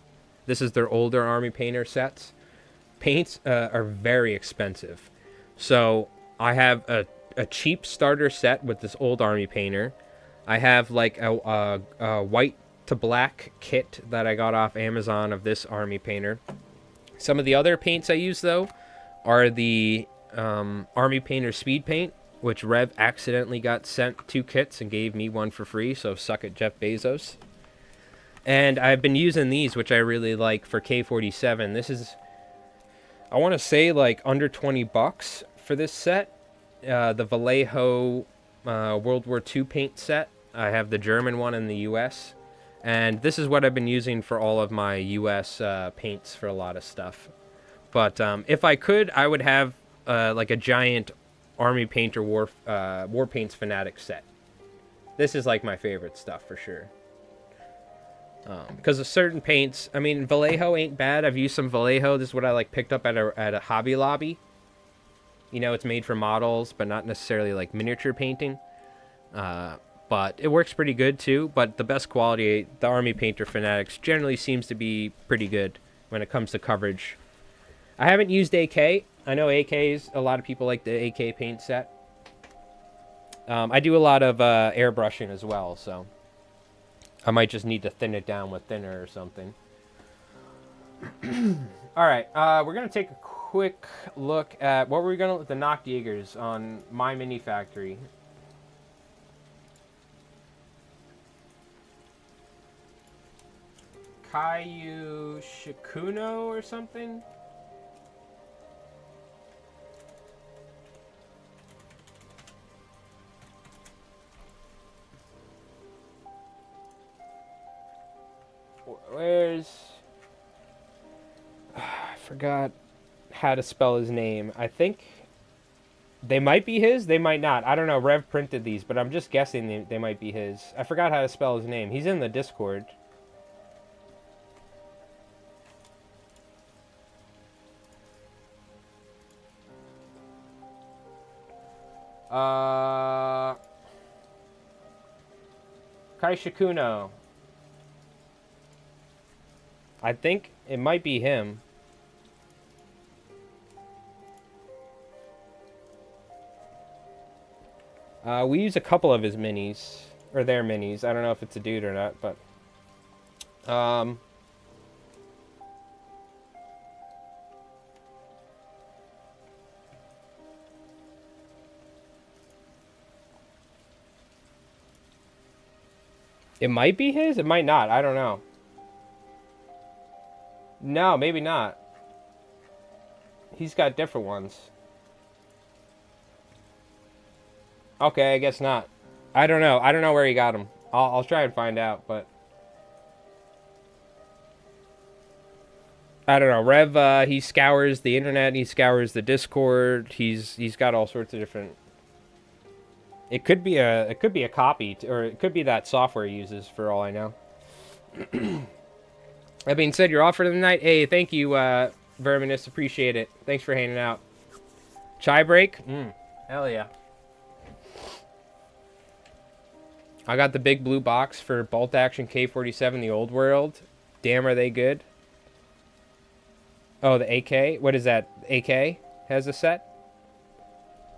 This is their older Army Painter sets. Paints are very expensive. So I have a cheap starter set with this old Army Painter. I have a white to black kit that I got off Amazon of this Army Painter. Some of the other paints I use, though, are the Army Painter Speed Paint, which Rev accidentally got sent 2 kits and gave me one for free, so suck it, Jeff Bezos. And I've been using these, which I really like, for K47. This is, I want to say, like under 20 bucks for this set. The Vallejo World War II paint set. I have the German one in the US. And this is what I've been using for all of my US paints for a lot of stuff. But if I could, I would have like a giant Army Painter War Paints Fanatic set. This is like my favorite stuff for sure. Because of certain paints, I mean, Vallejo ain't bad. I've used some Vallejo. This is what I like picked up at a Hobby Lobby. You know, it's made for models, but not necessarily like miniature painting. But it works pretty good too. But the best quality, the Army Painter Fanatics, generally seems to be pretty good when it comes to coverage. I haven't used AK. I know AKs, a lot of people like the AK paint set. I do a lot of airbrushing as well, so I might just need to thin it down with thinner or something. All right, we're going to take a quick look at what were we going to, the Noct-jaggers on My Mini Factory. Kaiju Shikuno or something? Where's... I forgot how to spell his name. I think they might be his, they might not. I don't know, Rev printed these, but I'm just guessing they might be his. I forgot how to spell his name. He's in the Discord. Kaishikuno. I think it might be him. We use a couple of his minis, or their minis. I don't know if it's a dude or not, but it might be his, it might not, I don't know. No, maybe not. He's got different ones. Okay, I guess not. I don't know. I don't know where he got them. I'll try and find out, but I don't know. Rev, he scours the internet. He scours the Discord. He's got all sorts of different. It could be a copy, or it could be that software he uses for all I know. That being said, you're off for the night. Hey, thank you, Verminous. Appreciate it. Thanks for hanging out. Chai break? Hell yeah. I got the big blue box for Bolt Action K47, the old world. Damn, are they good? Oh, the AK? What is that? AK has a set?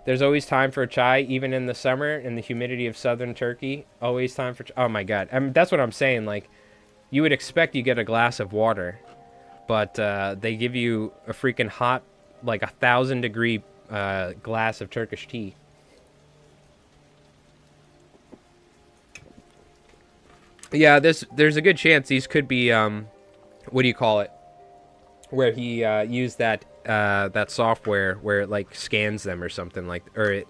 There's always time for a chai, even in the summer, in the humidity of southern Turkey. Always time for... Oh, my God. I mean, that's what I'm saying. Like, you would expect you get a glass of water, but they give you a freaking hot, like 1,000-degree glass of Turkish tea. Yeah, there's a good chance these could be, what do you call it? Where he used that software where it like scans them or something, like, or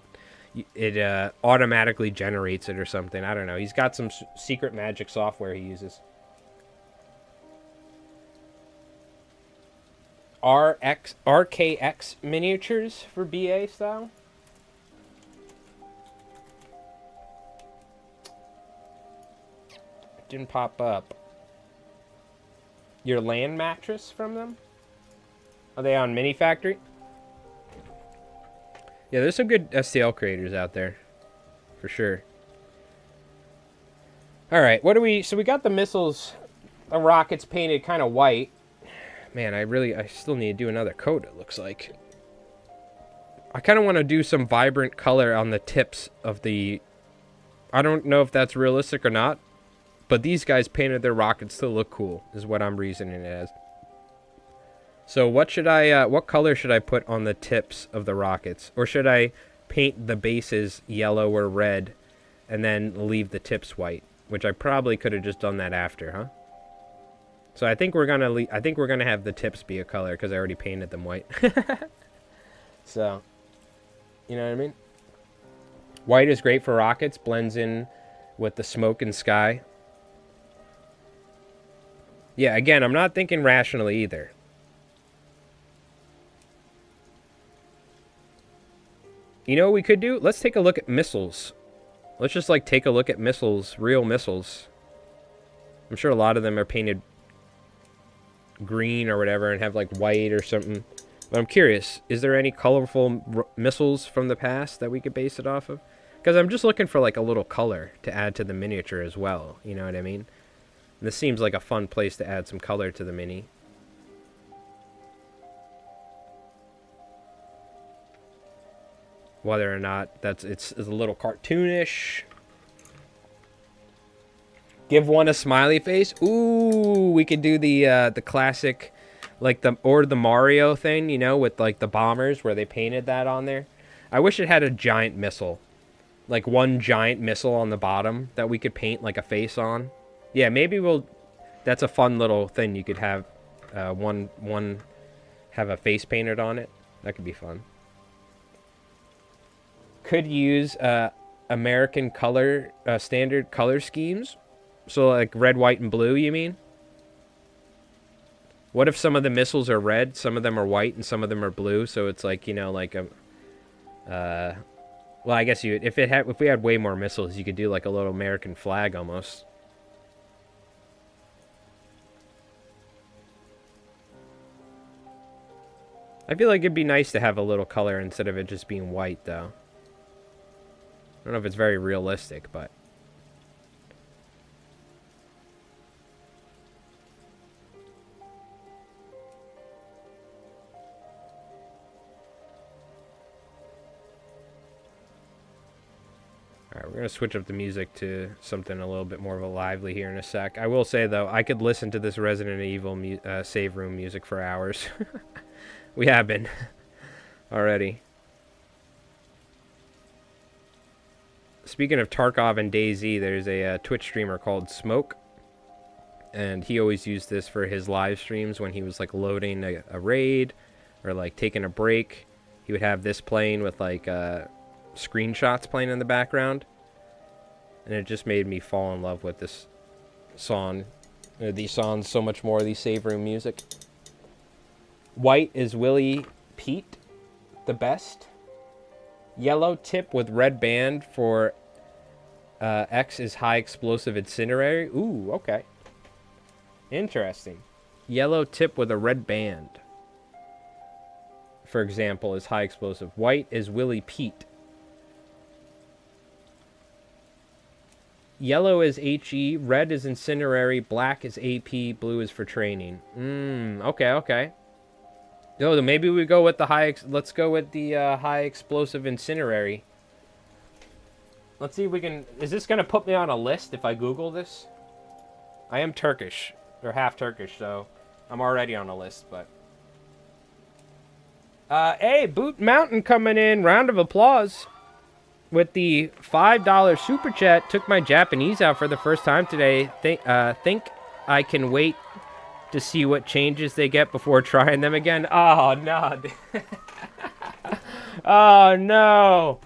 it automatically generates it or something. I don't know. He's got some secret magic software he uses. RKX miniatures for BA style. It didn't pop up. Your land mattress from them? Are they on Mini Factory? Yeah, there's some good STL creators out there. For sure. Alright, what do we... So we got the missiles, the rockets painted kind of white. Man, I still need to do another coat, it looks like. I kind of want to do some vibrant color on the tips of the... I don't know if that's realistic or not, but these guys painted their rockets to look cool, is what I'm reasoning it as. So what color should I put on the tips of the rockets? Or should I paint the bases yellow or red and then leave the tips white? Which I probably could have just done that after, huh? So I think we're gonna have the tips be a color because I already painted them white. So, you know what I mean? White is great for rockets, blends in with the smoke and sky. Yeah, again, I'm not thinking rationally either. You know what we could do? Let's take a look at missiles. Let's just like take a look at missiles, real missiles. I'm sure a lot of them are painted green or whatever and have like white or something. But I'm curious, is there any colorful missiles from the past that we could base it off of? Because I'm just looking for like a little color to add to the miniature as well. You know what I mean? And this seems like a fun place to add some color to the mini. Whether or not it's a little cartoonish. Give one a smiley face. Ooh, we could do the classic, like the Mario thing, you know, with like the bombers where they painted that on there. I wish it had a giant missile, like one giant missile on the bottom that we could paint like a face on. Yeah, maybe we'll. That's a fun little thing you could have. One have a face painted on it. That could be fun. Could use American color standard color schemes. So like red, white, and blue, you mean? What if some of the missiles are red, some of them are white, and some of them are blue? So it's like, you know, like a... well, I guess if we had way more missiles, you could do like a little American flag almost. I feel like it'd be nice to have a little color instead of it just being white, though. I don't know if it's very realistic, but... Alright, we're going to switch up the music to something a little bit more of a lively here in a sec. I will say, though, I could listen to this Resident Evil save room music for hours. We have been already. Speaking of Tarkov and DayZ, there's a Twitch streamer called Smoke. And he always used this for his live streams when he was like loading a raid or like taking a break. He would have this playing with like screenshots playing in the background. And it just made me fall in love with this song. These songs so much more, these save room music. White is Willie Pete, the best. Yellow tip with red band for X is high explosive incendiary. Ooh, okay. Interesting. Yellow tip with a red band, for example, is high explosive. White is Willie Pete. Yellow is HE, red is incendiary, black is AP, blue is for training. Okay, okay. No, then maybe we go with the let's go with the high explosive incendiary. Let's see if we can... Is this going to put me on a list if I Google this? I am Turkish, or half Turkish, so I'm already on a list, but... hey, Boot Mountain coming in. Round of applause. With the $5 super chat, took my Japanese out for the first time today. Think I can wait to see what changes they get before trying them again. Oh, no. Oh, no.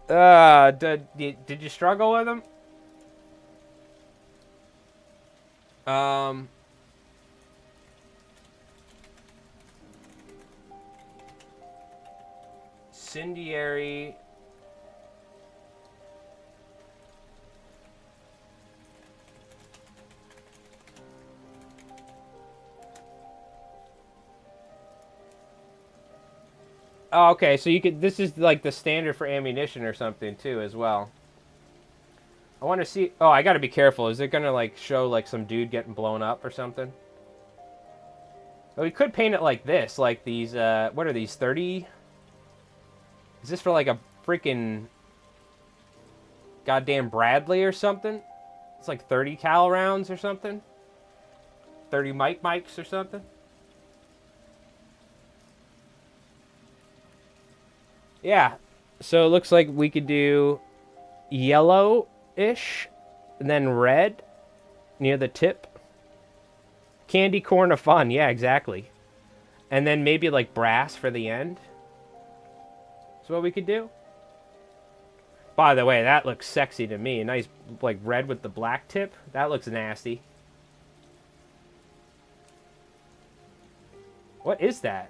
Did you struggle with them? Incendiary. Oh, okay, so you could... This is like the standard for ammunition or something too, as well. I want to see... Oh, I gotta be careful. Is it gonna like show like some dude getting blown up or something? Well, we could paint it like this, like these. What are these? 30. Is this for like a freaking goddamn Bradley or something? It's like 30 cal rounds or something. 30 mics or something. Yeah, so it looks like we could do yellow-ish, and then red near the tip. Candy corn of fun. Yeah, exactly. And then maybe like brass for the end. That's what we could do. By the way, that looks sexy to me. A nice like red with the black tip. That looks nasty. What is that?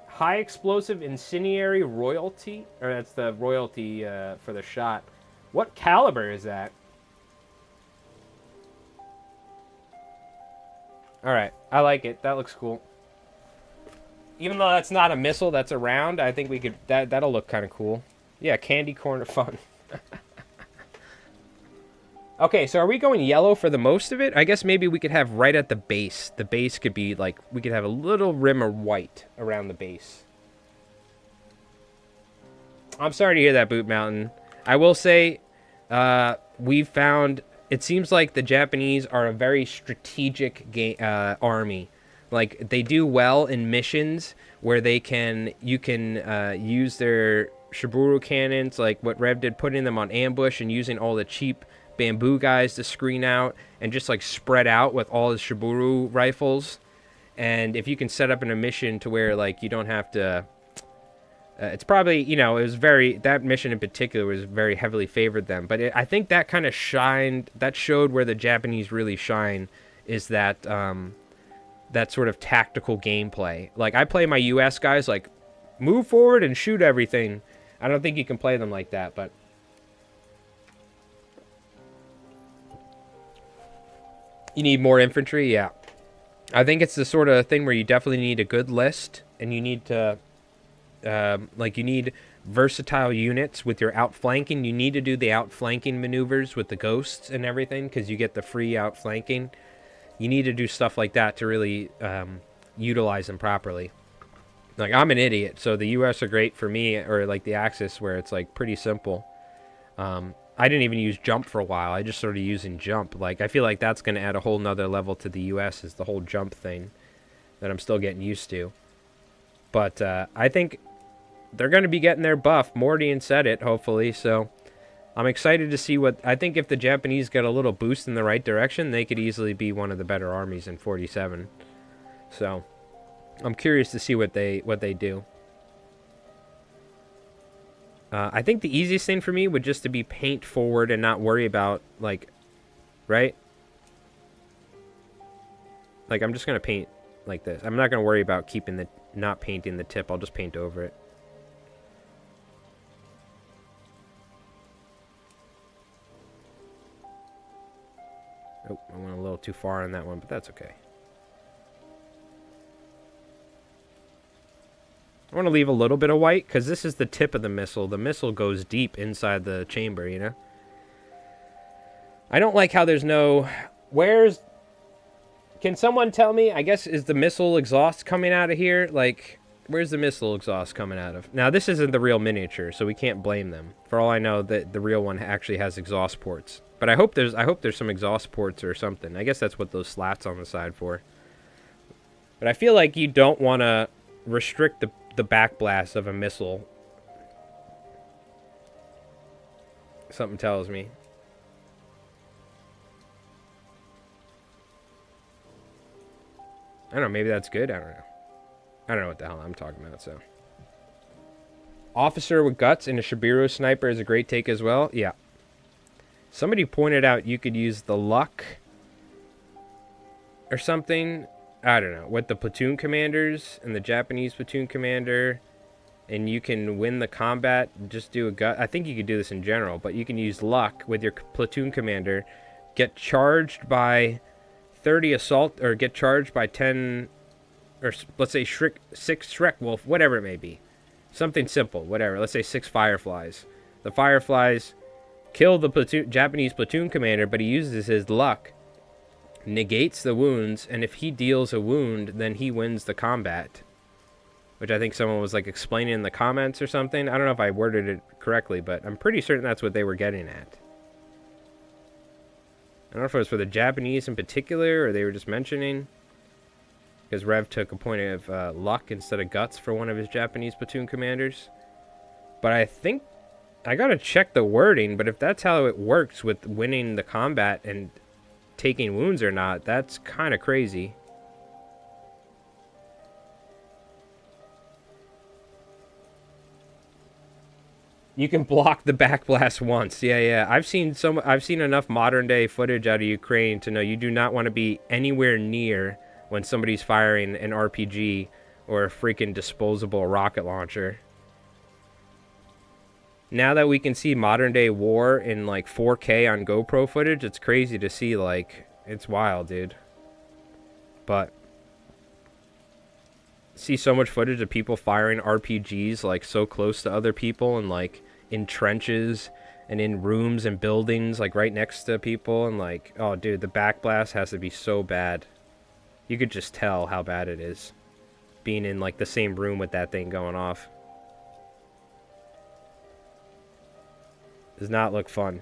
High explosive incendiary royalty? Or that's the royalty for the shot. What caliber is that? Alright, I like it. That looks cool. Even though that's not a missile, that's a round, I think we could... That'll look kind of cool. Yeah, candy corn of fun. Okay, so are we going yellow for the most of it? I guess maybe we could have right at the base. The base could be like... We could have a little rim of white around the base. I'm sorry to hear that, Boot Mountain. I will say, we found... It seems like the Japanese are a very strategic army. Like, they do well in missions where you can use their Shiburu cannons, like what Rev did, putting them on ambush and using all the cheap bamboo guys to screen out and just, like, spread out with all the Shiburu rifles. And if you can set up in a mission to where, like, you don't have to... it's probably, you know, it was very... That mission in particular was very heavily favored them. But I think that kind of shined... That showed where the Japanese really shine, is that... that sort of tactical gameplay. Like, I play my US guys, like, move forward and shoot everything. I don't think you can play them like that, but... You need more infantry? Yeah. I think it's the sort of thing where you definitely need a good list, and you need to... like, you need versatile units with your outflanking. You need to do the outflanking maneuvers with the ghosts and everything, because you get the free outflanking. You need to do stuff like that to really utilize them properly. Like, I'm an idiot, so the US are great for me, or like the Axis, where it's like pretty simple. I didn't even use jump for a while. I just started using jump. Like, I feel like that's going to add a whole nother level to the US, is the whole jump thing that I'm still getting used to. But I think they're going to be getting their buff. Mordian said it, hopefully, so... I'm excited to see what... I think if the Japanese get a little boost in the right direction, they could easily be one of the better armies in 47. So, I'm curious to see what they do. I think the easiest thing for me would just to be paint forward and not worry about, like... Right? Like, I'm just going to paint like this. I'm not going to worry about not painting the tip. I'll just paint over it. Oh, I went a little too far on that one, but that's okay. I want to leave a little bit of white, because this is the tip of the missile. The missile goes deep inside the chamber, you know? I don't like how there's no... Where's... Can someone tell me? I guess, is the missile exhaust coming out of here? Like, where's the missile exhaust coming out of? Now, this isn't the real miniature, so we can't blame them. For all I know, the real one actually has exhaust ports. But I hope there's some exhaust ports or something. I guess that's what those slats on the side for. But I feel like you don't want to restrict the backblast of a missile. Something tells me. I don't know, maybe that's good? I don't know. I don't know what the hell I'm talking about, so. Officer with guts and a Shiburu sniper is a great take as well. Yeah. Somebody pointed out you could use the luck or something. I don't know. With the platoon commanders and the Japanese platoon commander. And you can win the combat. Just do a gut. I think you could do this in general. But you can use luck with your platoon commander. Get charged by 30 assault. Or get charged by 10. Or let's say 6 Shrek Wolf. Whatever it may be. Something simple. Whatever. Let's say 6 Fireflies. The Fireflies... kill the Japanese platoon commander, but he uses his luck, negates the wounds, and if he deals a wound, then he wins the combat. Which I think someone was, like, explaining in the comments or something. I don't know if I worded it correctly, but I'm pretty certain that's what they were getting at. I don't know if it was for the Japanese in particular, or they were just mentioning. Because Rev took a point of luck instead of guts for one of his Japanese platoon commanders. But I think... I gotta check the wording, but if that's how it works with winning the combat and taking wounds or not. That's kind of crazy. You can block the backblast once. Yeah. I've seen enough modern day footage out of Ukraine to know you do not want to be anywhere near when somebody's firing an RPG or a freaking disposable rocket launcher. Now that we can see modern day war in like 4K on GoPro footage, it's crazy to see. Like, it's wild, dude. But see so much footage of people firing RPGs like so close to other people and like in trenches and in rooms and buildings like right next to people, and like, oh dude, the backblast has to be so bad. You could just tell how bad it is being in like the same room with that thing going off. Does not look fun.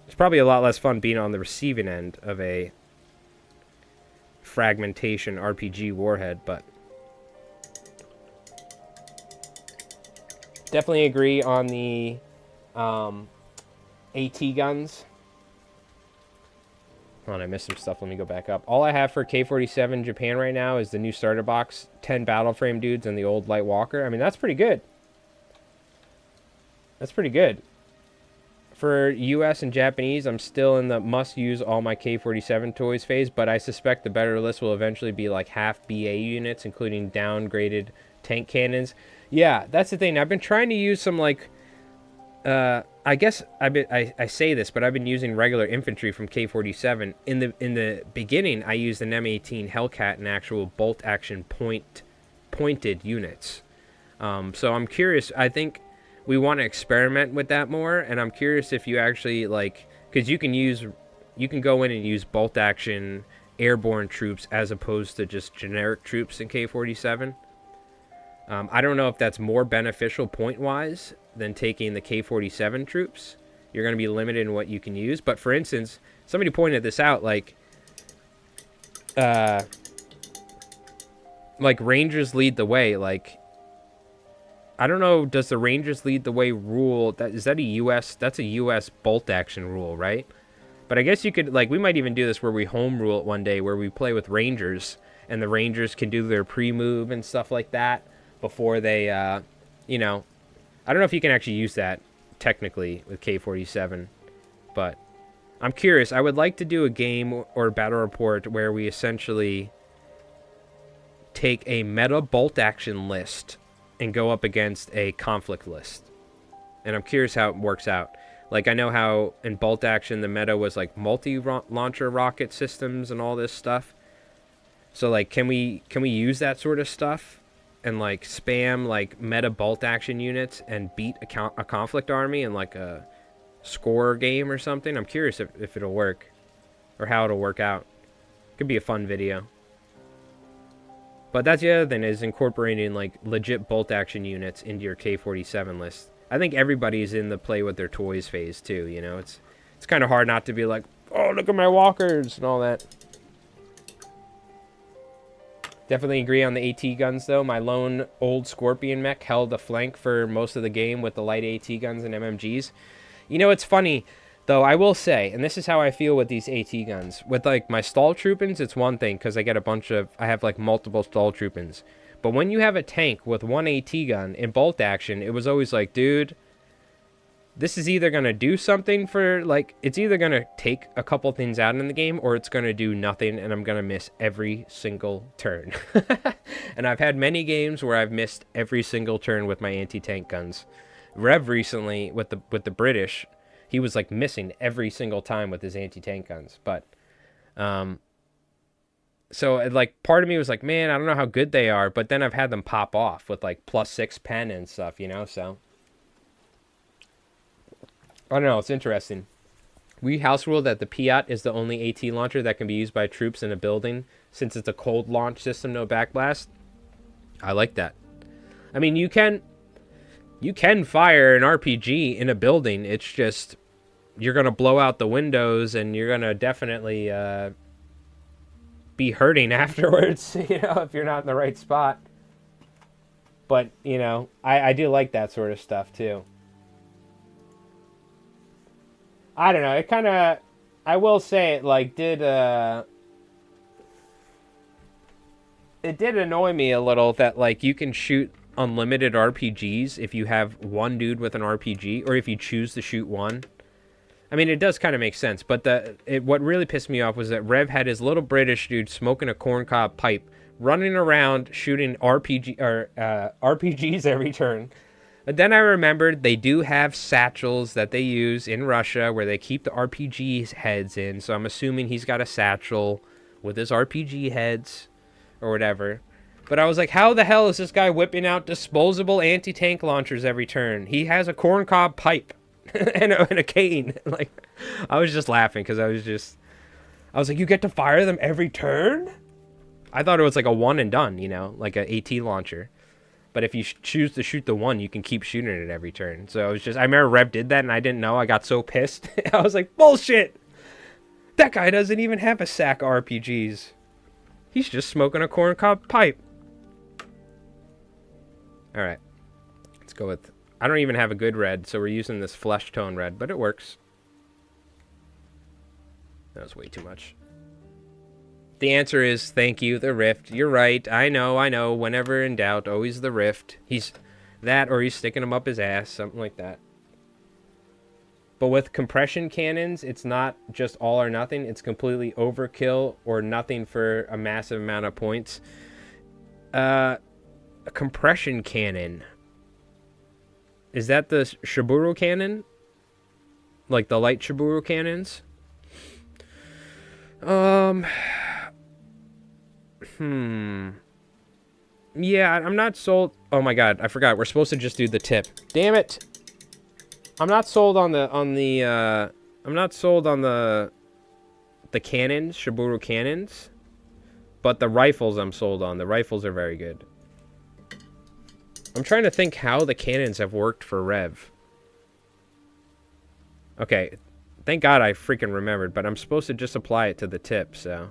It's probably a lot less fun being on the receiving end of a fragmentation RPG warhead, but definitely agree on the AT guns. Hold on, I missed some stuff. Let me go back up. All I have for K-47 Japan right now is the new starter box, 10 battle frame dudes, and the old light walker. I mean, that's pretty good. That's pretty good. For US and Japanese, I'm still in the must use all my K-47 toys phase, but I suspect the better list will eventually be like half BA units, including downgraded tank cannons. Yeah, that's the thing. I've been trying to use some like, I guess I say this, but I've been using regular infantry from K-47. In the beginning, I used an M18 Hellcat and actual bolt action pointed units. So I'm curious. I think we want to experiment with that more, and I'm curious if you actually like, because you can go in and use bolt action airborne troops as opposed to just generic troops in K-47. I don't know if that's more beneficial point-wise than taking the K-47 troops. You're going to be limited in what you can use. But for instance, somebody pointed this out, like Rangers lead the way. Like, I don't know, does the Rangers lead the way rule, that's a US bolt action rule, right? But I guess you could, like, we might even do this where we home rule it one day, where we play with Rangers, and the Rangers can do their pre-move and stuff like that before they, you know, I don't know if you can actually use that technically with K-47, but I'm curious. I would like to do a game or battle report where we essentially take a meta bolt action list and go up against a conflict list. And I'm curious how it works out. Like, I know how in bolt action the meta was like multi-launcher rocket systems and all this stuff. So like, can we use that sort of stuff and like spam like meta bolt action units and beat a conflict army in like a score game or something? I'm curious if it'll work or how it'll work out. Could be a fun video. But that's the other thing, is incorporating like legit bolt action units into your K-47 list. I think everybody's in the play with their toys phase too, you know. It's kind of hard not to be like, oh, look at my walkers and all that. Definitely agree on the AT guns though. My lone old Scorpion mech held the flank for most of the game with the light AT guns and MMGs. You know, it's funny though, I will say, and this is how I feel with these AT guns. With like my stall troopins, it's one thing because I have like multiple stall troopins. But when you have a tank with one AT gun in bolt action, it was always like, dude, this is either going to do something for, like, it's either going to take a couple things out in the game, or it's going to do nothing, and I'm going to miss every single turn. And I've had many games where I've missed every single turn with my anti-tank guns. Rev recently, with the British, he was, like, missing every single time with his anti-tank guns. But, so, like, part of me was like, man, I don't know how good they are, but then I've had them pop off with, like, +6 pen and stuff, you know, so I don't know, it's interesting. We house rule that the Piat is the only AT launcher that can be used by troops in a building, since it's a cold launch system, no backblast. I like that. I mean, you can fire an RPG in a building. It's just, you're going to blow out the windows, and you're going to definitely be hurting afterwards, you know, if you're not in the right spot. But, you know, I do like that sort of stuff, too. I don't know. It kind of, I will say, like, it did annoy me a little that, like, you can shoot unlimited RPGs if you have one dude with an RPG, or if you choose to shoot one. I mean, it does kind of make sense, but what really pissed me off was that Rev had his little British dude smoking a corncob pipe, running around shooting RPGs every turn. But then I remembered they do have satchels that they use in Russia where they keep the RPG heads in, so I'm assuming he's got a satchel with his RPG heads or whatever. But I was like, how the hell is this guy whipping out disposable anti-tank launchers every turn? He has a corncob pipe and a cane. Like, I was just laughing because I was like, you get to fire them every turn? I thought it was like a one and done, you know, like a AT launcher. But if you choose to shoot the one, you can keep shooting it every turn. So I remember Rev did that and I didn't know. I got so pissed. I was like, bullshit! That guy doesn't even have a sack of RPGs. He's just smoking a corncob pipe. Alright. Let's go with... I don't even have a good red, so we're using this flesh tone red, but it works. That was way too much. The answer is, thank you, the Rift. You're right. I know. Whenever in doubt, always the Rift. He's that, or he's sticking him up his ass, something like that. But with compression cannons, it's not just all or nothing. It's completely overkill or nothing for a massive amount of points. A compression cannon. Is that the Shiburu cannon? Like the light Shiburu cannons? Yeah, I'm not sold. Oh my god, I forgot. We're supposed to just do the tip. Damn it. I'm not sold on the cannons, Shiburu cannons. But the rifles I'm sold on. The rifles are very good. I'm trying to think how the cannons have worked for Rev. Okay. Thank God I freaking remembered, but I'm supposed to just apply it to the tip, so...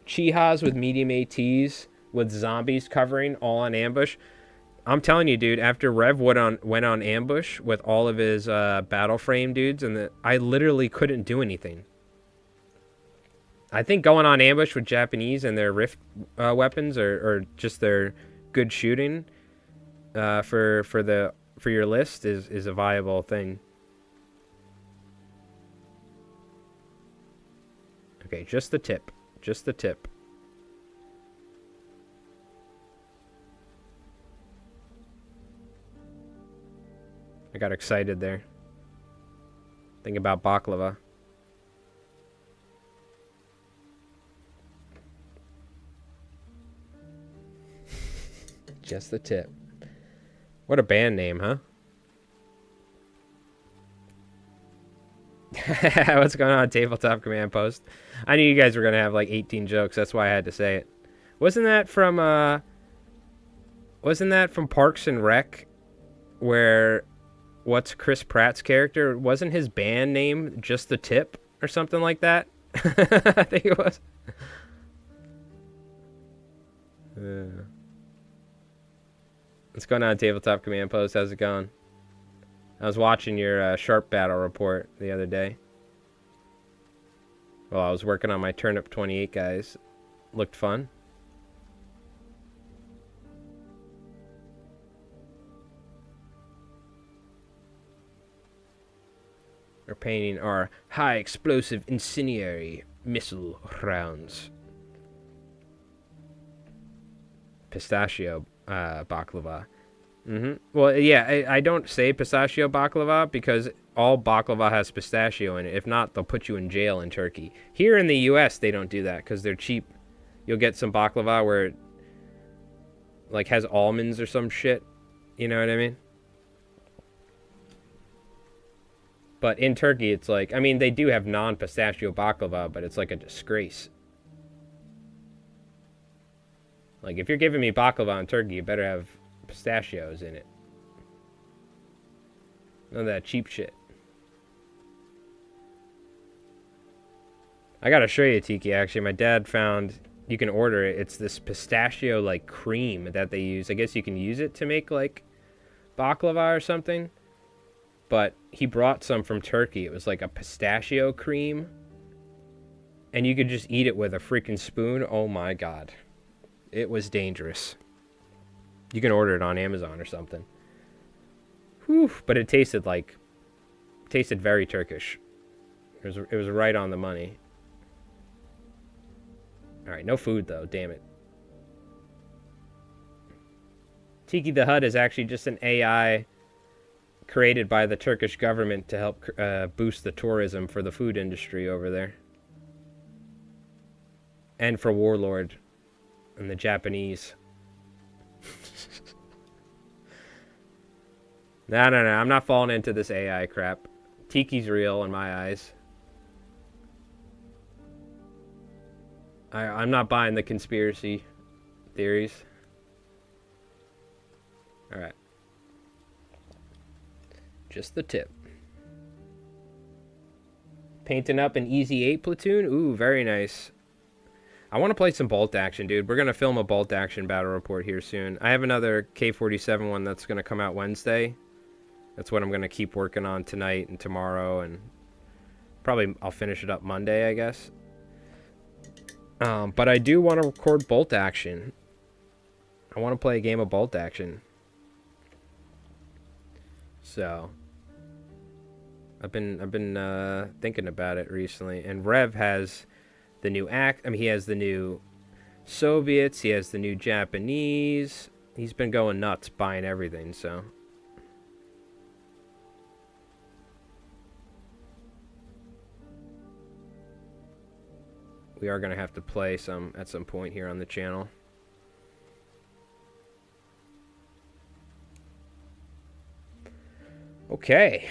Chihas with medium ATs with zombies covering all on ambush. I'm telling you, dude, after Rev went on ambush with all of his battle frame dudes, and I literally couldn't do anything. I think going on ambush with Japanese and their Rift weapons or just their good shooting for your list is a viable thing. Okay, just the tip. Just the tip. I got excited there. Think about baklava. Just the tip. What a band name, huh? What's going on, Tabletop Command Post? I knew you guys were going to have like 18 jokes. That's why I had to say it. Wasn't that from Parks and Rec? Where, what's Chris Pratt's character? Wasn't his band name Just the Tip? Or something like that? I think it was. What's going on, Tabletop Command Post? How's it going? I was watching your Sharp Battle report the other day. Well, I was working on my Turnip 28, guys. Looked fun. We're painting our high explosive incendiary missile rounds. Pistachio baklava. Well, yeah, I don't say pistachio baklava because all baklava has pistachio in it. If not, they'll put you in jail in Turkey. Here in the U.S., they don't do that because they're cheap. You'll get some baklava where it, like, has almonds or some shit. You know what I mean? But in Turkey, it's like... I mean, they do have non-pistachio baklava, but it's like a disgrace. Like, if you're giving me baklava in Turkey, you better have pistachios in it. None of that cheap shit. I gotta show you, Tiki, actually. My dad found You can order it. It's this pistachio like cream that they use. I guess you can use it to make like baklava or something. But he brought some from Turkey. It was like a pistachio cream. And you could just eat it with a freaking spoon. Oh my god. It was dangerous. You can order it on Amazon or something. Whew. But it tasted very Turkish. It was right on the money. Alright, no food though, damn it. Tiki the Hut is actually just an AI created by the Turkish government to help boost the tourism for the food industry over there. And for Warlord and the Japanese. No, I'm not falling into this AI crap. Tiki's real in my eyes. I'm not buying the conspiracy theories. Alright. Just the tip. Painting up an Easy 8 platoon? Ooh, very nice. I want to play some bolt action, dude. We're going to film a bolt action battle report here soon. I have another K-47 one that's going to come out Wednesday. That's what I'm going to keep working on tonight and tomorrow. And probably I'll finish it up Monday, I guess. But I do want to record bolt action. I want to play a game of bolt action. So I've been thinking about it recently. And Rev has the new he has the new Soviets. He has the new Japanese. He's been going nuts buying everything. So we are going to have to play some at some point here on the channel. Okay.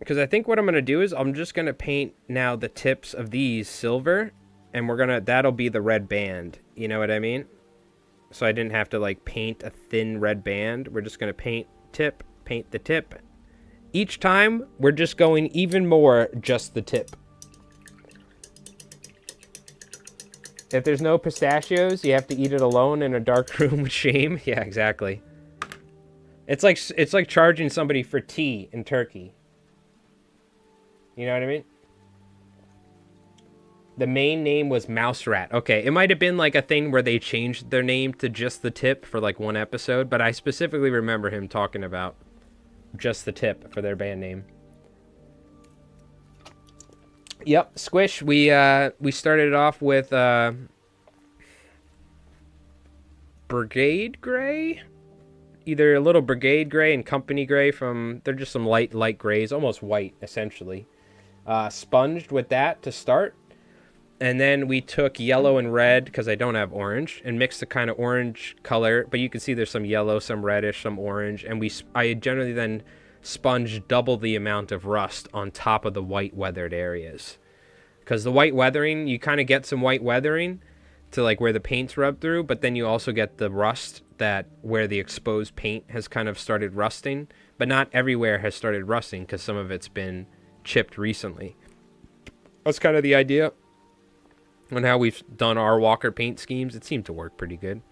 Because I think what I'm going to do is I'm just going to paint now the tips of these silver. And that'll be the red band. You know what I mean? So I didn't have to like paint a thin red band. We're just going to paint the tip. Each time, we're just going even more just the tip. If there's no pistachios, you have to eat it alone in a dark room with shame. Yeah, exactly. It's like charging somebody for tea in Turkey. You know what I mean? The main name was Mouse Rat. Okay, it might have been like a thing where they changed their name to Just the Tip for like one episode, but I specifically remember him talking about Just the Tip for their band name. Yep, Squish. We started off with Brigade Gray, either a little Brigade Gray and Company Gray they're just some light grays, almost white essentially. Sponged with that to start, and then we took yellow and red because I don't have orange, and mixed the kind of orange color, but you can see there's some yellow, some reddish, some orange, and I generally then sponge double the amount of rust on top of the white weathered areas. Because the white weathering, you kind of get some white weathering to like where the paint's rubbed through, but then you also get the rust where the exposed paint has kind of started rusting. But not everywhere has started rusting because some of it's been chipped recently. That's kind of the idea on how we've done our Walker paint schemes. It seemed to work pretty good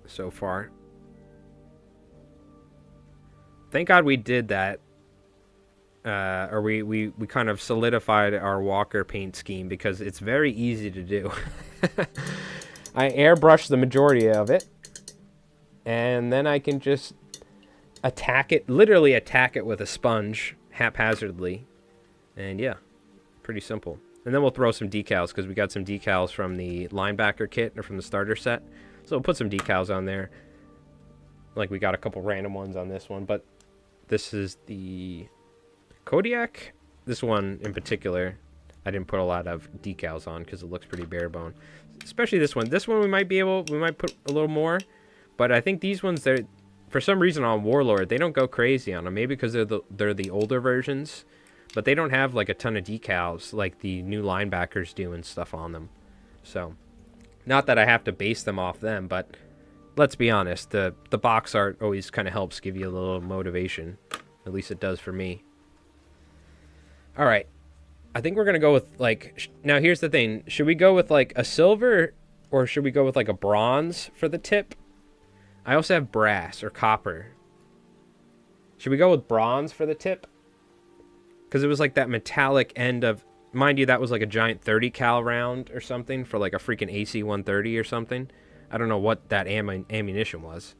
so far. Thank God we did that. Or we kind of solidified our Walker paint scheme because it's very easy to do. I airbrush the majority of it, and then I can just literally attack it with a sponge haphazardly, and yeah, pretty simple. And then we'll throw some decals because we got some decals from the linebacker kit or from the starter set, so we'll put some decals on there. Like we got a couple random ones on this one, but this is the Kodiak. This one in particular, I didn't put a lot of decals on because it looks pretty bare bone. Especially this one. This one we might put a little more, but I think these ones, they're for some reason on Warlord they don't go crazy on them. Maybe because they're the older versions, but they don't have like a ton of decals like the new linebackers do and stuff on them. So, not that I have to base them off them, but let's be honest, the box art always kind of helps give you a little motivation. At least it does for me. All right. I think we're going to go with, like... Now, here's the thing. Should we go with, like, a silver, or should we go with, like, a bronze for the tip? I also have brass or copper. Should we go with bronze for the tip? Because it was, like, that metallic end of... Mind you, that was, like, a giant 30 cal round or something for, like, a freaking AC-130 or something. I don't know what that ammunition was.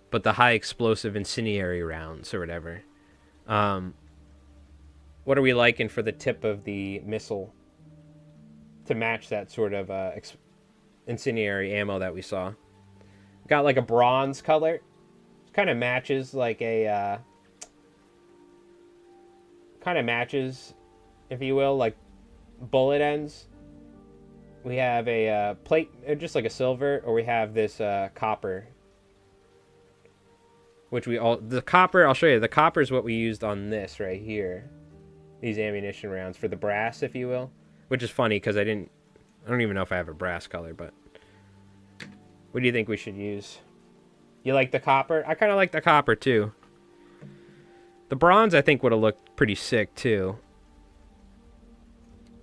But the high explosive incendiary rounds or whatever. What are we liking for the tip of the missile to match that sort of incendiary ammo that we saw? Got like a bronze color. Kind of matches like a... kind of matches, if you will, like bullet ends. We have a plate, just like a silver, or we have this copper. Which the copper, I'll show you. The copper is what we used on this right here. These ammunition rounds for the brass, if you will. Which is funny because I don't even know if I have a brass color, but what do you think we should use? You like the copper? I kind of like the copper too. The bronze I think would have looked pretty sick too.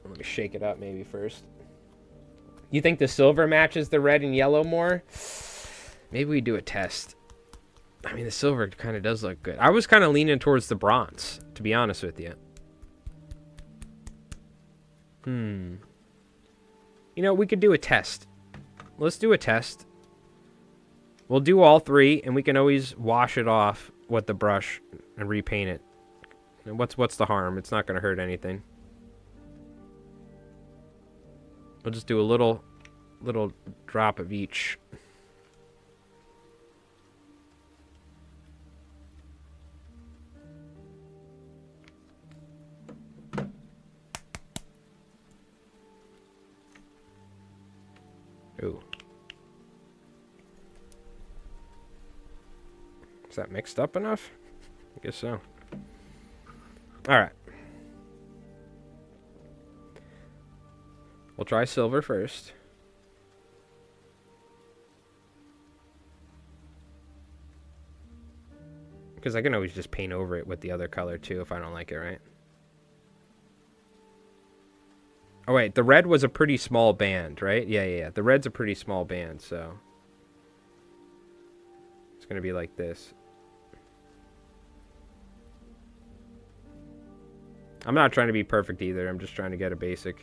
Let me shake it up maybe first. You think the silver matches the red and yellow more? Maybe we do a test. I mean, the silver kind of does look good. I was kind of leaning towards the bronze, to be honest with you. You know, we could do a test. Let's do a test. We'll do all three, and we can always wash it off with the brush and repaint it. And what's the harm? It's not going to hurt anything. We'll just do a little drop of each. Ooh. Is that mixed up enough? I guess so. Alright. We'll try silver first. Because I can always just paint over it with the other color too if I don't like it, right? Oh wait, the red was a pretty small band, right? Yeah. The red's a pretty small band, so it's gonna be like this. I'm not trying to be perfect either. I'm just trying to get a basic.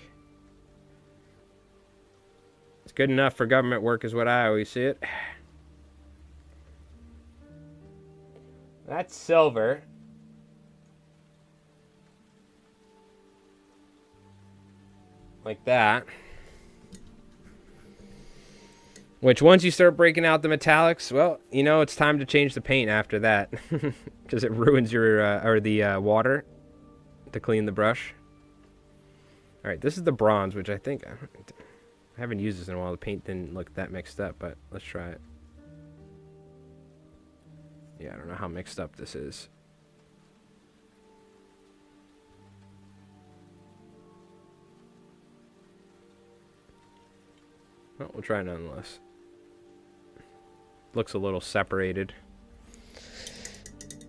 It's good enough for government work is what I always see it. That's silver. Like that. Which once you start breaking out the metallics, well, you know, it's time to change the paint after that. Because it ruins your, water to clean the brush. Alright, this is the bronze, which I think, I haven't used this in a while. The paint didn't look that mixed up, but let's try it. Yeah, I don't know how mixed up this is. Well, we'll try nonetheless. Looks a little separated.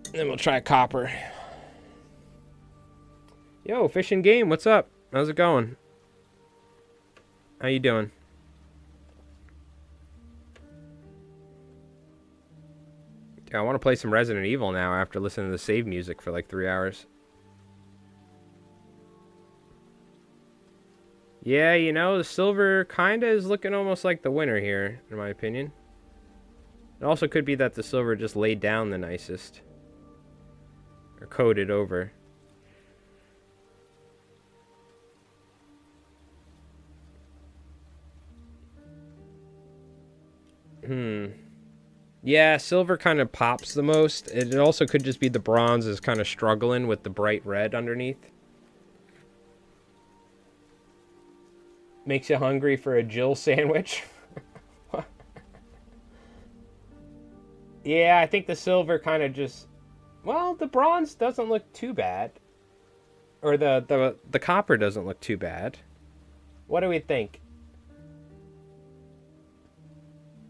And then we'll try copper. Yo, Fish and Game, what's up? How's it going? How you doing? Yeah, I want to play some Resident Evil now after listening to the save music for like 3 hours. Yeah, you know, the silver kind of is looking almost like the winner here, in my opinion. It also could be that the silver just laid down the nicest. Or coated over. Yeah, silver kind of pops the most. It also could just be the bronze is kind of struggling with the bright red underneath. Makes you hungry for a Jill sandwich. Yeah, I think the silver kind of just... Well, the bronze doesn't look too bad. Or the copper doesn't look too bad. What do we think?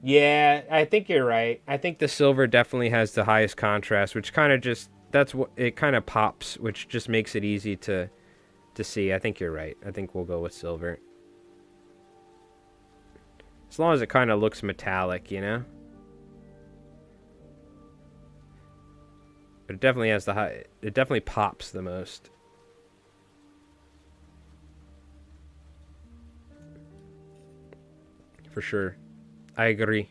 Yeah, I think you're right. I think the silver definitely has the highest contrast, which kind of just... That's what... It kind of pops, which just makes it easy to to see. I think you're right. I think we'll go with silver. As long as it kind of looks metallic, you know? But it definitely has the high... It definitely pops the most. For sure. I agree.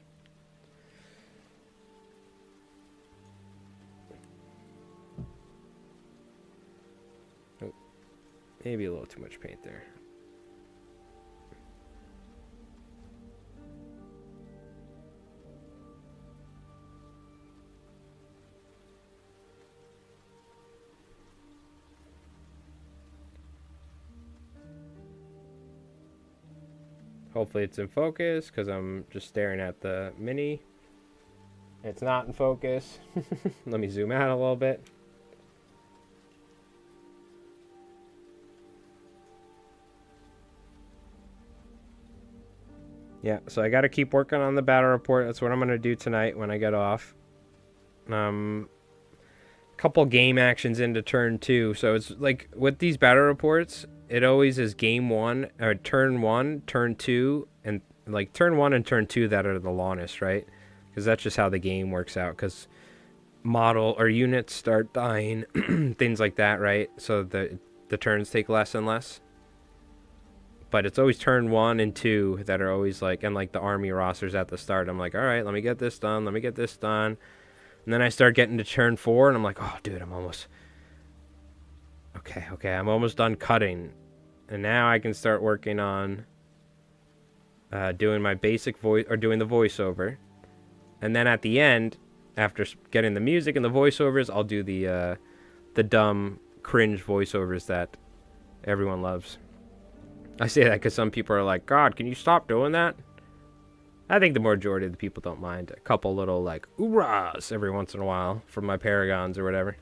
Oh, maybe a little too much paint there. Hopefully it's in focus, because I'm just staring at the mini. It's not in focus. Let me zoom out a little bit. Yeah, so I got to keep working on the battle report. That's what I'm going to do tonight when I get off. Couple game actions into turn 2. So it's like with these battle reports, it always is game 1 or turn 1, turn 2, and like turn 1 and turn 2 that are the longest, right? Because that's just how the game works out. Because model or units start dying, things like that, right? So the turns take less and less. But it's always turn 1 and 2 that are always like, and like the army rosters at the start. I'm like, all right, let me get this done. Let me get this done. And then I start getting to turn 4, and I'm like, oh, dude, I'm almost... Okay, I'm almost done cutting. And now I can start working on doing my basic voice, or doing the voiceover. And then at the end, after getting the music and the voiceovers, I'll do the dumb, cringe voiceovers that everyone loves. I say that because some people are like, God, can you stop doing that? I think the majority of the people don't mind a couple little, like, oorahs every once in a while from my paragons or whatever.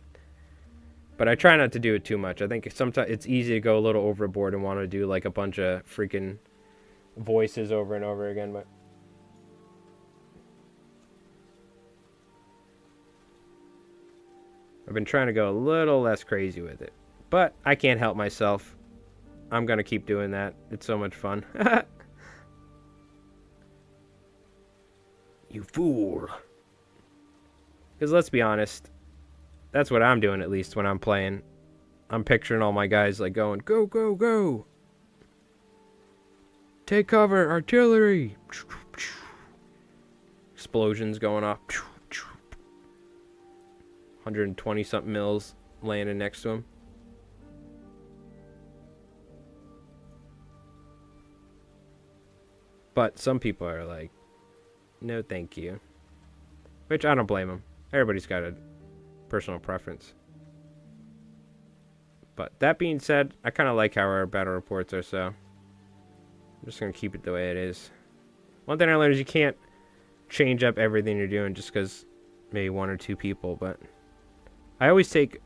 But I try not to do it too much. I think sometimes it's easy to go a little overboard and want to do, like, a bunch of freaking voices over and over again. But I've been trying to go a little less crazy with it. But I can't help myself. I'm going to keep doing that. It's so much fun. You fool. Because let's be honest, that's what I'm doing, at least when I'm playing. I'm picturing all my guys like going, go, go, go. Take cover, artillery. Explosions going off. 120 something mils landing next to him. But some people are like, no thank you. Which I don't blame them. Everybody's got a personal preference. But that being said, I kind of like how our battle reports are, so I'm just going to keep it the way it is. One thing I learned is you can't change up everything you're doing just because maybe one or two people, but I always take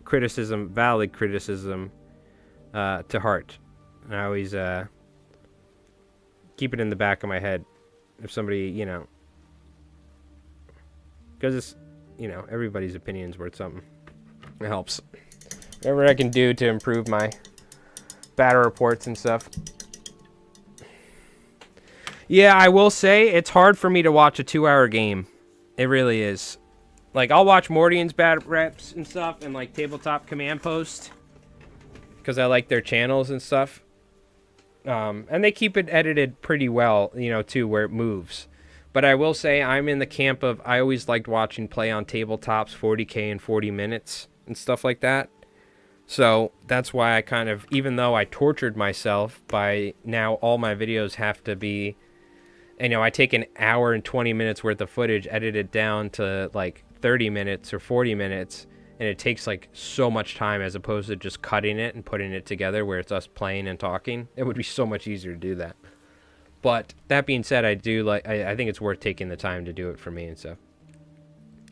criticism, valid criticism, to heart. And I always keep it in the back of my head. If somebody, you know, because it's, you know, everybody's opinion's worth something. It helps. Whatever I can do to improve my battle reports and stuff. Yeah, I will say it's hard for me to watch a 2-hour game. It really is. Like, I'll watch Mordian's bad reps and stuff and, like, Tabletop Command Post because I like their channels and stuff. And they keep it edited pretty well, you know, too, where it moves. But I will say I'm in the camp of I always liked watching play on tabletops 40K in 40 minutes and stuff like that. So that's why I kind of, even though I tortured myself by now all my videos have to be, you know, I take an hour and 20 minutes worth of footage, edit it down to like 30 minutes or 40 minutes. And it takes like so much time as opposed to just cutting it and putting it together where it's us playing and talking. It would be so much easier to do that. But that being said, I do like, I think it's worth taking the time to do it for me and stuff.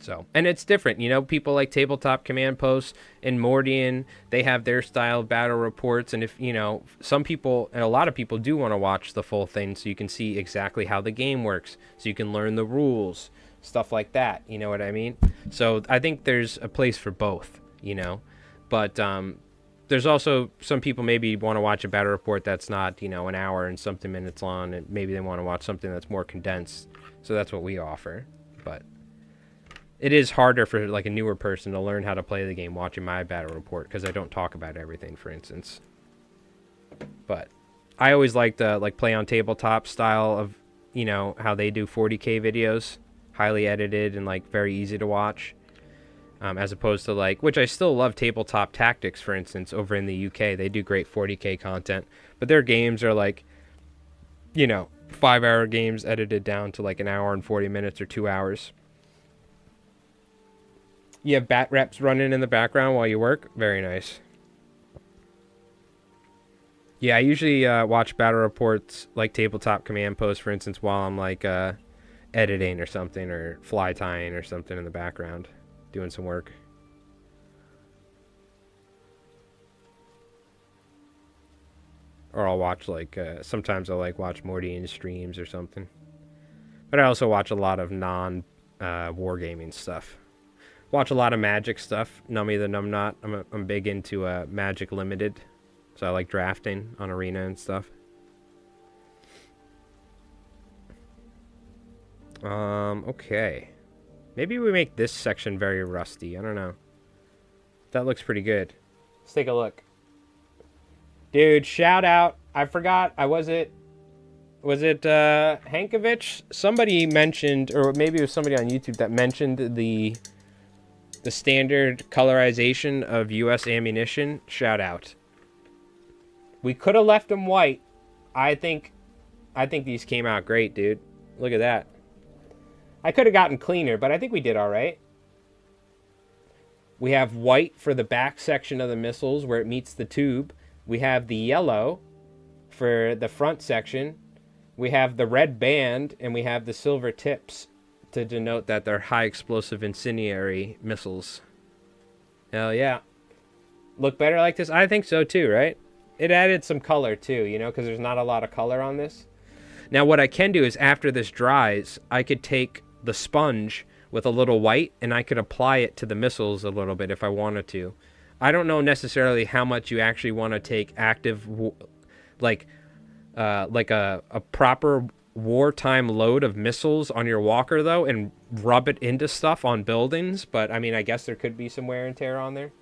So, and it's different, you know, people like Tabletop Command Posts and Mordian, they have their style of battle reports. And if, you know, some people, and a lot of people do want to watch the full thing so you can see exactly how the game works. So you can learn the rules. Stuff like that, you know what I mean? So I think there's a place for both, you know, but there's also some people maybe want to watch a battle report that's not, you know, an hour and something minutes long, and maybe they want to watch something that's more condensed. So that's what we offer. But it is harder for like a newer person to learn how to play the game watching my battle report because I don't talk about everything, for instance. But I always liked like play on tabletop style of, you know, how they do 40K videos, highly edited and like very easy to watch. As opposed to like, which I still love Tabletop Tactics, for instance, over in the UK. They do great 40K content, but their games are like, you know, 5-hour games edited down to like an hour and 40 minutes or 2 hours. You have bat reps running in the background while you work. Very nice. Yeah, I usually watch battle reports like Tabletop Command Post, for instance, while I'm like editing or something, or fly tying or something in the background. Doing some work. Or I'll watch like sometimes I'll like watch Mordian streams or something. But I also watch a lot of non wargaming stuff. Watch a lot of Magic stuff. Nummy the Numnot. I'm big into Magic Limited, so I like drafting on Arena and stuff. Okay. Maybe we make this section very rusty. I don't know. That looks pretty good. Let's take a look. Dude, shout out. I forgot. Was it Hankovich? Somebody mentioned, or maybe it was somebody on YouTube that mentioned the standard colorization of US ammunition. Shout out. We could have left them white. I think these came out great, dude. Look at that. I could have gotten cleaner, but I think we did all right. We have white for the back section of the missiles where it meets the tube. We have the yellow for the front section. We have the red band, and we have the silver tips to denote that they're high explosive incendiary missiles. Hell yeah. Look better like this? I think so too, right? It added some color too, you know, because there's not a lot of color on this. Now what I can do is after this dries, I could take the sponge with a little white and I could apply it to the missiles a little bit if I wanted to. I don't know necessarily how much you actually want to take active, like a proper wartime load of missiles on your walker though and rub it into stuff on buildings, but I mean I guess there could be some wear and tear on there.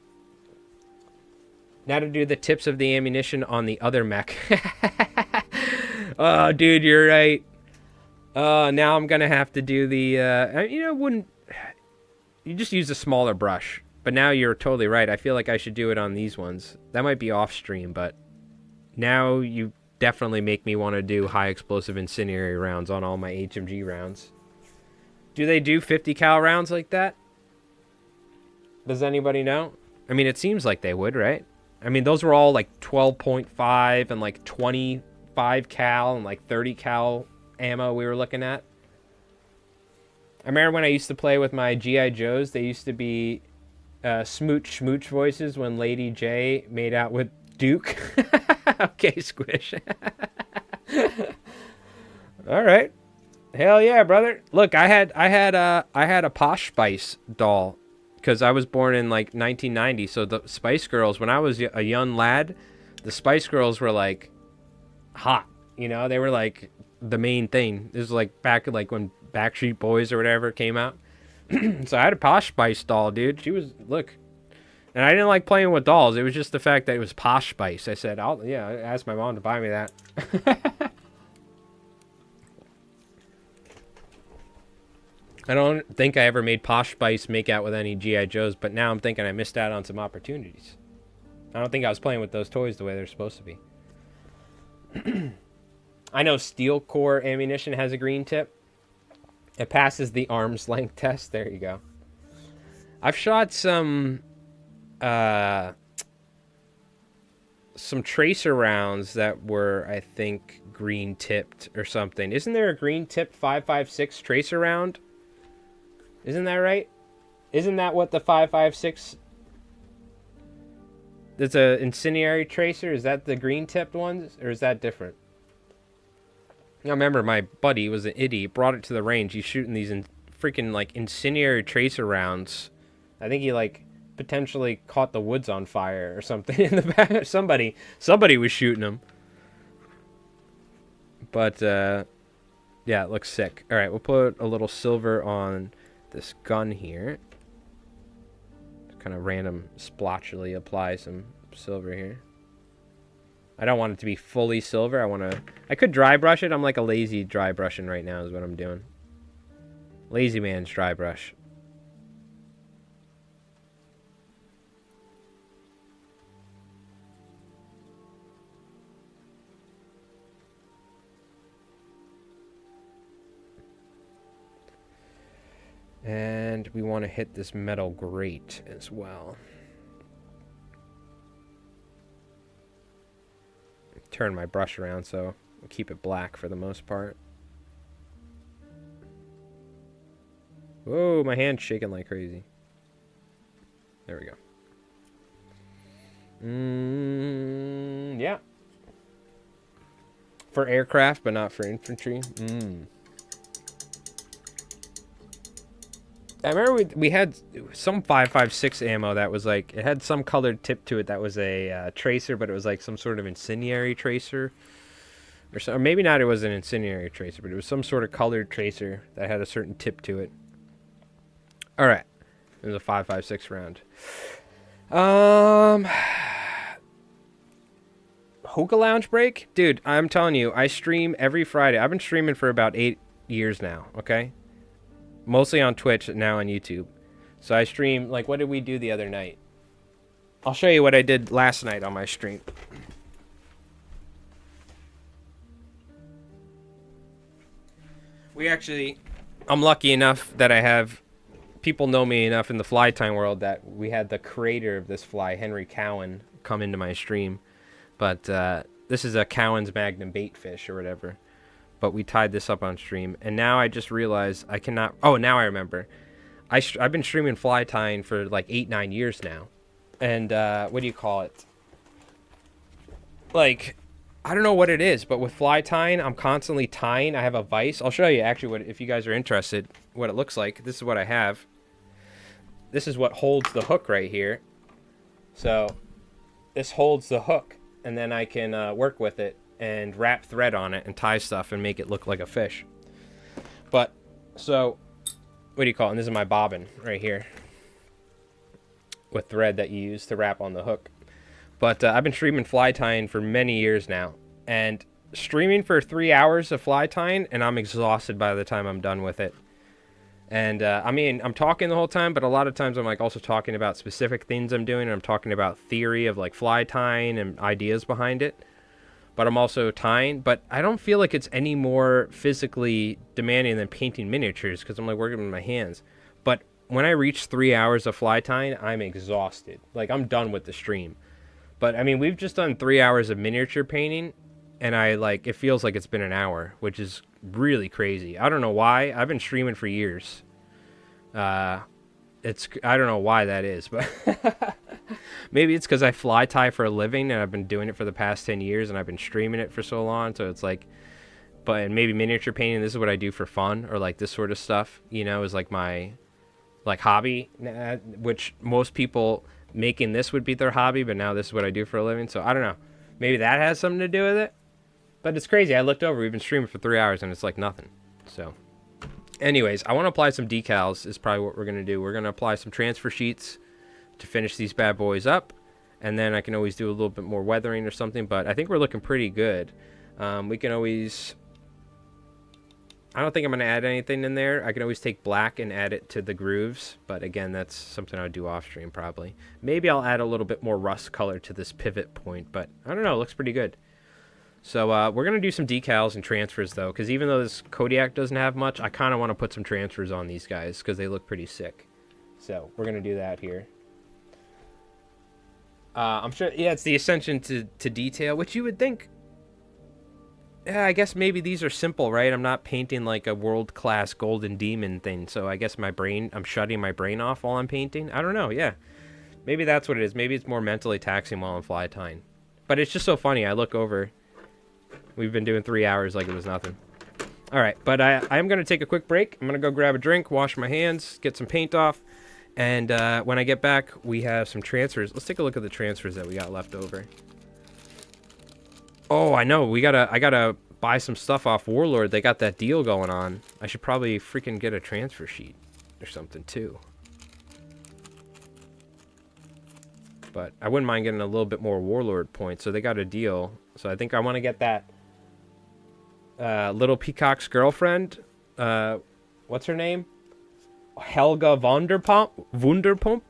Now to do the tips of the ammunition on the other mech. Oh dude, you're right. Now I'm gonna have to do the you just use a smaller brush, but now you're totally right. I feel like I should do it on these ones. That might be off stream, but now you definitely make me want to do high explosive incendiary rounds on all my HMG rounds. Do they do 50 cal rounds like that? Does anybody know? I mean, it seems like they would, right? I mean, those were all like 12.5 and like 25 cal and like 30 cal ammo we were looking at. I remember when I used to play with my G.I. Joes, they used to be smooch schmooch voices when Lady J made out with Duke. Okay, Squish. All right. Hell yeah, brother. Look, I had a Posh Spice doll because I was born in like 1990. So the Spice Girls, when I was a young lad, the Spice Girls were like hot. You know, they were like the main thing. This was like back like when Backstreet Boys or whatever came out. So I had a Posh Spice doll, dude. She was, look. And I didn't like playing with dolls. It was just the fact that it was Posh Spice. I said, I asked my mom to buy me that. I don't think I ever made Posh Spice make out with any G.I. Joes, but now I'm thinking I missed out on some opportunities. I don't think I was playing with those toys the way they're supposed to be. I know Steel Core ammunition has a green tip. It passes the arm's length test. There you go. I've shot some tracer rounds that were, I think, green tipped or something. Isn't there a green tipped 5.56 tracer round? Isn't that right? Isn't that what the 5.56? There's a incendiary tracer. Is that the green tipped ones, or is that different? I remember my buddy was an idiot. Brought it to the range. He's shooting these freaking like incendiary tracer rounds. I think he like potentially caught the woods on fire or something in the back. Somebody was shooting them. But, yeah, it looks sick. All right, we'll put a little silver on this gun here. Kind of random splotchily apply some silver here. I don't want it to be fully silver. I could dry brush it. I'm like a lazy dry brushing right now is what I'm doing. Lazy man's dry brush. And we want to hit this metal grate as well. Turn my brush around so we'll keep it black for the most part. Whoa, my hand's shaking like crazy. There we go. Yeah. For aircraft, but not for infantry. I remember we had some 5.56 ammo that was like, it had some colored tip to it that was a tracer, but it was like some sort of incendiary tracer. Or maybe not, it was an incendiary tracer, but it was some sort of colored tracer that had a certain tip to it. Alright. It was a 5.56 round. Hookah Lounge break? Dude, I'm telling you, I stream every Friday. I've been streaming for about 8 years now, okay? Mostly on Twitch, now on YouTube. So I stream, like, what did we do the other night? I'll show you what I did last night on my stream. I'm lucky enough that I have, people know me enough in the fly tying world that we had the creator of this fly, Henry Cowan, come into my stream. But this is a Cowan's Magnum bait fish or whatever. But we tied this up on stream, and now I just realized I cannot. Oh, now I remember. I've been streaming fly tying for like 8-9 years now, and what do you call it? Like, I don't know what it is, but with fly tying, I'm constantly tying. I have a vise. I'll show you actually what, if you guys are interested, what it looks like. This is what I have. This is what holds the hook right here. So this holds the hook, and then I can work with it and wrap thread on it and tie stuff and make it look like a fish. But, so, what do you call it? And this is my bobbin right here with thread that you use to wrap on the hook. But I've been streaming fly tying for many years now, and streaming for 3 hours of fly tying, and I'm exhausted by the time I'm done with it. And I mean, I'm talking the whole time, but a lot of times I'm like also talking about specific things I'm doing, and I'm talking about theory of like fly tying and ideas behind it. But I'm also tying, but I don't feel like it's any more physically demanding than painting miniatures because I'm like working with my hands. But when I reach 3 hours of fly tying, I'm exhausted. Like, I'm done with the stream. But I mean, we've just done 3 hours of miniature painting, and it feels like it's been an hour, which is really crazy. I don't know why. I've been streaming for years. I don't know why that is, but maybe it's because I fly tie for a living and I've been doing it for the past 10 years and I've been streaming it for so long. So it's like, but maybe miniature painting, this is what I do for fun, or like this sort of stuff, you know, is like my like hobby, which most people making this would be their hobby, but now this is what I do for a living. So I don't know, maybe that has something to do with it, but it's crazy. I looked over, we've been streaming for 3 hours and it's like nothing. So anyways, I want to apply some decals is probably what we're going to do. We're going to apply some transfer sheets to finish these bad boys up. And then I can always do a little bit more weathering or something. But I think we're looking pretty good. We can always... I don't think I'm going to add anything in there. I can always take black and add it to the grooves. But again, that's something I would do off stream probably. Maybe I'll add a little bit more rust color to this pivot point. But I don't know. It looks pretty good. So we're going to do some decals and transfers, though, because even though this Kodiak doesn't have much, I kind of want to put some transfers on these guys because they look pretty sick. So we're going to do that here. I'm sure, yeah, it's the attention to detail, which you would think, yeah, I guess maybe these are simple, right? I'm not painting like a world-class golden demon thing, so I guess I'm shutting my brain off while I'm painting. I don't know, yeah. Maybe that's what it is. Maybe it's more mentally taxing while I'm fly tying. But it's just so funny. I look over... We've been doing 3 hours like it was nothing. All right, but I'm going to take a quick break. I'm going to go grab a drink, wash my hands, get some paint off, And when I get back, we have some transfers. Let's take a look at the transfers that we got left over. Oh, I know. I gotta buy some stuff off Warlord. They got that deal going on. I should probably freaking get a transfer sheet or something too. But I wouldn't mind getting a little bit more Warlord points. So they got a deal. So I think I want to get that Little Peacock's girlfriend. What's her name? Helga Wunderpump.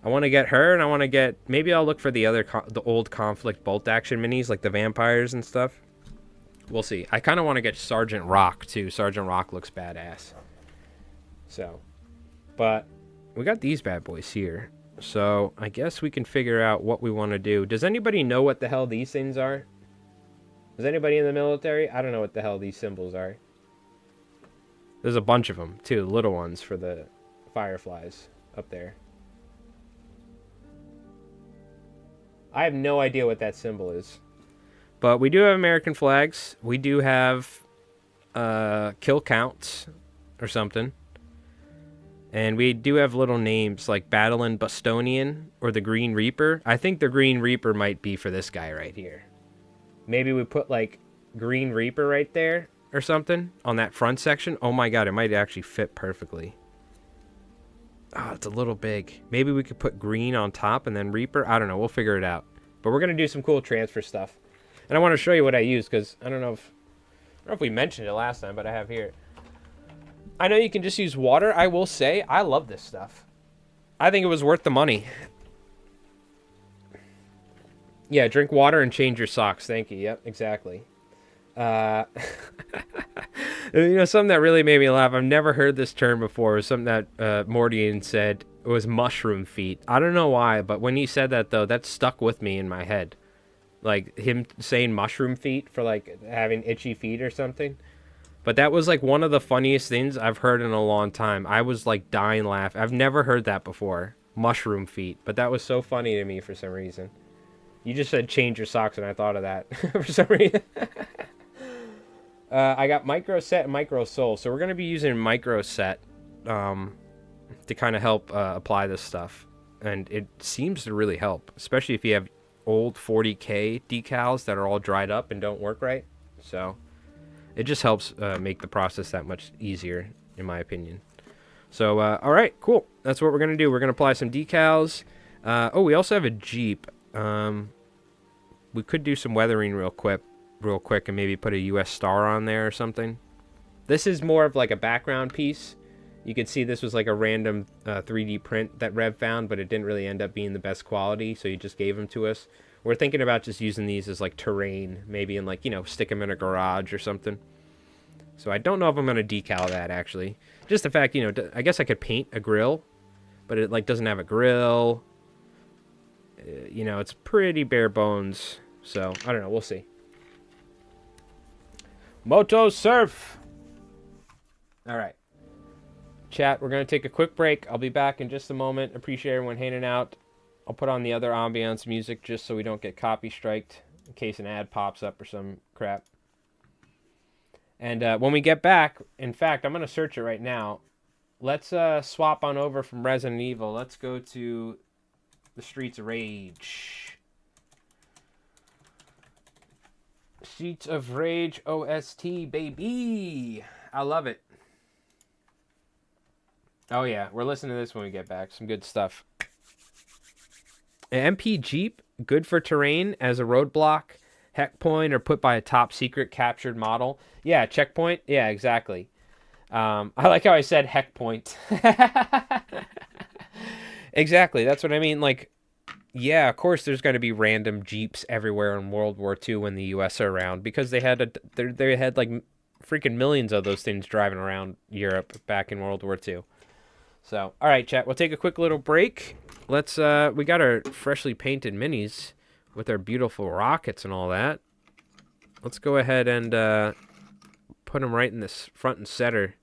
I want to get her, and I want to get... Maybe I'll look for the other... the old Konflikt bolt-action minis, like the vampires and stuff. We'll see. I kind of want to get Sergeant Rock, too. Sergeant Rock looks badass. So. But we got these bad boys here. So I guess we can figure out what we want to do. Does anybody know what the hell these things are? Is anybody in the military? I don't know what the hell these symbols are. There's a bunch of them, too. Little ones for the fireflies up there. I have no idea what that symbol is. But we do have American flags. We do have kill counts or something. And we do have little names like Battlein Bostonian or the Green Reaper. I think the Green Reaper might be for this guy right here. Maybe we put like Green Reaper right there or something on that front section. Oh my god, it might actually fit perfectly. Oh, it's a little big. Maybe we could put green on top and then Reaper. I don't know. We'll figure it out. But we're going to do some cool transfer stuff. And I want to show you what I use because I don't know if we mentioned it last time, but I have here. I know you can just use water. I will say, I love this stuff. I think it was worth the money. Yeah, drink water and change your socks. Thank you. Yep, exactly. You know, something that really made me laugh. I've never heard this term before. It was something that Mordian said. It was mushroom feet. I don't know why, but when he said that, though, that stuck with me in my head. Like, him saying mushroom feet for, like, having itchy feet or something. But that was, like, one of the funniest things I've heard in a long time. I was, like, dying laughing. I've never heard that before. Mushroom feet. But that was so funny to me for some reason. You just said change your socks, and I thought of that for some reason. I got Micro Set and Micro Soul. So we're going to be using Micro Set to kind of help apply this stuff. And it seems to really help. Especially if you have old 40K decals that are all dried up and don't work right. So it just helps make the process that much easier, in my opinion. So, all right, cool. That's what we're going to do. We're going to apply some decals. Oh, we also have a Jeep. We could do some weathering real quick and maybe put a US star on there or something. This is more of like a background piece. You can see this was like a random 3D print that Rev found, but it didn't really end up being the best quality, so he just gave them to us. We're thinking about just using these as like terrain, maybe in like, you know, stick them in a garage or something. So I don't know if I'm going to decal that, actually. Just the fact, you know, I guess I could paint a grill, but it like doesn't have a grill. You know, it's pretty bare bones. So, I don't know. We'll see. Moto Surf. All right. Chat, we're going to take a quick break. I'll be back in just a moment. Appreciate everyone hanging out. I'll put on the other ambiance music just so we don't get copy striked in case an ad pops up or some crap. And when we get back, in fact, I'm going to search it right now. Let's swap on over from Resident Evil. Let's go to the Streets of Rage. Streets of Rage OST, baby. I love it. Oh, yeah. We're listening to this when we get back. Some good stuff. An MP Jeep, good for terrain as a roadblock, heck point, or put by a top secret captured model. Yeah, checkpoint. Yeah, exactly. I like how I said heck point. Exactly. That's what I mean. Like, yeah, of course there's going to be random Jeeps everywhere in World War II when the U.S. are around because they had like freaking millions of those things driving around Europe back in World War II. So, all right, chat, we'll take a quick little break. Let's, we got our freshly painted minis with our beautiful rockets and all that. Let's go ahead and put them right in this front and center.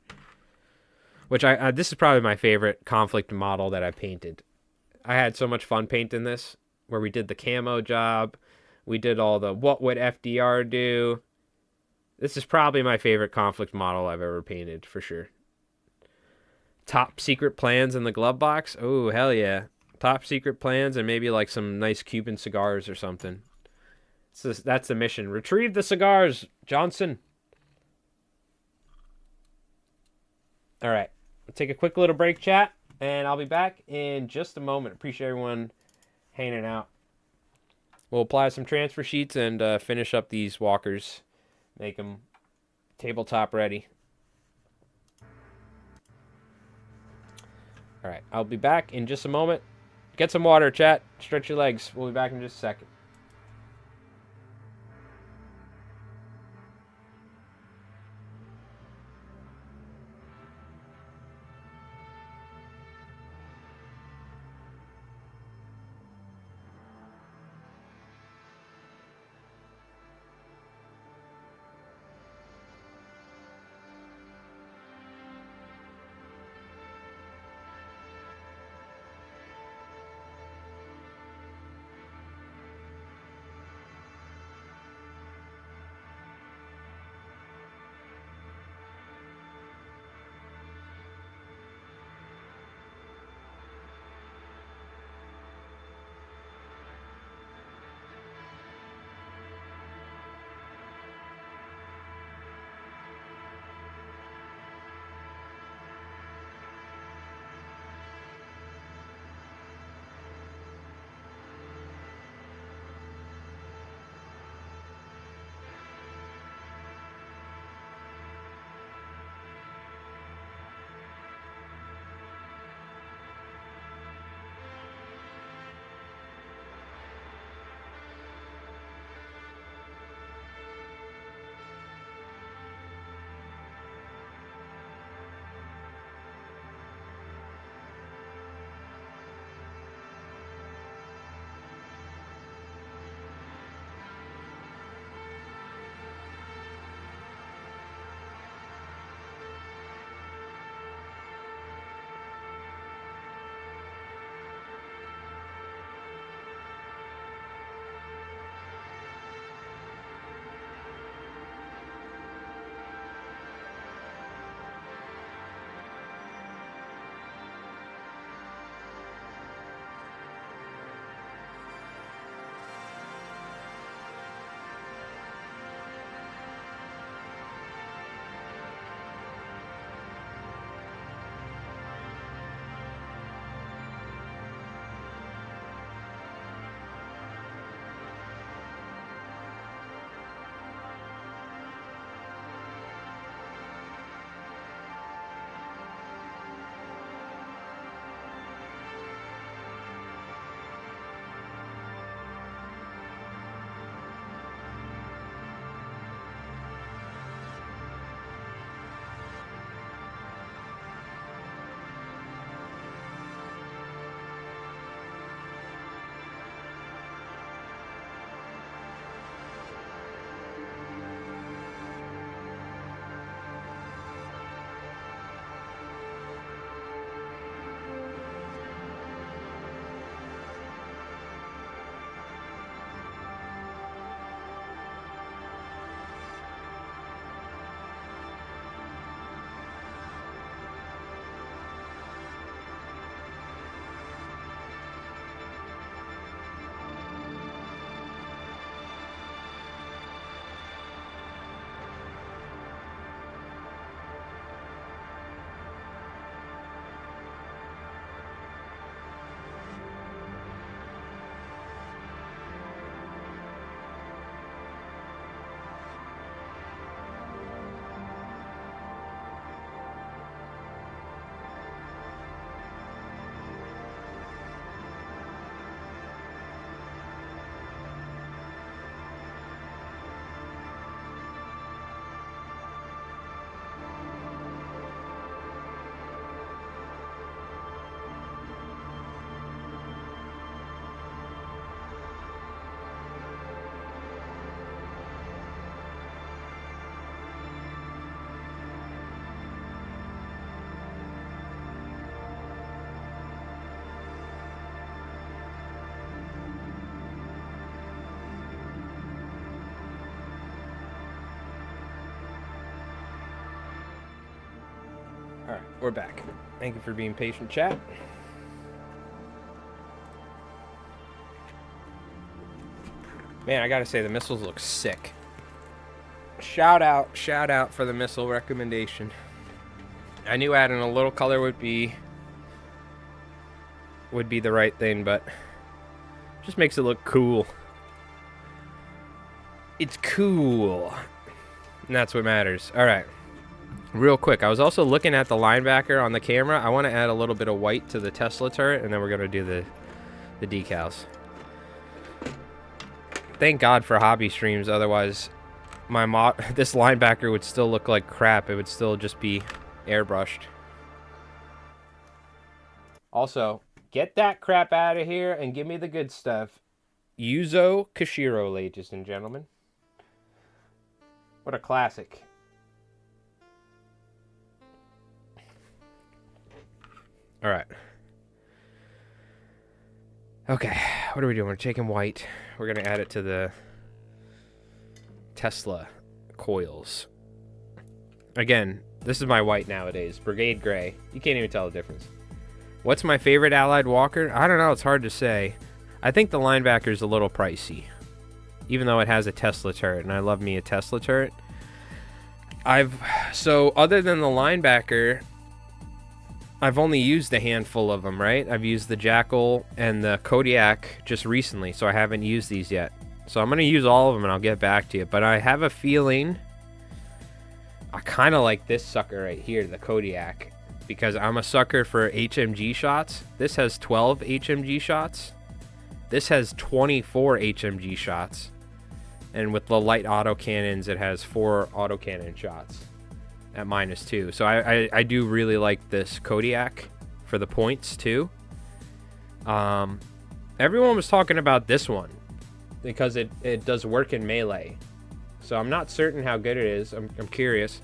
Which this is probably my favorite Konflikt model that I painted. I had so much fun painting this, where we did the camo job. We did all the what would FDR do. This is probably my favorite Konflikt model I've ever painted, for sure. Top secret plans in the glove box. Oh, hell yeah. Top secret plans and maybe like some nice Cuban cigars or something. So that's the mission. Retrieve the cigars, Johnson. All right. I'll take a quick little break, chat, and I'll be back in just a moment. Appreciate everyone hanging out. We'll apply some transfer sheets and finish up these walkers. Make them tabletop ready. All right. I'll be back in just a moment. Get some water, chat. Stretch your legs. We'll be back in just a second. All right, we're back. Thank you for being patient, chat. Man, I gotta say, the missiles look sick. Shout out for the missile recommendation. I knew adding a little color would be the right thing, but just makes it look cool. It's cool. And that's what matters. All right. Real quick, I was also looking at the linebacker on the camera. I want to add a little bit of white to the Tesla turret, and then we're going to do the decals. Thank God for hobby streams, otherwise this linebacker would still look like crap. It would still just be airbrushed. Also, get that crap out of here and give me the good stuff. Yuzo Koshiro, ladies and gentlemen. What a classic. All right. Okay, what are we doing? We're taking white. We're going to add it to the Tesla coils. Again, this is my white nowadays. Brigade Gray. You can't even tell the difference. What's my favorite Allied Walker? I don't know. It's hard to say. I think the linebacker is a little pricey, even though it has a Tesla turret, and I love me a Tesla turret. So other than the linebacker, I've only used a handful of them, right? I've used the Jackal and the Kodiak just recently, so I haven't used these yet. So I'm going to use all of them, and I'll get back to you. But I have a feeling I kind of like this sucker right here, the Kodiak, because I'm a sucker for HMG shots. This has 12 HMG shots. This has 24 HMG shots. And with the light autocannons, it has 4 autocannon shots at -2. So I do really like this Kodiak for the points too. Everyone was talking about this one because it does work in melee. So I'm not certain how good it is. I'm curious.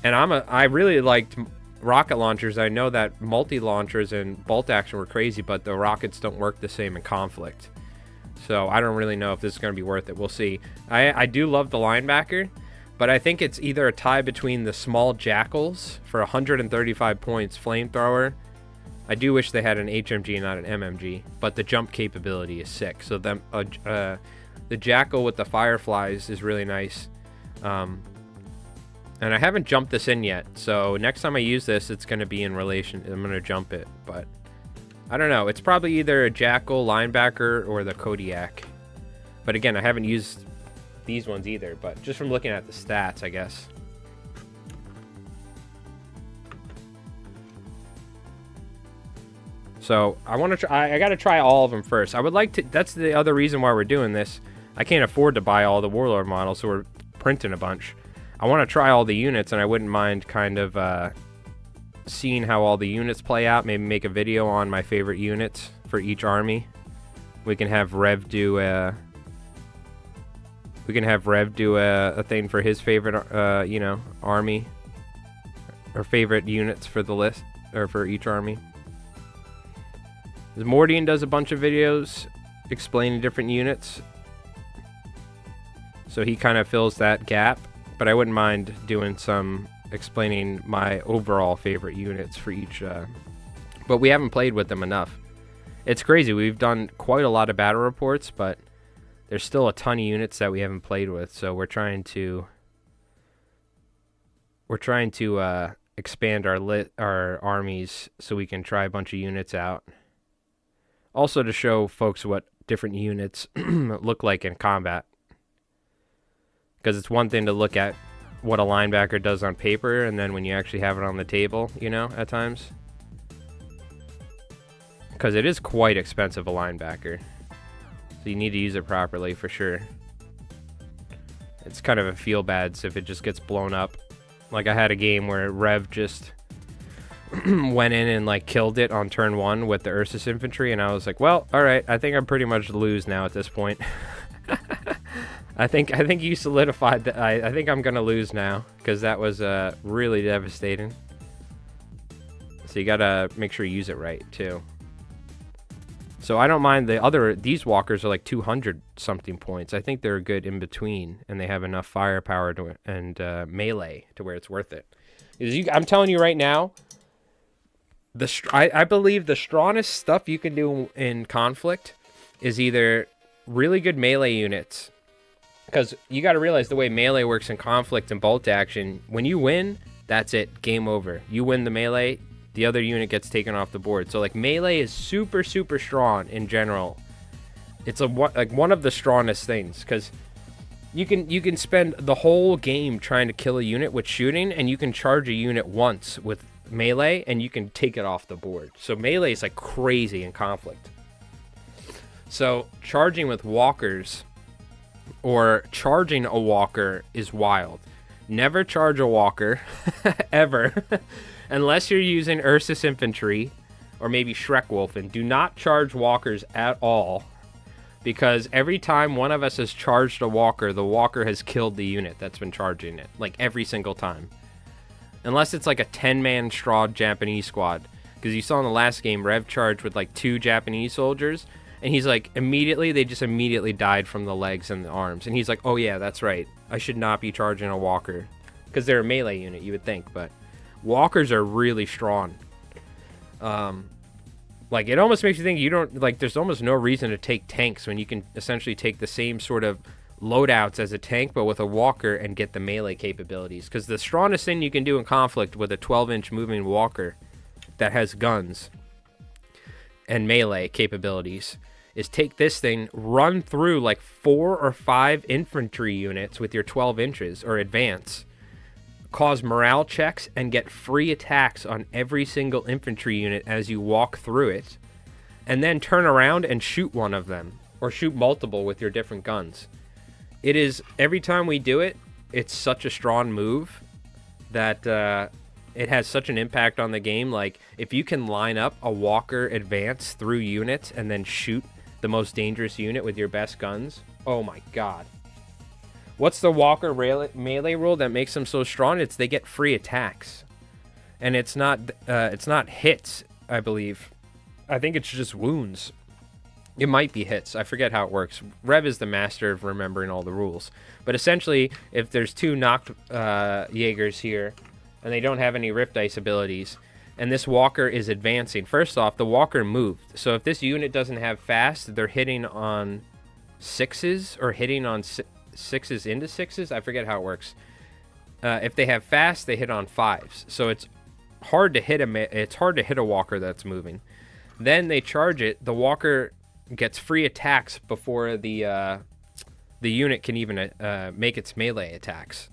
And I really liked rocket launchers. I know that multi-launchers and bolt action were crazy, but the rockets don't work the same in Conflict. So I don't really know if this is going to be worth it. We'll see. I do love the linebacker, but I think it's either a tie between the small Jackals for 135 points flamethrower. I do wish they had an HMG, not an MMG, but the jump capability is sick. So the Jackal with the Fireflies is really nice. And I haven't jumped this in yet, so next time I use this, it's going to be in relation. I'm going to jump it, but I don't know. It's probably either a Jackal, linebacker, or the Kodiak. But again, I haven't used these ones either, but just from looking at the stats, I guess. So I want to try. I got to try all of them first. I would like to. That's the other reason why we're doing this. I can't afford to buy all the Warlord models, so we're printing a bunch. I want to try all the units, and I wouldn't mind kind of seeing how all the units play out. Maybe make a video on my favorite units for each army. We can have Rev do a thing for his favorite, army, or favorite units for the list, or for each army. Mordian does a bunch of videos explaining different units, so he kind of fills that gap. But I wouldn't mind doing some explaining my overall favorite units for each. But we haven't played with them enough. It's crazy. We've done quite a lot of battle reports, but there's still a ton of units that we haven't played with. So we're trying to expand our armies so we can try a bunch of units out. Also to show folks what different units look like in combat. Because it's one thing to look at what a linebacker does on paper, and then when you actually have it on the table, at times. Because it is quite expensive, a linebacker. So you need to use it properly for sure. It's kind of a feel bad if it just gets blown up. Like I had a game where Rev just went in and killed it on turn 1 with the Ursus infantry, and I was like, well, alright, I think I'm pretty much lose now at this point. I think you solidified that. I think I'm gonna lose now, because that was really devastating. So you gotta make sure you use it right too. So I don't mind these walkers are like 200 something points. I think they're a good in between, and they have enough firepower and melee to where it's worth it. I'm telling you right now, I believe the strongest stuff you can do in Konflikt is either really good melee units, because you got to realize the way melee works in Konflikt and bolt action. When you win, that's it, game over. You win the melee, the other unit gets taken off the board. So like melee is super strong in general. It's like one of the strongest things, because you can spend the whole game trying to kill a unit with shooting, and you can charge a unit once with melee and you can take it off the board. So melee is like crazy in Konflikt. So charging with walkers or charging a walker is wild. Never charge a walker ever unless you're using Ursus infantry or maybe Schreckwolfen. Do not charge walkers at all, because every time one of us has charged a walker, the walker has killed the unit that's been charging it, like every single time. Unless it's like a 10-man straw Japanese squad. Because you saw in the last game, Rev charged with like 2 Japanese soldiers. And he's like, they just immediately died from the legs and the arms. And he's like, oh yeah, that's right. I should not be charging a walker. Because they're a melee unit, you would think. But walkers are really strong. Like, it almost makes you think there's almost no reason to take tanks when you can essentially take the same sort of loadouts as a tank, but with a walker, and get the melee capabilities. Because the strongest thing you can do in Konflikt with a 12-inch moving walker that has guns and melee capabilities is take this thing, run through like 4 or 5 infantry units with your 12 inches or advance, cause morale checks, and get free attacks on every single infantry unit as you walk through it, and then turn around and shoot one of them, or shoot multiple with your different guns. It is, every time we do it, it's such a strong move that it has such an impact on the game. Like, if you can line up a walker advance through units and then shoot the most dangerous unit with your best guns, oh my god. What's the walker melee rule that makes them so strong? It's they get free attacks. And it's not hits, I believe. I think it's just wounds. It might be hits. I forget how it works. Rev is the master of remembering all the rules. But essentially, if there's 2 Noct-jaggers here, and they don't have any Rift Dice abilities, and this walker is advancing, first off, the walker moved. So if this unit doesn't have fast, they're hitting on 6s, or hitting on 6s into 6s. I forget how it works. If they have fast, they hit on 5s. So it's hard to hit a walker that's moving. Then they charge it. The walker gets free attacks before the unit can even make its melee attacks.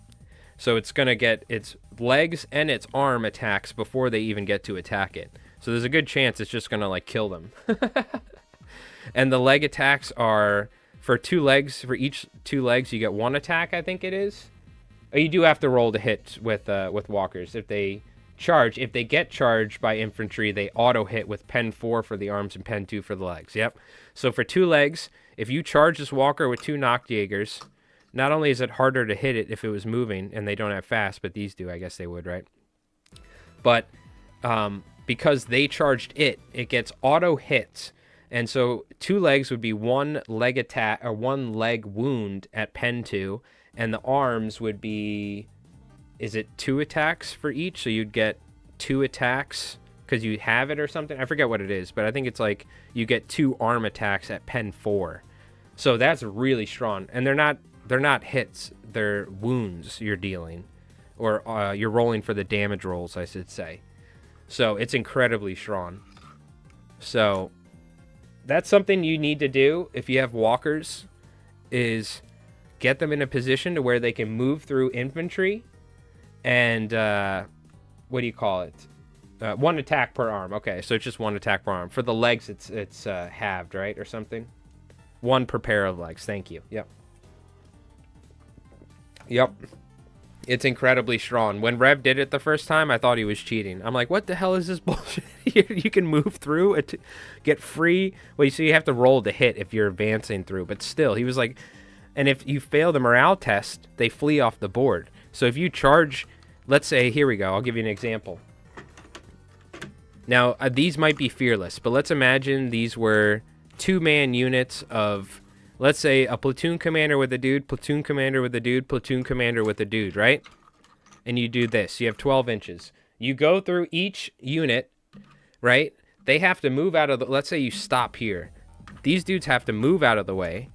So it's going to get its legs and its arm attacks before they even get to attack it. So there's a good chance it's just going to like kill them. And the leg attacks are for 2 legs. For each 2 legs, you get 1 attack, I think it is. You do have to roll to hit with walkers. If they get charged by infantry, they auto hit with pen 4 for the arms and pen 2 for the legs. Yep. So for 2 legs, if you charge this walker with 2 Noct-jaggers, not only is it harder to hit it if it was moving, and they don't have fast, but these do, I guess they would, right? But because they charged it, it gets auto hits. And so 2 legs would be 1 leg attack or 1 leg wound at pen 2, and the arms would be, is it 2 attacks for each? So you'd get 2 attacks because you have it or something. I forget what it is, but I think it's like you get 2 arm attacks at pen 4. So that's really strong. And they're not hits, they're wounds you're dealing, or you're rolling for the damage rolls, I should say. So it's incredibly strong. So that's something you need to do if you have walkers, is get them in a position to where they can move through infantry, and what do you call it? 1 attack per arm. Okay, so it's just 1 attack per arm. For the legs, it's halved, right, or something? 1 per pair of legs. Thank you. Yep. It's incredibly strong. When Rev did it the first time, I thought he was cheating. I'm like, what the hell is this bullshit? You can move through it, get free. Well, so you have to roll to hit if you're advancing through. But still, he was like, and if you fail the morale test, they flee off the board. So if you charge, let's say, here we go. I'll give you an example. Now, these might be fearless, but let's imagine these were 2-man units of, let's say, a platoon commander with a dude, platoon commander with a dude, platoon commander with a dude, right? And you do this. You have 12 inches. You go through each unit, right? They have to move out of the... Let's say you stop here. These dudes have to move out of the way.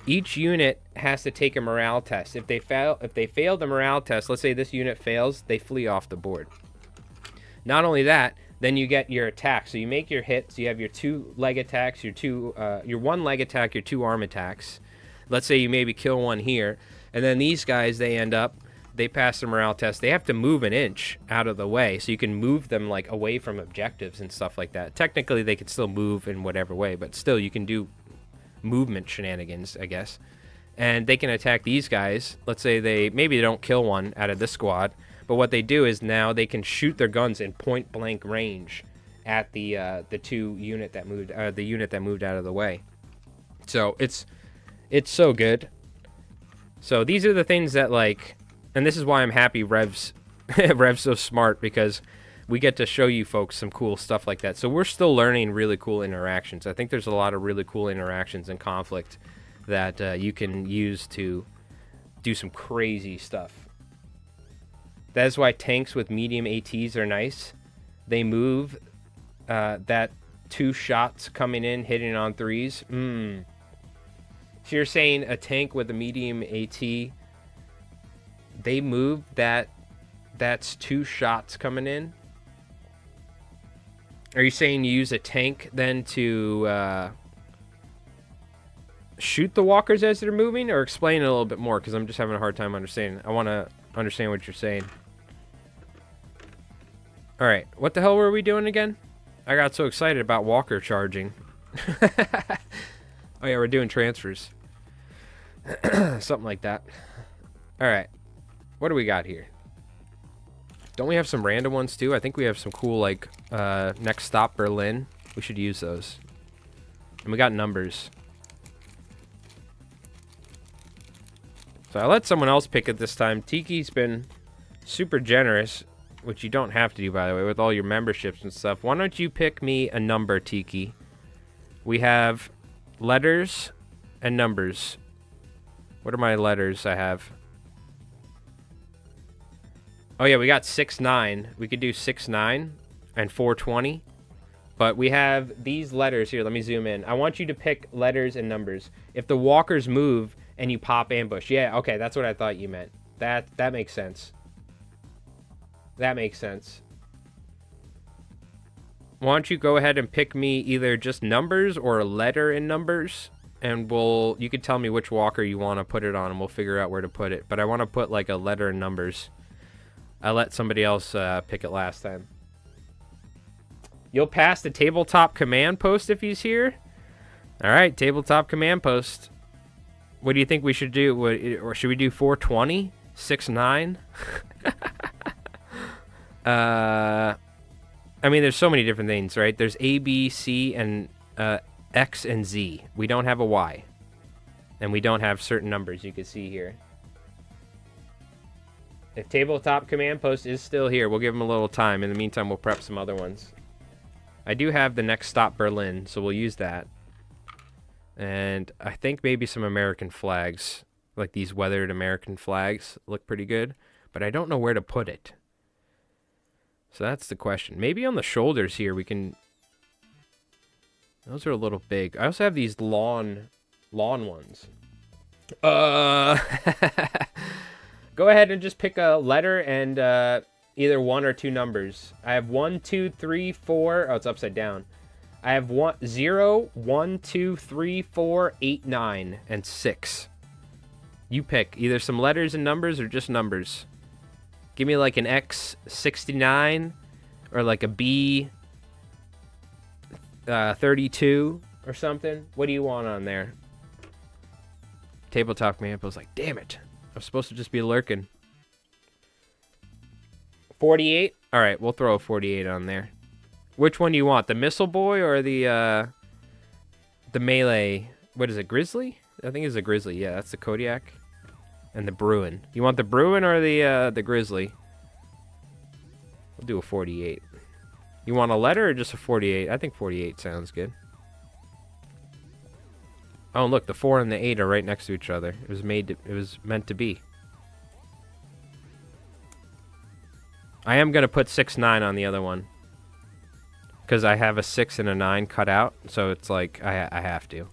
Each unit has to take a morale test. If they fail the morale test, let's say this unit fails, they flee off the board. Not only that, then you get your attack. So you make your hits. You have your 2 leg attacks, your 1 leg attack, your 2 arm attacks. Let's say you maybe kill one here, and then these guys, they pass the morale test. They have to move an inch out of the way, so you can move them like away from objectives and stuff like that. Technically, they could still move in whatever way, but still, you can do movement shenanigans, I guess. And they can attack these guys. Let's say maybe they don't kill one out of this squad, but what they do is now they can shoot their guns in point blank range at the unit that moved out of the way. So it's so good. So these are the things that, like, and this is why I'm happy Rev's so smart, because we get to show you folks some cool stuff like that. So we're still learning really cool interactions. I think there's a lot of really cool interactions in Conflict that you can use to do some crazy stuff. That is why tanks with medium ATs are nice. They move that 2 shots coming in, hitting on 3s. So you're saying a tank with a medium AT, they move that's 2 shots coming in? Are you saying you use a tank then to shoot the walkers as they're moving? Or explain it a little bit more, because I'm just having a hard time understanding. I want to understand what you're saying. Alright, what the hell were we doing again? I got so excited about walker charging. Oh yeah, we're doing transfers. Something like that. Alright, what do we got here? Don't we have some random ones too? I think we have some cool, like, next stop Berlin. We should use those. And we got numbers. So I let someone else pick it this time. Tiki's been super generous, which you don't have to do, by the way, with all your memberships and stuff. Why don't you pick me a number, Tiki? We have letters and numbers. What are my letters I have? Oh yeah, we got 6-9. We could do 6-9 and 420. But we have these letters here. Let me zoom in. I want you to pick letters and numbers. If the walkers move and you pop ambush. Yeah, okay, that's what I thought you meant. That makes sense. That makes sense. Why don't you go ahead and pick me either just numbers or a letter in numbers, and you can tell me which walker you want to put it on, and we'll figure out where to put it. But I want to put like a letter in numbers. I let somebody else pick it last time. You'll pass the tabletop command post if he's here? Alright, tabletop command post. What do you think we should do? Or should we do 420? 6-9? I mean, there's so many different things, right? There's A, B, C, and X and Z. We don't have a Y. And we don't have certain numbers you can see here. If tabletop command post is still here, we'll give him a little time. In the meantime, we'll prep some other ones. I do have the next stop Berlin, so we'll use that. And I think maybe some American flags, like these weathered American flags, look pretty good. But I don't know where to put it. So that's the question. Maybe on the shoulders here we can... Those are a little big. I also have these lawn ones. Go ahead and just pick a letter and either 1 or 2 numbers. I have 1, 2, 3, 4. Oh, it's upside down. I have 0, 1, 2, 3, 4, 8, 9, and 6. You pick either some letters and numbers or just numbers. Give me like an X 69 or like a B 32 or something. What do you want on there? Tabletop command post like, damn it. I was supposed to just be lurking. 48? Alright, we'll throw a 48 on there. Which one do you want? The missile boy or the melee? What is it, Grizzly? I think it's a Grizzly. Yeah, that's the Kodiak. And the Bruin. You want the Bruin or the Grizzly? We'll do a 48. You want a letter or just a 48? I think 48 sounds good. Oh, look, the 4 and the 8 are right next to each other. It was meant to be. I am gonna put 6, 9 on the other one. Because I have a 6 and a 9 cut out, so it's like, I have to.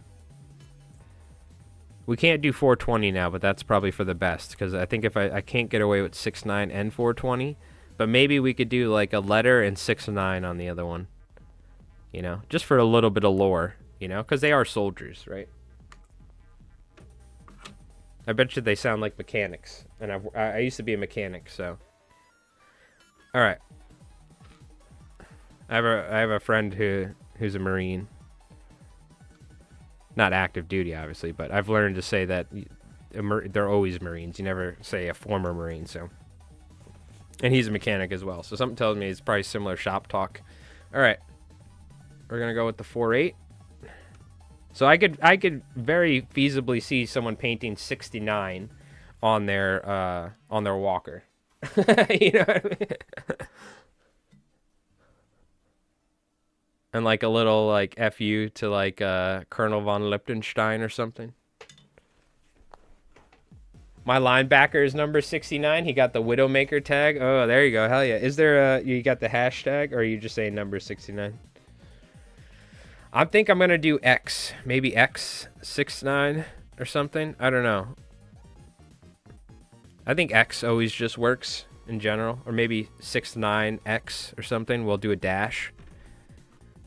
We can't do 420 now, but that's probably for the best. Because I think if I can't get away with 6, 9 and 420. But maybe we could do like a letter and 6, 9 on the other one. You know, just for a little bit of lore, you know, because they are soldiers, right? I bet you they sound like mechanics, and I used to be a mechanic, so. All right. I have a friend who's a Marine. Not active duty, obviously, but I've learned to say that they're always Marines. You never say a former Marine, so. And he's a mechanic as well, so something tells me it's probably similar shop talk. All right. We're gonna go with the 4-8. So I could very feasibly see someone painting 69 on their walker. You know what I mean? And like a little like FU to like Colonel von Liechtenstein or something. My linebacker is number 69. He got the Widowmaker tag. Oh, there you go. Hell yeah. Is there you got the hashtag, or are you just saying number 69? I think I'm going to do X. Maybe X69 or something. I don't know. I think X always just works in general. Or maybe 69X or something. We'll do a dash.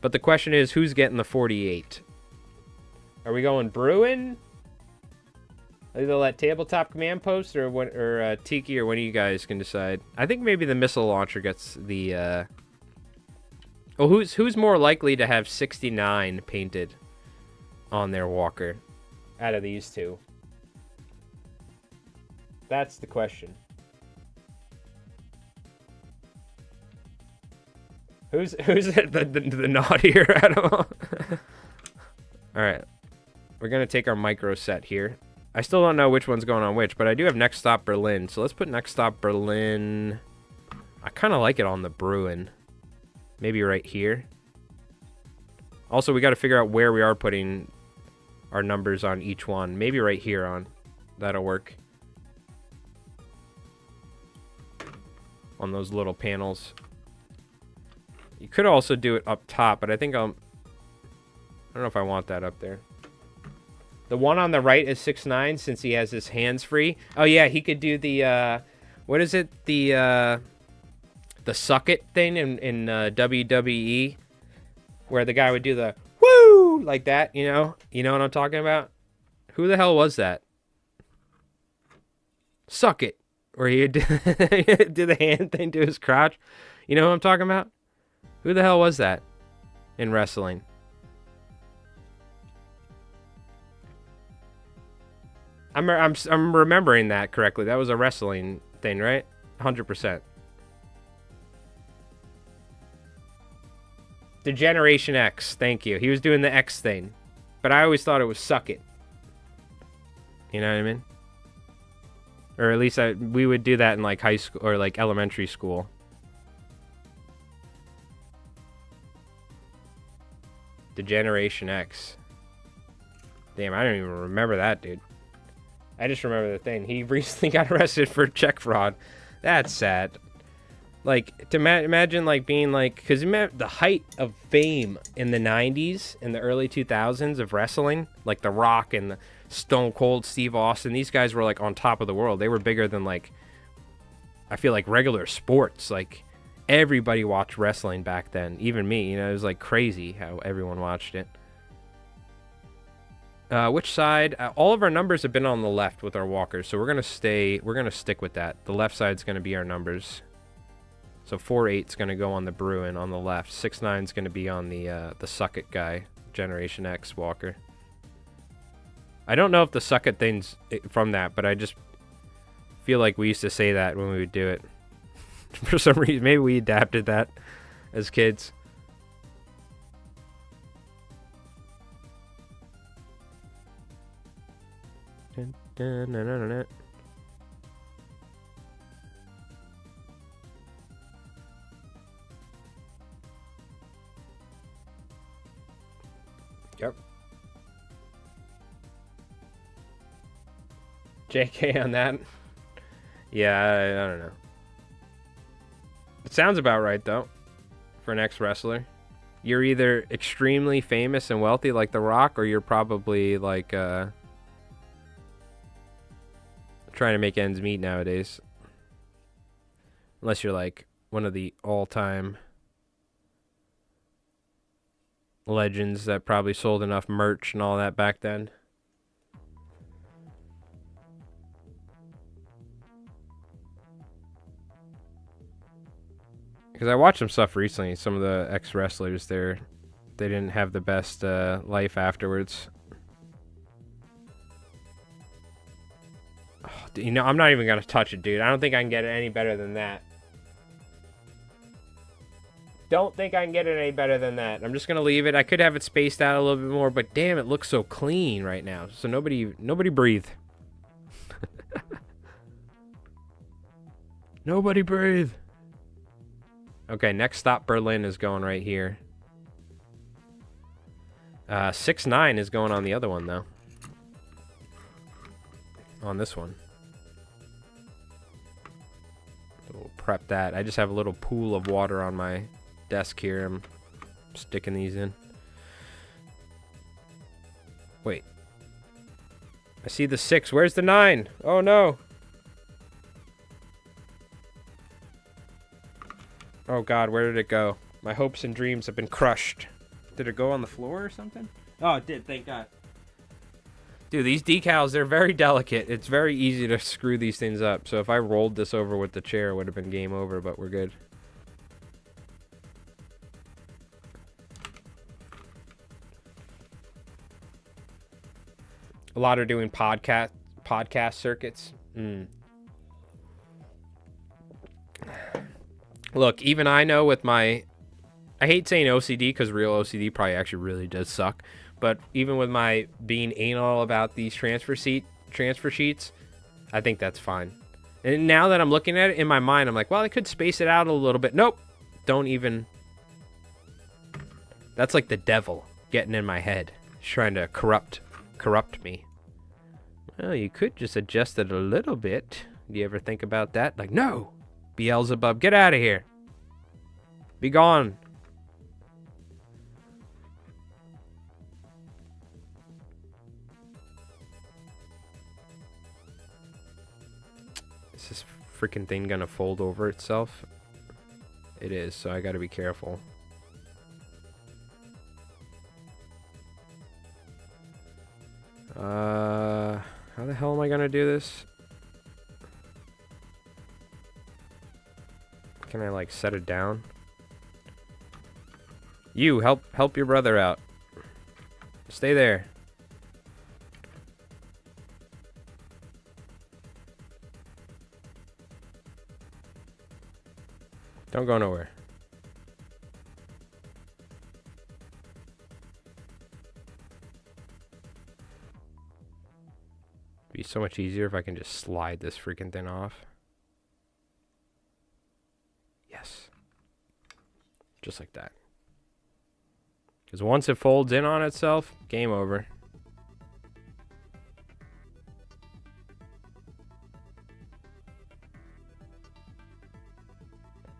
But the question is, who's getting the 48? Are we going Bruin? Either that tabletop command post or Tiki, or one of you guys can decide. I think maybe the missile launcher gets the... Oh, who's more likely to have 69 painted on their walker out of these two? That's the question. Who's the naughtier out of all? All right, we're gonna take our micro set here. I still don't know which one's going on which, but I do have Next Stop Berlin. So let's put Next Stop Berlin. I kind of like it on the Bruin. Maybe right here. Also, we got to figure out where we are putting our numbers on each one. Maybe right here on. That'll work. On those little panels. You could also do it up top, but I think I don't know if I want that up there. The one on the right is 6'9", since he has his hands free. Oh yeah, he could do the what is it? The suck it thing in WWE, where the guy would do the woo like that. You know what I'm talking about? Who the hell was that? Suck it, where he do the hand thing to his crotch. You know what I'm talking about? Who the hell was that in wrestling? I'm remembering that correctly. That was a wrestling thing, right? 100%. The Generation X. Thank you. He was doing the X thing, but I always thought it was suck it. You know what I mean? Or at least we would do that in like high school or like elementary school. The Generation X. Damn, I don't even remember that, dude. I just remember the thing. He recently got arrested for check fraud. That's sad. Like, to imagine, like, being, like... Because the height of fame in the 90s and the early 2000s of wrestling, like The Rock and the Stone Cold Steve Austin, these guys were, like, on top of the world. They were bigger than, like... I feel like regular sports. Like, everybody watched wrestling back then. Even me, you know, it was, like, crazy how everyone watched it. Which side? All of our numbers have been on the left with our walkers, so we're gonna stick with that. The left side's gonna be our numbers. So 4-8's gonna go on the Bruin on the left. 6-9's gonna be on the Suck It guy, Generation X walker. I don't know if the Suck It thing's from that, but I just feel like we used to say that when we would do it. For some reason, maybe we adapted that as kids. Yep. JK on that. Yeah, I don't know. It sounds about right, though, for an ex-wrestler. You're either extremely famous and wealthy like The Rock, or you're probably, like, trying to make ends meet nowadays. Unless you're, like, one of the all-time legends that probably sold enough merch and all that back then. Because I watched some stuff recently. Some of the ex-wrestlers there, they didn't have the best life afterwards. Oh, you know, I'm not even going to touch it, dude. I don't think I can get it any better than that. Don't think I can get it any better than that. I'm just going to leave it. I could have it spaced out a little bit more, but damn, it looks so clean right now. So nobody breathe. Nobody breathe. Okay, next stop Berlin is going right here. 6-9 is going on the other one, though. On this one. So we'll prep that. I just have a little pool of water on my desk here. I'm sticking these in. Wait. I see the 6. Where's the 9? Oh, no. Oh God, where did it go? My hopes and dreams have been crushed. Did it go on the floor or something? Oh, it did, thank God. Dude, these decals, they're very delicate. It's very easy to screw these things up. So if I rolled this over with the chair, it would have been game over, but we're good. A lot are doing podcast circuits. Look, even I know with my... I hate saying OCD because real OCD probably actually really does suck. But even with my being anal about these transfer sheets, I think that's fine. And now that I'm looking at it in my mind, I'm like, well, I could space it out a little bit. Nope. Don't even... That's like the devil getting in my head. He's trying to corrupt me. Well, you could just adjust it a little bit. Do you ever think about that? Like, no! Beelzebub, get out of here. Be gone. Is this freaking thing gonna fold over itself? It is, so I gotta be careful. How the hell am I gonna do this? Can I like set it down? You help your brother out. Stay there. Don't go nowhere. It'd be so much easier if I can just slide this freaking thing off. Yes. Just like that. Because once it folds in on itself, game over.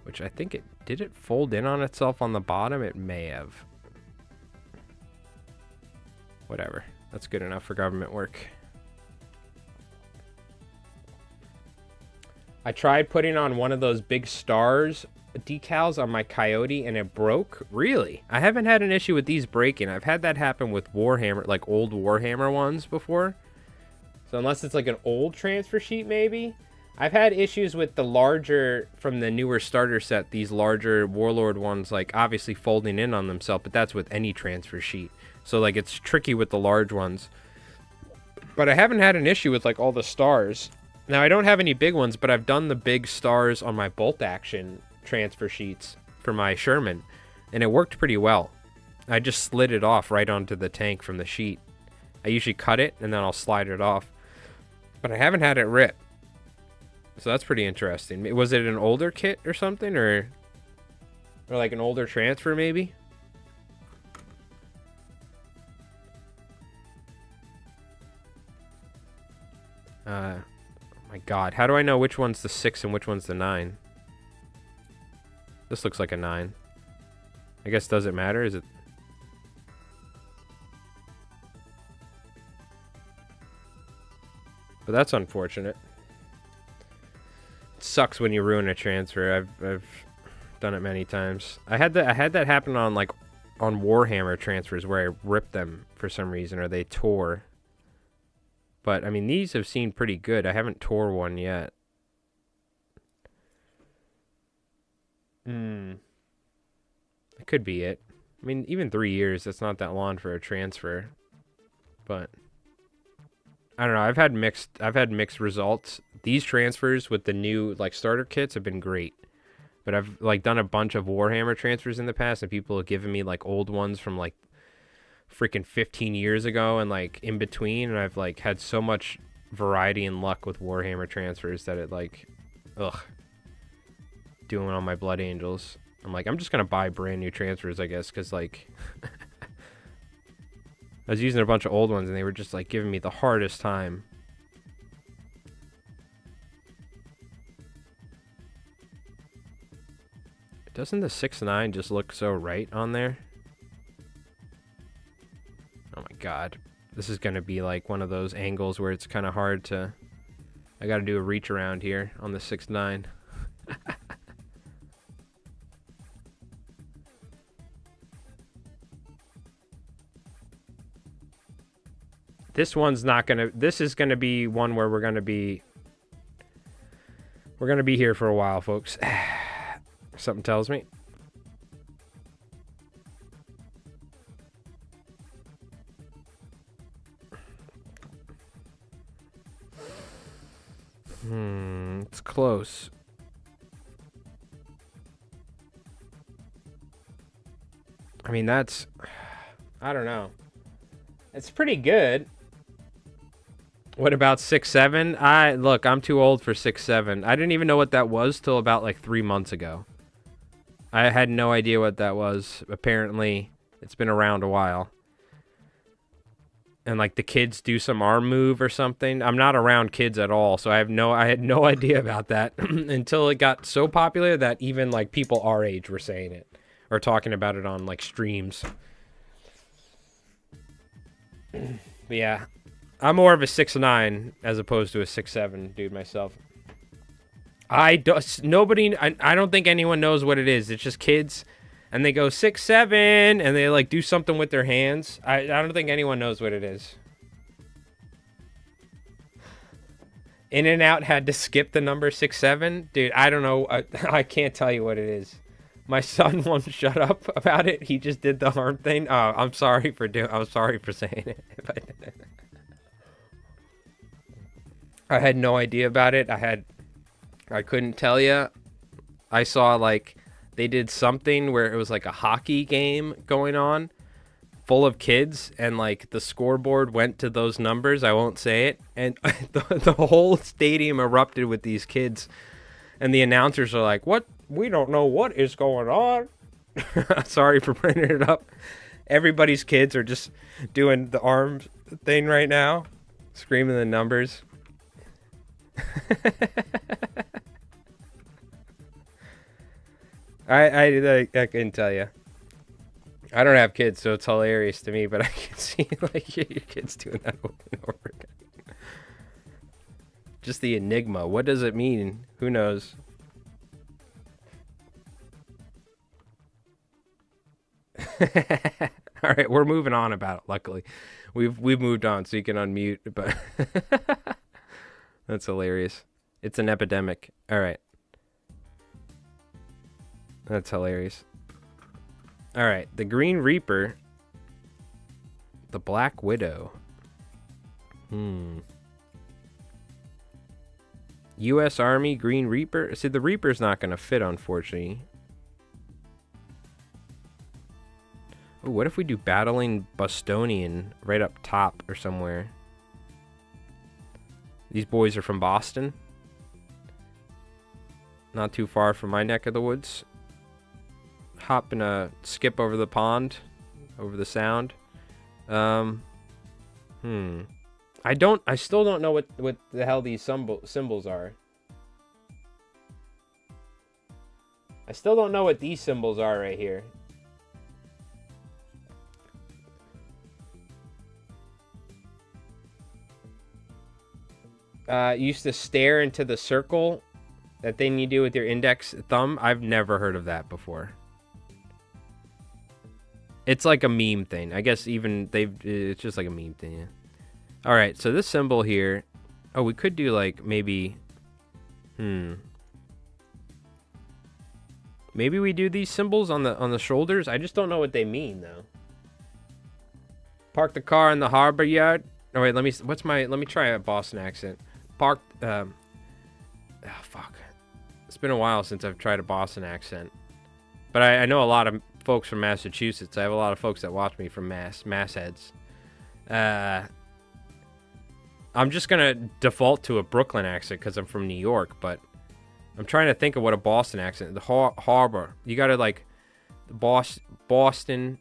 Which I think it... Did it fold in on itself on the bottom? It may have. Whatever. That's good enough for government work. I tried putting on one of those big stars decals on my Coyote and it broke. Really? I haven't had an issue with these breaking. I've had that happen with Warhammer, like old Warhammer ones before. So unless it's like an old transfer sheet, maybe. I've had issues with the larger, from the newer starter set, these larger Warlord ones, like obviously folding in on themselves, but that's with any transfer sheet. So like it's tricky with the large ones. But I haven't had an issue with like all the stars. Now I don't have any big ones, but I've done the big stars on my bolt action transfer sheets for my Sherman, and it worked pretty well. I just slid it off right onto the tank from the sheet. I usually cut it and then I'll slide it off, but I haven't had it rip. So that's pretty interesting. Was it an older kit or something, or like an older transfer maybe? My God, how do I know which one's the 6 and which one's the 9? This looks like a 9. I guess, does it matter? Is it? But that's unfortunate. It sucks when you ruin a transfer. I've done it many times. I had that happen on Warhammer transfers where I ripped them for some reason, or they tore. But I mean, these have seemed pretty good. I haven't tore one yet. That could be it. I mean, even 3 years, that's not that long for a transfer. But I don't know. I've had mixed results. These transfers with the new starter kits have been great. But I've done a bunch of Warhammer transfers in the past, and people have given me old ones from freaking 15 years ago and in between, and I've had so much variety and luck with Warhammer transfers that it ugh, doing on my Blood Angels. I'm I'm just gonna buy brand new transfers, I guess, because I was using a bunch of old ones and they were just giving me the hardest time. Doesn't the 6.9 just look so right on there? Oh my God. This is going to be one of those angles where it's kind of hard to... I got to do a reach around here on the 6.9. This one's not going to... This is going to be one where we're going to be... We're going to be here for a while, folks. Something tells me. It's close. I mean, that's... I don't know. It's pretty good. What about 6.7? Look, I'm too old for 6.7. I didn't even know what that was till about 3 months ago. I had no idea what that was. Apparently, it's been around a while. And the kids do some arm move or something. I'm not around kids at all, so I had no idea about that until it got so popular that even people our age were saying it or talking about it on streams. But yeah, I'm more of a 6.9 as opposed to a 6.7 dude myself. I don't think anyone knows what it is. It's just kids, and they go 6.7, and they do something with their hands. I don't think anyone knows what it is. In and Out had to skip the number 6.7, dude. I don't know. I can't tell you what it is. My son won't shut up about it. He just did the arm thing. Oh, I'm sorry for saying it. I had no idea about it. I couldn't tell you. I saw they did something where it was a hockey game going on full of kids, and the scoreboard went to those numbers. I won't say it. And the whole stadium erupted with these kids, and the announcers are what? We don't know what is going on. Sorry for bringing it up. Everybody's kids are just doing the arm thing right now, screaming the numbers. I can tell you. I don't have kids, so it's hilarious to me, but I can see your kids doing that over and over again. Just the enigma. What does it mean? Who knows? All right, we're moving on about it. Luckily, we've moved on, so you can unmute. But that's hilarious. It's an epidemic. All right, that's hilarious. All right, the Green Reaper, the Black Widow. U.S. Army Green Reaper. See, the Reaper's not going to fit, unfortunately. Ooh, what if we do Battling Bostonian right up top or somewhere? These boys are from Boston. Not too far from my neck of the woods. Hop and skip over the pond, over the sound. I I still don't know what the hell these symbols are. I still don't know what these symbols are right here. Used to stare into the circle. That thing you do with your index thumb. I've never heard of that before. It's like a meme thing. I guess even it's just like a meme thing, yeah. All right, so this symbol here. Oh, we could do like maybe. Maybe we do these symbols on the shoulders. I just don't know what they mean though. Park the car in the harbor yard. Oh wait, let me try a Boston accent. Oh fuck. It's been a while since I've tried a Boston accent. But I know a lot of folks from Massachusetts. I have a lot of folks that watch me from Mass heads. I'm just gonna default to a Brooklyn accent because I'm from New York, but I'm trying to think of what a Boston accent. The harbor. You gotta like the Boston,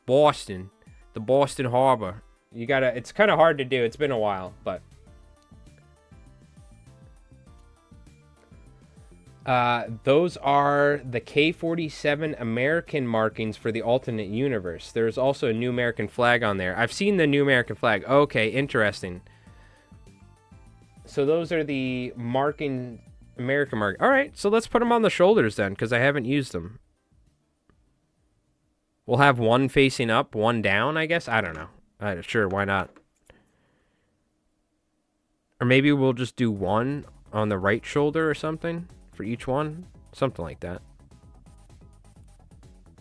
the Boston Harbor. You gotta. It's kind of hard to do. It's been a while, but. Those are the K-47 American markings for the alternate universe. There's also a new American flag on there. I've seen the new American flag. Okay, interesting. So those are the American mark. All right, so let's put them on the shoulders then, because I haven't used them. We'll have one facing up, one down, I guess. I don't know. Sure, why not? Or maybe we'll just do one on the right shoulder or something. For each one, something like that.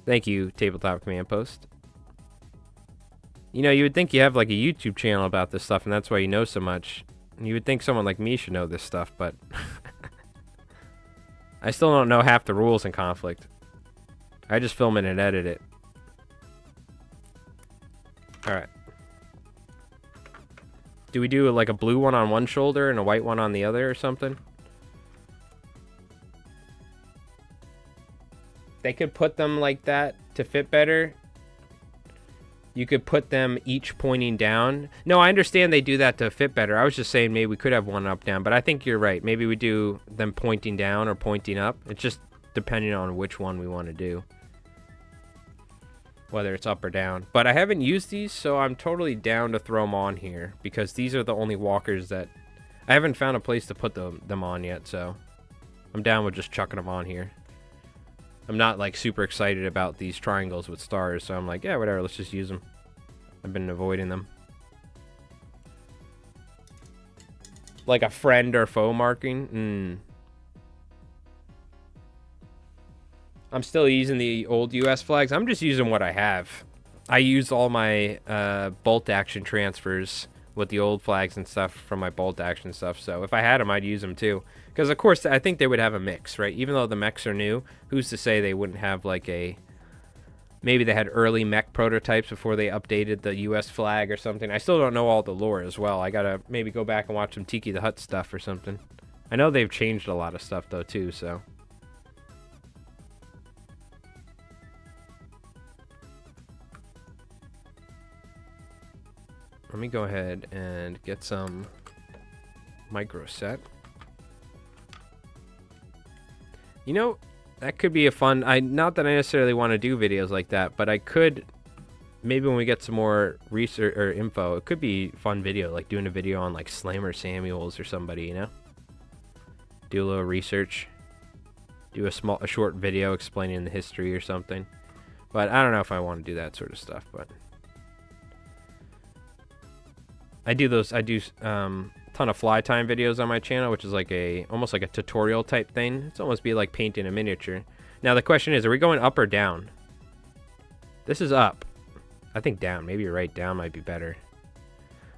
Thank you, Tabletop Command Post. You know, you would think you have like a YouTube channel about this stuff, and that's why you know so much. And you would think someone like me should know this stuff, but I still don't know half the rules in Konflikt. I just film it and edit it. All right. Do we do like a blue one on one shoulder and a white one on the other or something? They could put them like that to fit better. You could put them each pointing down. No, I understand they do that to fit better. I was just saying maybe we could have one up down, but I think you're right. Maybe we do them pointing down or pointing up. It's just depending on which one we want to do. Whether it's up or down. But I haven't used these, so I'm totally down to throw them on here because these are the only walkers that I haven't found a place to put them on yet, so I'm down with just chucking them on here. I'm not like super excited about these triangles with stars, so I'm like, yeah, whatever, let's just use them. I've been avoiding them. Like a friend or foe marking? I'm still using the old US flags. I'm just using what I have. I used all my bolt action transfers with the old flags and stuff from my bolt action stuff, so if I had them, I'd use them too. Because, of course, I think they would have a mix, right? Even though the mechs are new, who's to say they wouldn't have, like, a... Maybe they had early mech prototypes before they updated the US flag or something. I still don't know all the lore as well. I gotta maybe go back and watch some Tiki the Hut stuff or something. I know they've changed a lot of stuff, though, too, so... Let me go ahead and get some micro set. You know, that could be a fun... not that I necessarily want to do videos like that, but I could... Maybe when we get some more research or info, it could be a fun video, like doing a video on like Slammer Samuels or somebody, you know? Do a little research. Do a short video explaining the history or something. But I don't know if I want to do that sort of stuff, but... I do ton of fly time videos on my channel, which is like almost like a tutorial type thing. It's almost be like painting a miniature. Now the question is, are we going up or down? This is up. I think down. Maybe you're right. Down might be better.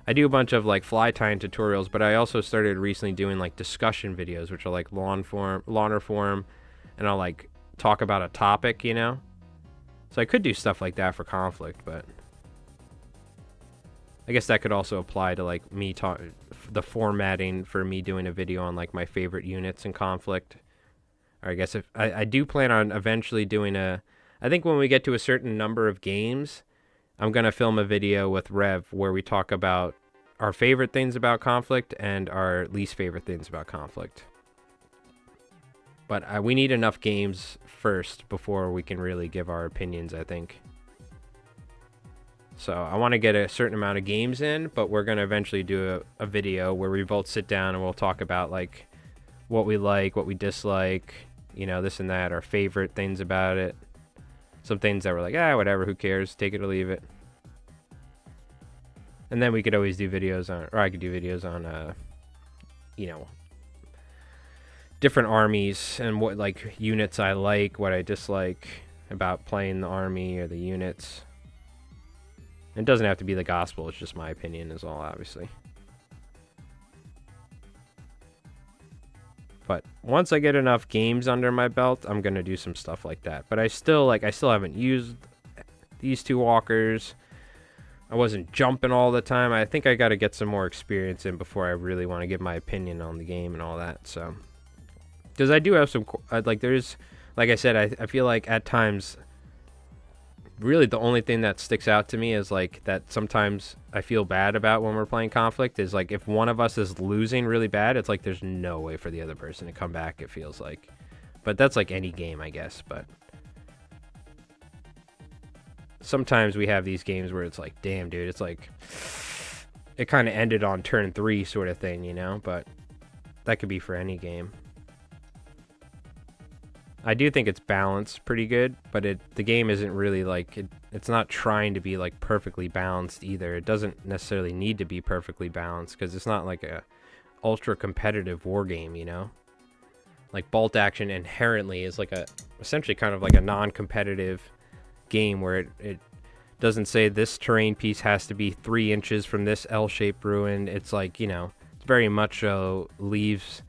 I do a bunch of like fly tying tutorials, but I also started recently doing like discussion videos, which are like lawn or form, and I'll like talk about a topic, you know? So I could do stuff like that for Konflikt, but I guess that could also apply to like me the formatting for me doing a video on like my favorite units in Konflikt. Or I guess if I do plan on eventually doing I think when we get to a certain number of games, I'm going to film a video with Rev where we talk about our favorite things about Konflikt and our least favorite things about Konflikt. But we need enough games first before we can really give our opinions, I think. So I want to get a certain amount of games in, but we're going to eventually do a video where we both sit down and we'll talk about like what we like, what we dislike, you know, this and that, our favorite things about it. Some things that were like, whatever, who cares, take it or leave it. And then we could always do videos on, or I could do videos on, you know, different armies and what like units I like, what I dislike about playing the army or the units. It doesn't have to be the gospel, it's just my opinion is all, obviously. But once I get enough games under my belt, I'm going to do some stuff like that. But I still haven't used these two walkers. I wasn't jumping all the time. I think I got to get some more experience in before I really want to give my opinion on the game and all that. So, because I do have some, like there's, like I said, I feel like at times, really the only thing that sticks out to me is like that sometimes I feel bad about when we're playing Konflikt is like if one of us is losing really bad, it's like there's no way for the other person to come back, it feels like. But that's like any game, I guess. But sometimes we have these games where it's like, damn, dude, it's like it kind of ended on turn 3 sort of thing, you know? But that could be for any game. I do think it's balanced pretty good, but the game isn't really like, it's not trying to be like perfectly balanced either. It doesn't necessarily need to be perfectly balanced because it's not like a ultra competitive war game, you know? Like bolt action inherently is like essentially kind of like a non-competitive game where it doesn't say this terrain piece has to be 3 inches from this L-shaped ruin. It's like, you know, it's very much leaves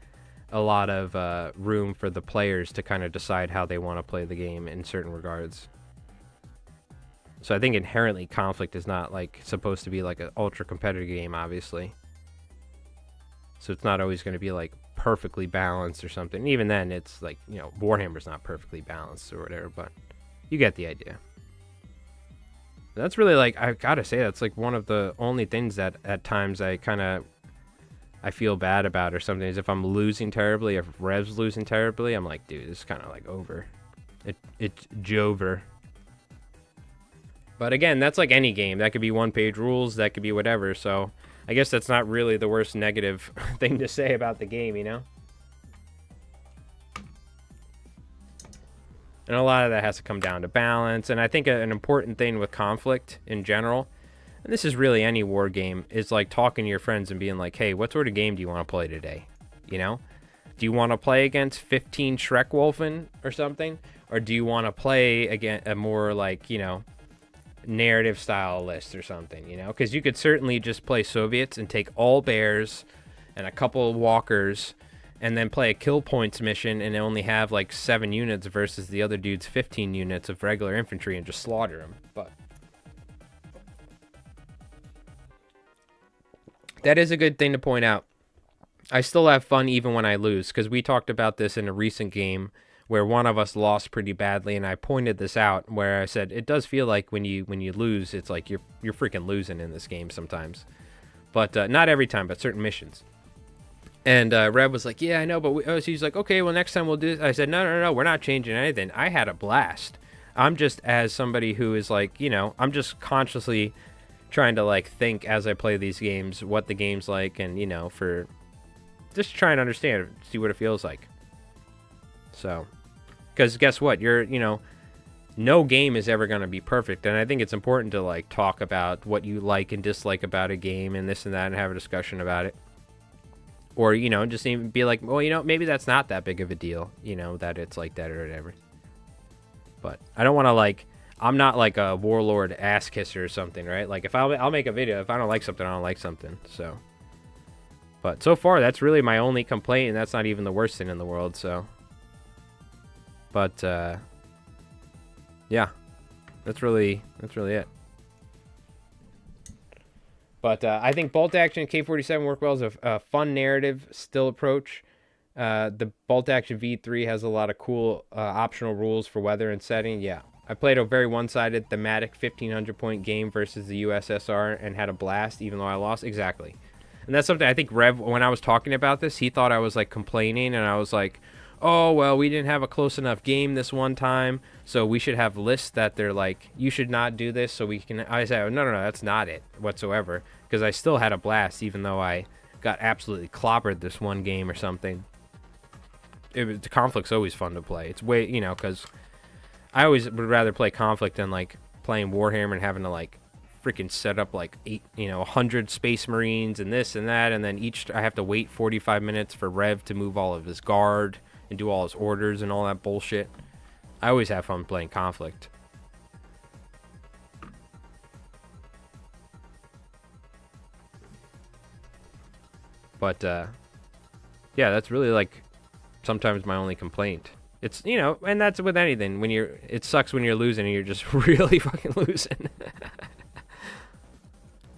a lot of room for the players to kind of decide how they want to play the game in certain regards. So I think inherently Konflikt is not like supposed to be like an ultra competitive game, obviously. So it's not always going to be like perfectly balanced or something. And even then, it's like, you know, Warhammer's not perfectly balanced or whatever, but you get the idea. That's really like, I gotta say, that's like one of the only things that at times I feel bad about or something is if I'm losing terribly, if Rev's losing terribly, I'm like, dude, this is kind of like over. It's Jover. But again, that's like any game. That could be one-page rules, that could be whatever. So I guess that's not really the worst negative thing to say about the game, you know? And a lot of that has to come down to balance. And I think an important thing with Konflikt in general, and this is really any war game, is like talking to your friends and being like, hey, what sort of game do you want to play today? You know? Do you want to play against 15 Schreckwolfen or something? Or do you want to play against a more like, you know, narrative style list or something, you know? Because you could certainly just play Soviets and take all bears and a couple of walkers and then play a kill points mission and only have like 7 units versus the other dude's 15 units of regular infantry and just slaughter them. But that is a good thing to point out. I still have fun even when I lose, because we talked about this in a recent game where one of us lost pretty badly, and I pointed this out where I said it does feel like when you lose, it's like you're freaking losing in this game sometimes. But not every time, but certain missions. And Rev was like, yeah, I know, but he's like, okay, well, next time we'll do this. I said, no, we're not changing anything. I had a blast. I'm just, as somebody who is like, you know, I'm just consciously trying to like think as I play these games what the game's like, and you know, for just trying to understand, see what it feels like. So, because guess what, you know, no game is ever going to be perfect, and I think it's important to like talk about what you like and dislike about a game and this and that and have a discussion about it. Or, you know, just even be like, well, you know, maybe that's not that big of a deal, you know, that it's like that or whatever. But I don't want to like, I'm not like a warlord ass kisser or something, right? Like if I'll make a video, if I don't like something, I don't like something. So, but so far that's really my only complaint, and that's not even the worst thing in the world. So, but yeah, that's really it. But I think Bolt Action K-47 work well as a fun narrative still approach. The Bolt Action V3 has a lot of cool optional rules for weather and setting. Yeah, I played a very one-sided thematic 1,500-point game versus the USSR and had a blast, even though I lost. Exactly. And that's something I think Rev, when I was talking about this, he thought I was like complaining, and I was like, oh, well, we didn't have a close enough game this one time, so we should have lists that they're like, you should not do this, so we can. I said, no, that's not it whatsoever, because I still had a blast, even though I got absolutely clobbered this one game or something. The Conflict's always fun to play. It's way, because I always would rather play Conflict than like playing Warhammer and having to like freaking set up like 100 Space Marines and this and that, and then I have to wait 45 minutes for Rev to move all of his guard and do all his orders and all that bullshit. I always have fun playing Conflict. But yeah, that's really like sometimes my only complaint. It's, and that's with anything. It sucks when you're losing and you're just really fucking losing.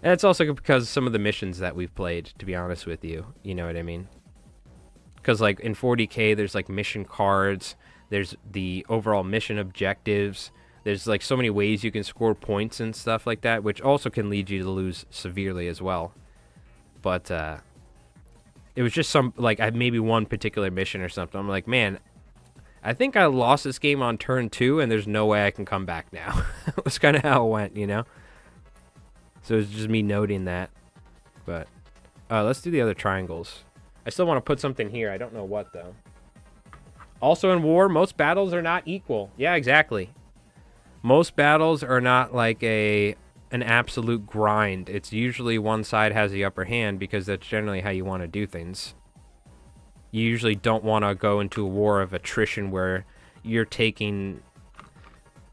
And it's also because of some of the missions that we've played, to be honest with you. You know what I mean? Because, like, in 40K, there's, like, mission cards. There's the overall mission objectives. There's, like, so many ways you can score points and stuff like that, which also can lead you to lose severely as well. But, it was just maybe one particular mission or something. I'm like, man, I think I lost this game on turn 2, and there's no way I can come back now. It was kind of how it went, So it's just me noting that. But let's do the other triangles. I still want to put something here. I don't know what, though. Also in war, most battles are not equal. Yeah, exactly. Most battles are not like an absolute grind. It's usually one side has the upper hand because that's generally how you want to do things. You usually don't want to go into a war of attrition where you're taking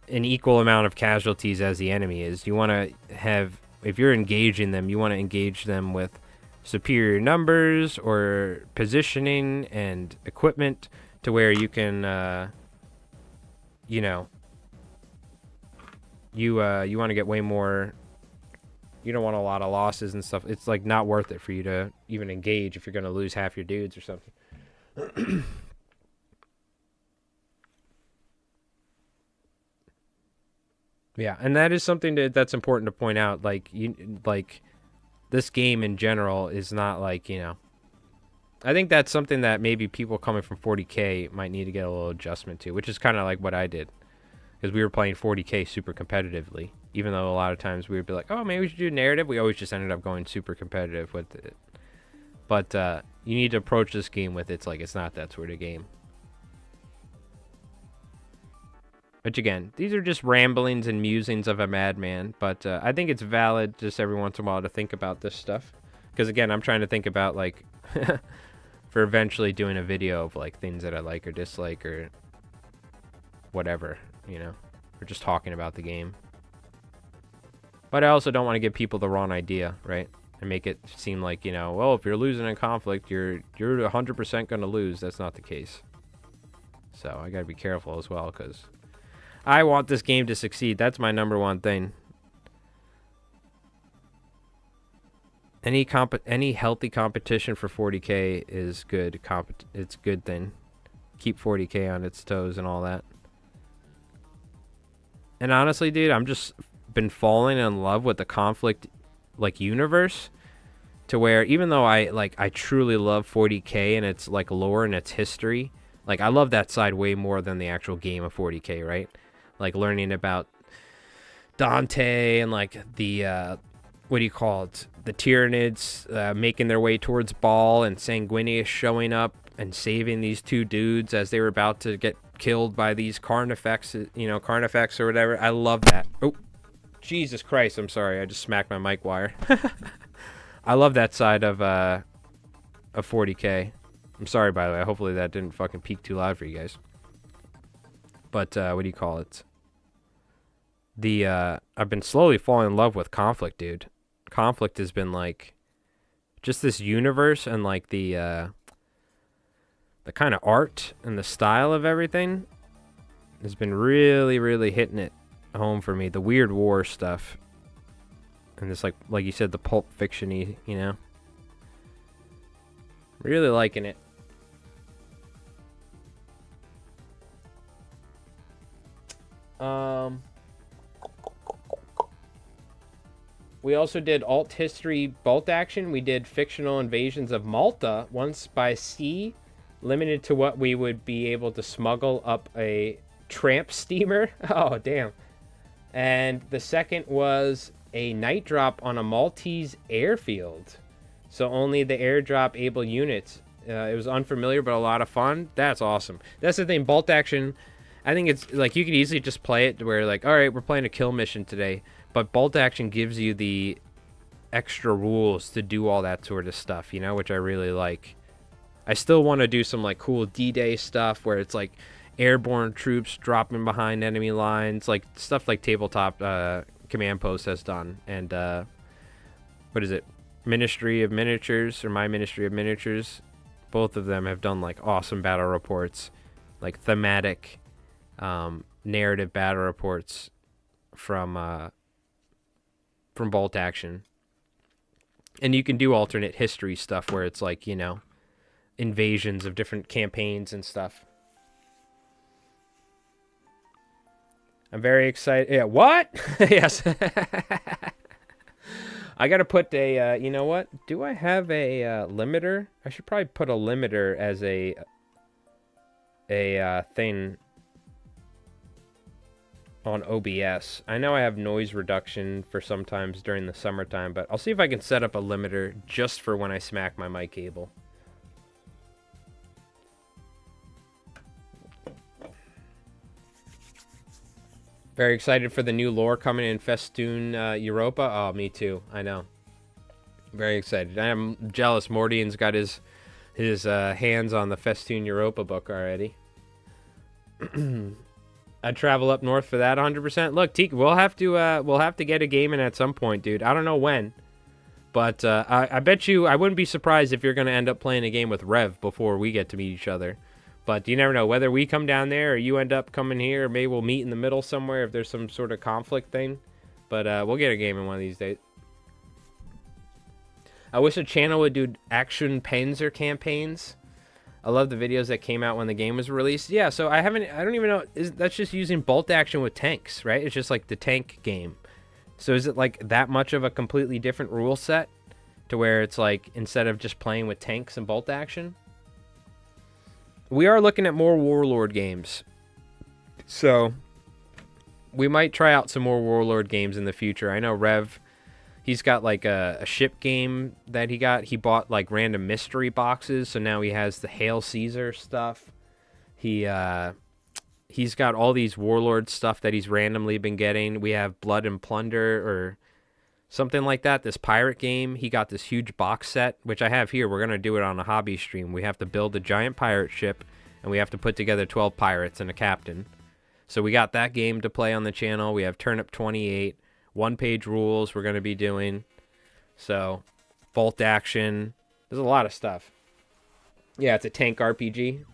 an equal amount of casualties as the enemy is. You want to have, if you're engaging them, you want to engage them with superior numbers or positioning and equipment to where you can, you want to get way more. You don't want a lot of losses and stuff. It's like not worth it for you to even engage if you're going to lose half your dudes or something. Yeah, and that is something that's important to point out. Like this game in general is not like, I think that's something that maybe people coming from 40K might need to get a little adjustment to, which is kind of like what I did, because we were playing 40K super competitively. Even though a lot of times we would be like, oh, maybe we should do narrative, we always just ended up going super competitive with it. But you need to approach this game with it's not that sort of game. Which again, these are just ramblings and musings of a madman, but I think it's valid just every once in a while to think about this stuff. Because again, I'm trying to think about for eventually doing a video of things that I like or dislike or whatever, or just talking about the game. But I also don't want to give people the wrong idea, right? And make it seem like, well, if you're losing in Conflict, you're 100% going to lose. That's not the case. So I got to be careful as well, because I want this game to succeed. That's my number one thing. Any healthy competition for 40K is good. It's a good thing. Keep 40K on its toes and all that. And honestly, dude, I'm just been falling in love with the Conflict universe, to where even though I truly love 40K and its lore and its history, I love that side way more than the actual game of 40K, right? Learning about Dante and the what do you call it, the Tyranids making their way towards Baal, and Sanguinius showing up and saving these two dudes as they were about to get killed by these Carnifex, Carnifex or whatever. I love that. Oh, Jesus Christ, I'm sorry. I just smacked my mic wire. I love that side of 40K. I'm sorry, by the way. Hopefully that didn't fucking peak too loud for you guys. But, what do you call it? I've been slowly falling in love with Conflict, dude. Conflict has been, just this universe and, the kind of art and the style of everything has been really, really hitting it home for me. The weird war stuff. And this, like you said, the pulp fiction-y, Really liking it. We also did alt history bolt action. We did fictional invasions of Malta once by sea, limited to what we would be able to smuggle up a tramp steamer. Oh, damn. And the second was a night drop on a Maltese airfield. So only the airdrop able units. It was unfamiliar, but a lot of fun. That's awesome. That's the thing. Bolt action, I think it's like you could easily just play it where like, all right, we're playing a kill mission today. But bolt action gives you the extra rules to do all that sort of stuff, you know, which I really like. I still want to do some like cool D-Day stuff where it's like airborne troops dropping behind enemy lines, like stuff like Tabletop Command Post has done. And what is it? Ministry of Miniatures or My Ministry of Miniatures. Both of them have done like awesome battle reports, like thematic narrative battle reports from bolt action. And you can do alternate history stuff where it's like, you know, invasions of different campaigns and stuff. I'm very excited. Yeah, what? Yes. I got to put a, you know what? Do I have a limiter? I should probably put a limiter as a thing on OBS. I know I have noise reduction for sometimes during the summertime, but I'll see if I can set up a limiter just for when I smack my mic cable. Very excited for the new lore coming in Festoon Europa. Oh, me too. I know. Very excited. I'm jealous. Mordian's got his hands on the Festoon Europa book already. I'd travel up north for that 100%. Look, Teak, we'll have to get a game in at some point, dude. I don't know when, but I bet you I wouldn't be surprised if you're going to end up playing a game with Rev before we get to meet each other. But you never know, whether we come down there or you end up coming here, or maybe we'll meet in the middle somewhere if there's some sort of conflict thing. But we'll get a game in one of these days. I wish a channel would do action Panzer campaigns. I love the videos that came out when the game was released. Yeah, so I don't even know, that's just using bolt action with tanks, right? It's just like the tank game. So is it like that much of a completely different rule set to where it's like instead of just playing with tanks and bolt action? We are looking at more Warlord games. So we might try out some more Warlord games in the future. I know Rev, he's got like a ship game that he got. He bought like random mystery boxes, so now he has the Hail Caesar stuff. He's got all these Warlord stuff that he's randomly been getting. We have Blood and Plunder or something like that. This pirate game, he got this huge box set, which I have here. We're going to do it on a hobby stream. We have to build a giant pirate ship, and we have to put together 12 pirates and a captain. So we got that game to play on the channel. We have Turnip 28, one-page rules we're going to be doing. So, bolt action. There's a lot of stuff. Yeah, it's a tank RPG.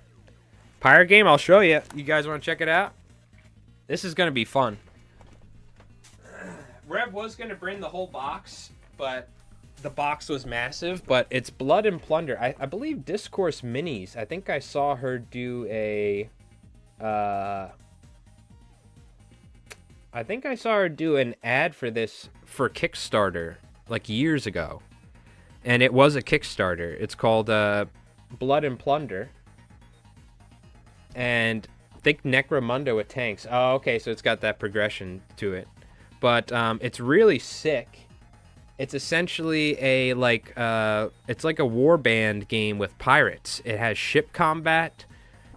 Pirate game, I'll show you. You guys want to check it out? This is going to be fun. Rev was going to bring the whole box, but the box was massive. But it's Blood and Plunder. I believe Discourse Minis. I think I saw her do a... I think I saw her do an ad for this for Kickstarter, like years ago. And it was a Kickstarter. It's called Blood and Plunder. And think Necromundo with tanks. Oh, okay, so it's got that progression to it. But it's really sick. It's essentially a it's like a warband game with pirates. It has ship combat,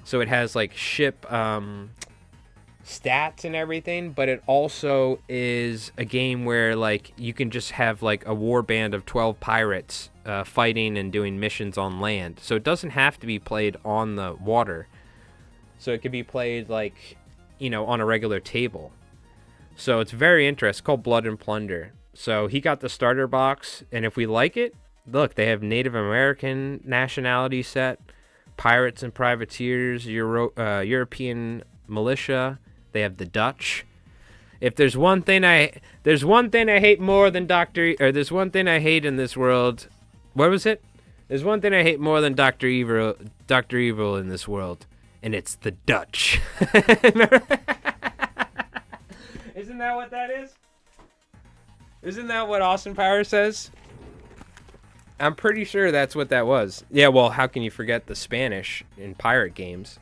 so it has like ship stats and everything. But it also is a game where like you can just have like a warband of 12 pirates fighting and doing missions on land. So it doesn't have to be played on the water. So it could be played like, you know, on a regular table. So it's very interesting. It's called Blood and Plunder. So he got the starter box, and if we like it, look, they have Native American nationality set, pirates and privateers, European militia. They have the Dutch. If there's one thing I hate more than there's one thing I hate in this world. What was it? There's one thing I hate more than Dr. Evil in this world, and it's the Dutch. Isn't that what that is? Isn't that what Austin Powers says? I'm pretty sure that's what that was. Yeah, well, how can you forget the Spanish in pirate games?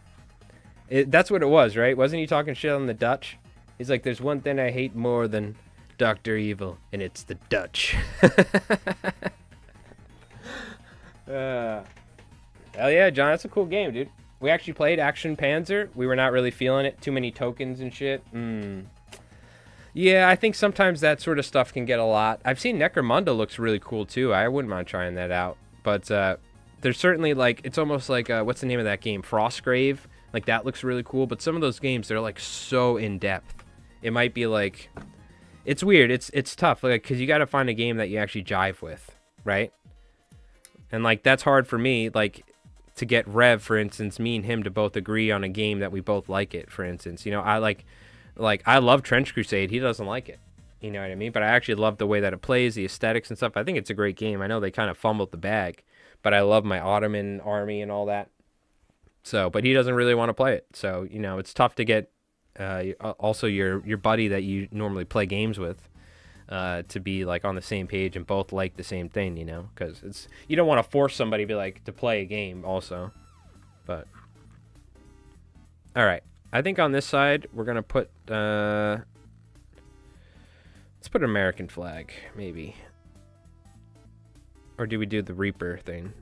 That's what it was, right? Wasn't he talking shit on the Dutch? He's like, there's one thing I hate more than Dr. Evil, and it's the Dutch. Hell yeah, John, that's a cool game, dude. We actually played Action Panzer. We were not really feeling it. Too many tokens and shit. Yeah, I think sometimes that sort of stuff can get a lot. I've seen Necromunda looks really cool, too. I wouldn't mind trying that out. But there's certainly, like, it's almost like, what's the name of that game? Frostgrave? Like, that looks really cool. But some of those games, they're, like, so in-depth. It might be, like... It's weird. It's tough, like, because you got to find a game that you actually jive with, right? And, like, that's hard for me, like... to get Rev, for instance, me and him to both agree on a game that we both like it, for instance. You know, I I love Trench Crusade. He doesn't like it. You know what I mean? But I actually love the way that it plays, the aesthetics and stuff. I think it's a great game. I know they kind of fumbled the bag, but I love my Ottoman army and all that. So, but he doesn't really want to play it. So, you know, it's tough to get also your buddy that you normally play games with to be like on the same page and both like the same thing, you know, because it's, you don't want to force somebody to be like to play a game also. But all right, I think on this side we're gonna put let's put an American flag maybe, or do we do the Reaper thing?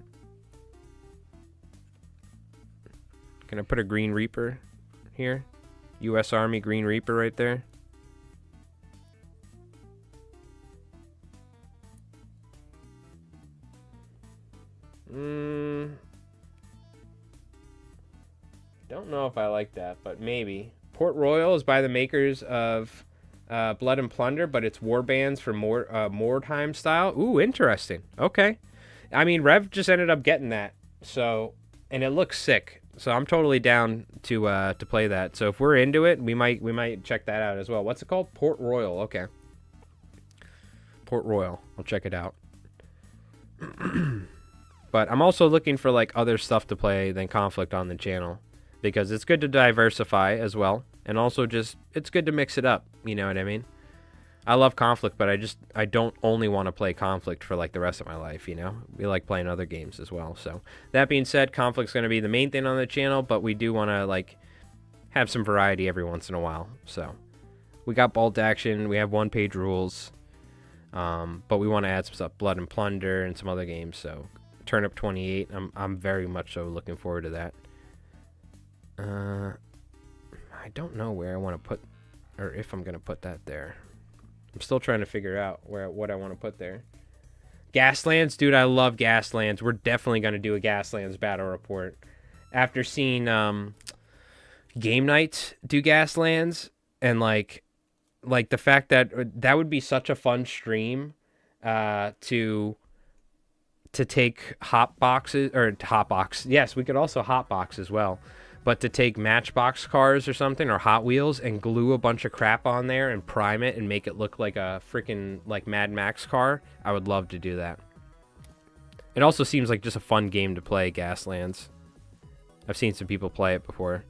Can I put a Green Reaper here? U.S. Army Green Reaper right there. Don't know if I like that, but maybe. Port Royal is by the makers of Blood and Plunder, but it's war bands for Mordheim style. Ooh, interesting. Okay. I mean, Rev just ended up getting that, so, and it looks sick. So I'm totally down to play that. So if we're into it, we might check that out as well. What's it called? Port Royal. Okay. Port Royal. I'll check it out. But I'm also looking for like other stuff to play than Konflikt on the channel, because it's good to diversify as well, and also just it's good to mix it up. You know what I mean? I love Konflikt, but I don't only want to play Konflikt for like the rest of my life. You know, we like playing other games as well. So that being said, Konflikt's going to be the main thing on the channel, but we do want to like have some variety every once in a while. So we got bolt action, we have one-page rules, but we want to add some stuff, Blood and Plunder, and some other games. So Turnip 28, I'm very much so looking forward to that. I don't know where I want to put, or if I'm going to put that there. I'm still trying to figure out what I want to put there. Gaslands, dude, I love Gaslands. We're definitely going to do a Gaslands battle report. After seeing Game Night do Gaslands, and like the fact that that would be such a fun stream to take hotboxes, or hotbox. Yes, we could also hotbox as well. But to take Matchbox cars or something, or Hot Wheels, and glue a bunch of crap on there and prime it and make it look like a freaking like Mad Max car, I would love to do that. It also seems like just a fun game to play, Gaslands. I've seen some people play it before.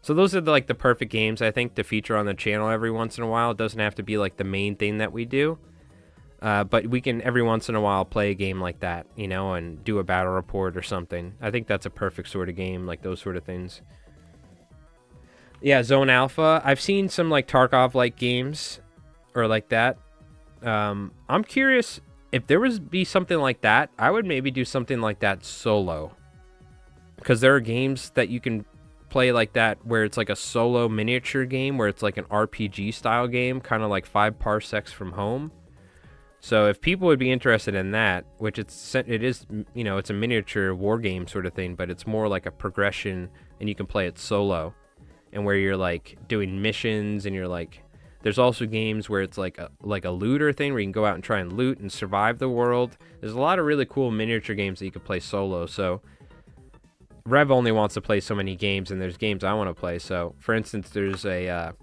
So those are the perfect games, I think, to feature on the channel every once in a while. It doesn't have to be like the main thing that we do. But we can every once in a while play a game like that, you know, and do a battle report or something. I think that's a perfect sort of game, like those sort of things. Yeah, Zone Alpha. I've seen some like Tarkov-like games or like that. I'm curious if there would be something like that. I would maybe do something like that solo, because there are games that you can play like that where it's like a solo miniature game, where it's like an RPG style game, kind of like 5 Parsecs from Home. So if people would be interested in that, which it is, you know, it's a miniature war game sort of thing, but it's more like a progression, and you can play it solo, and where you're like doing missions, and you're like, there's also games where it's like a looter thing where you can go out and try and loot and survive the world. There's a lot of really cool miniature games that you can play solo. So Rev only wants to play so many games, and there's games I want to play. So for instance, there's a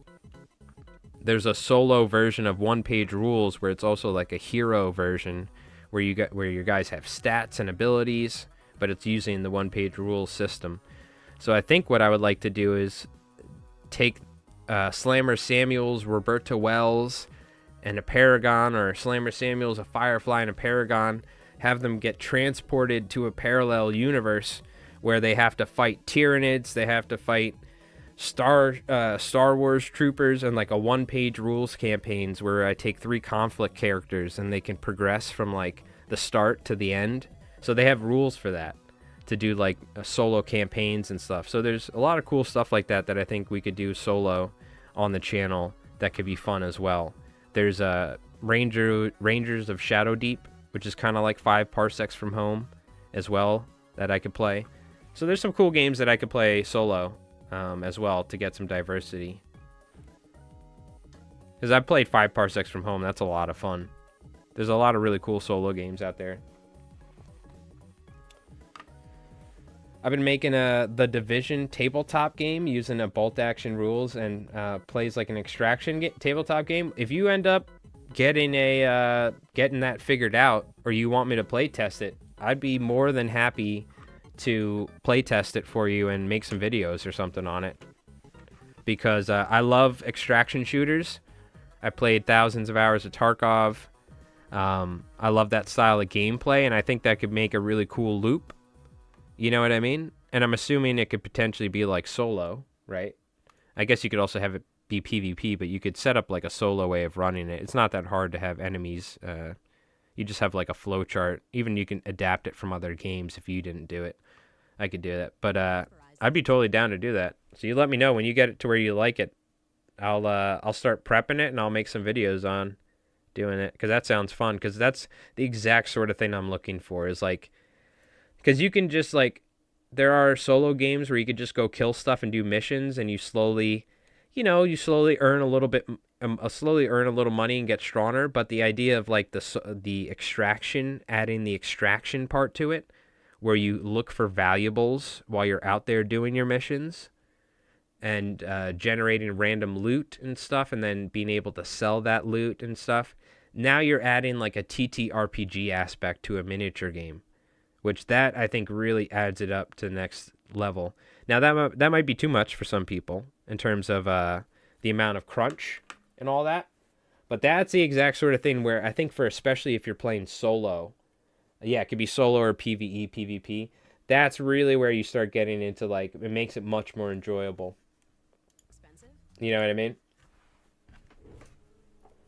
solo version of one-page rules where it's also like a hero version where your guys have stats and abilities, but it's using the one-page rules system. So I think what I would like to do is take Slammer Samuels, Roberta Wells, and a Paragon, or Slammer Samuels, a Firefly, and a Paragon, have them get transported to a parallel universe where they have to fight Tyranids, they have to fight Star Wars troopers, and like a one-page rules campaigns where I take 3 Konflikt characters and they can progress from like the start to the end. So they have rules for that, to do like solo campaigns and stuff. So there's a lot of cool stuff like that that I think we could do solo on the channel that could be fun as well. There's Rangers of Shadow Deep, which is kind of like 5 parsecs from home as well, that I could play. So there's some cool games that I could play solo as well, to get some diversity. Because I've played 5 parsecs from home. That's a lot of fun. There's a lot of really cool solo games out there. I've been making the Division tabletop game using a bolt action rules, and plays like an extraction tabletop game. If you end up getting that figured out, or you want me to play test it, I'd be more than happy to play test it for you and make some videos or something on it. Because I love extraction shooters. I played thousands of hours of Tarkov. I love that style of gameplay, and I think that could make a really cool loop. You know what I mean? And I'm assuming it could potentially be like solo, right? I guess you could also have it be PvP, but you could set up like a solo way of running it. It's not that hard to have enemies. You just have like a flow chart. Even you can adapt it from other games if you didn't do it. I could do that. But I'd be totally down to do that. So you let me know when you get it to where you like it. I'll start prepping it, and I'll make some videos on doing it, because that sounds fun. Because that's the exact sort of thing I'm looking for, is like, because you can just like, there are solo games where you could just go kill stuff and do missions, and you slowly earn a little bit, slowly earn a little money and get stronger. But the idea of like the extraction, adding the extraction part to it, where you look for valuables while you're out there doing your missions, and generating random loot and stuff, and then being able to sell that loot and stuff. Now you're adding like a TTRPG aspect to a miniature game, which that I think really adds it up to the next level. Now that might be too much for some people in terms of the amount of crunch and all that, but that's the exact sort of thing where I think, for especially if you're playing solo, yeah, it could be solo or PvE, PvP. That's really where you start getting into, like, it makes it much more enjoyable. You know what I mean?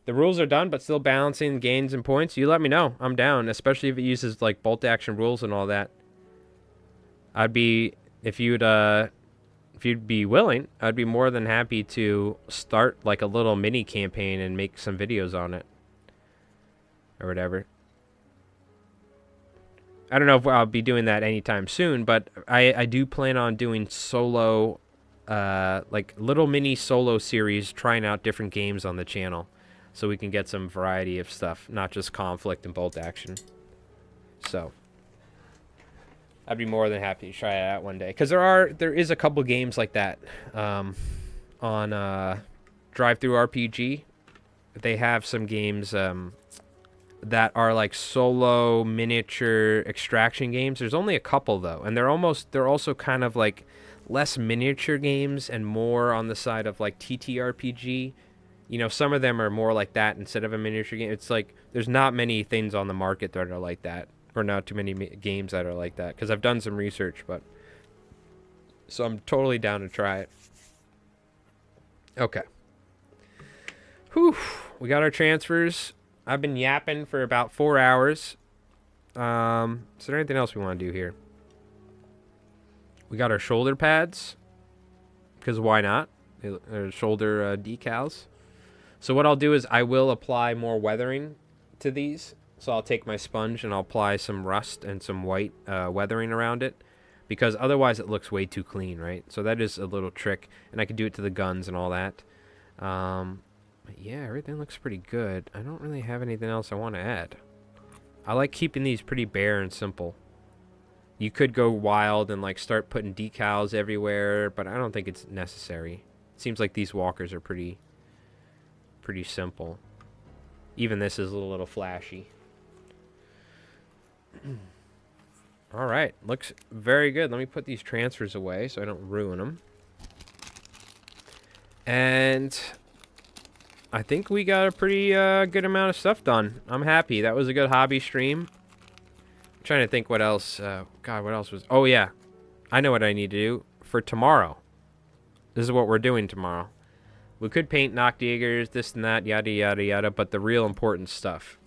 The rules are done, but still balancing gains and points. You let me know. I'm down, especially if it uses like bolt action rules and all that. I'd be, if you'd be willing, I'd be more than happy to start like a little mini campaign and make some videos on it or whatever. I don't know if I'll be doing that anytime soon, but I do plan on doing solo, like little mini solo series, trying out different games on the channel, so we can get some variety of stuff, not just Konflikt and bolt action. So I'd be more than happy to try it out one day, because there is a couple games like that on Drive-Thru RPG. They have some games that are like solo miniature extraction games. There's only a couple though, and they're also kind of like less miniature games and more on the side of like TTRPG. You know, some of them are more like that instead of a miniature game. It's like there's not many things on the market that are like that, or not too many games that are like that, because I've done some research, but so I'm totally down to try it. Okay. Whew. We got our transfers. I've been yapping for about 4 hours. Is there anything else we want to do here? We got our shoulder pads, because why not? Shoulder decals. So what I'll do is I will apply more weathering to these. So I'll take my sponge and I'll apply some rust and some white weathering around it, because otherwise it looks way too clean, right? So that is a little trick, and I can do it to the guns and all that. Yeah, everything looks pretty good. I don't really have anything else I want to add. I like keeping these pretty bare and simple. You could go wild and like start putting decals everywhere, but I don't think it's necessary. It seems like these walkers are pretty simple. Even this is a little flashy. All right, looks very good. Let me put these transfers away so I don't ruin them. And I think we got a pretty good amount of stuff done. I'm happy. That was a good hobby stream. I'm trying to think what else. God, what else was... Oh, yeah. I know what I need to do for tomorrow. This is what we're doing tomorrow. We could paint Noct-jaggers, this and that, yada, yada, yada, but the real important stuff.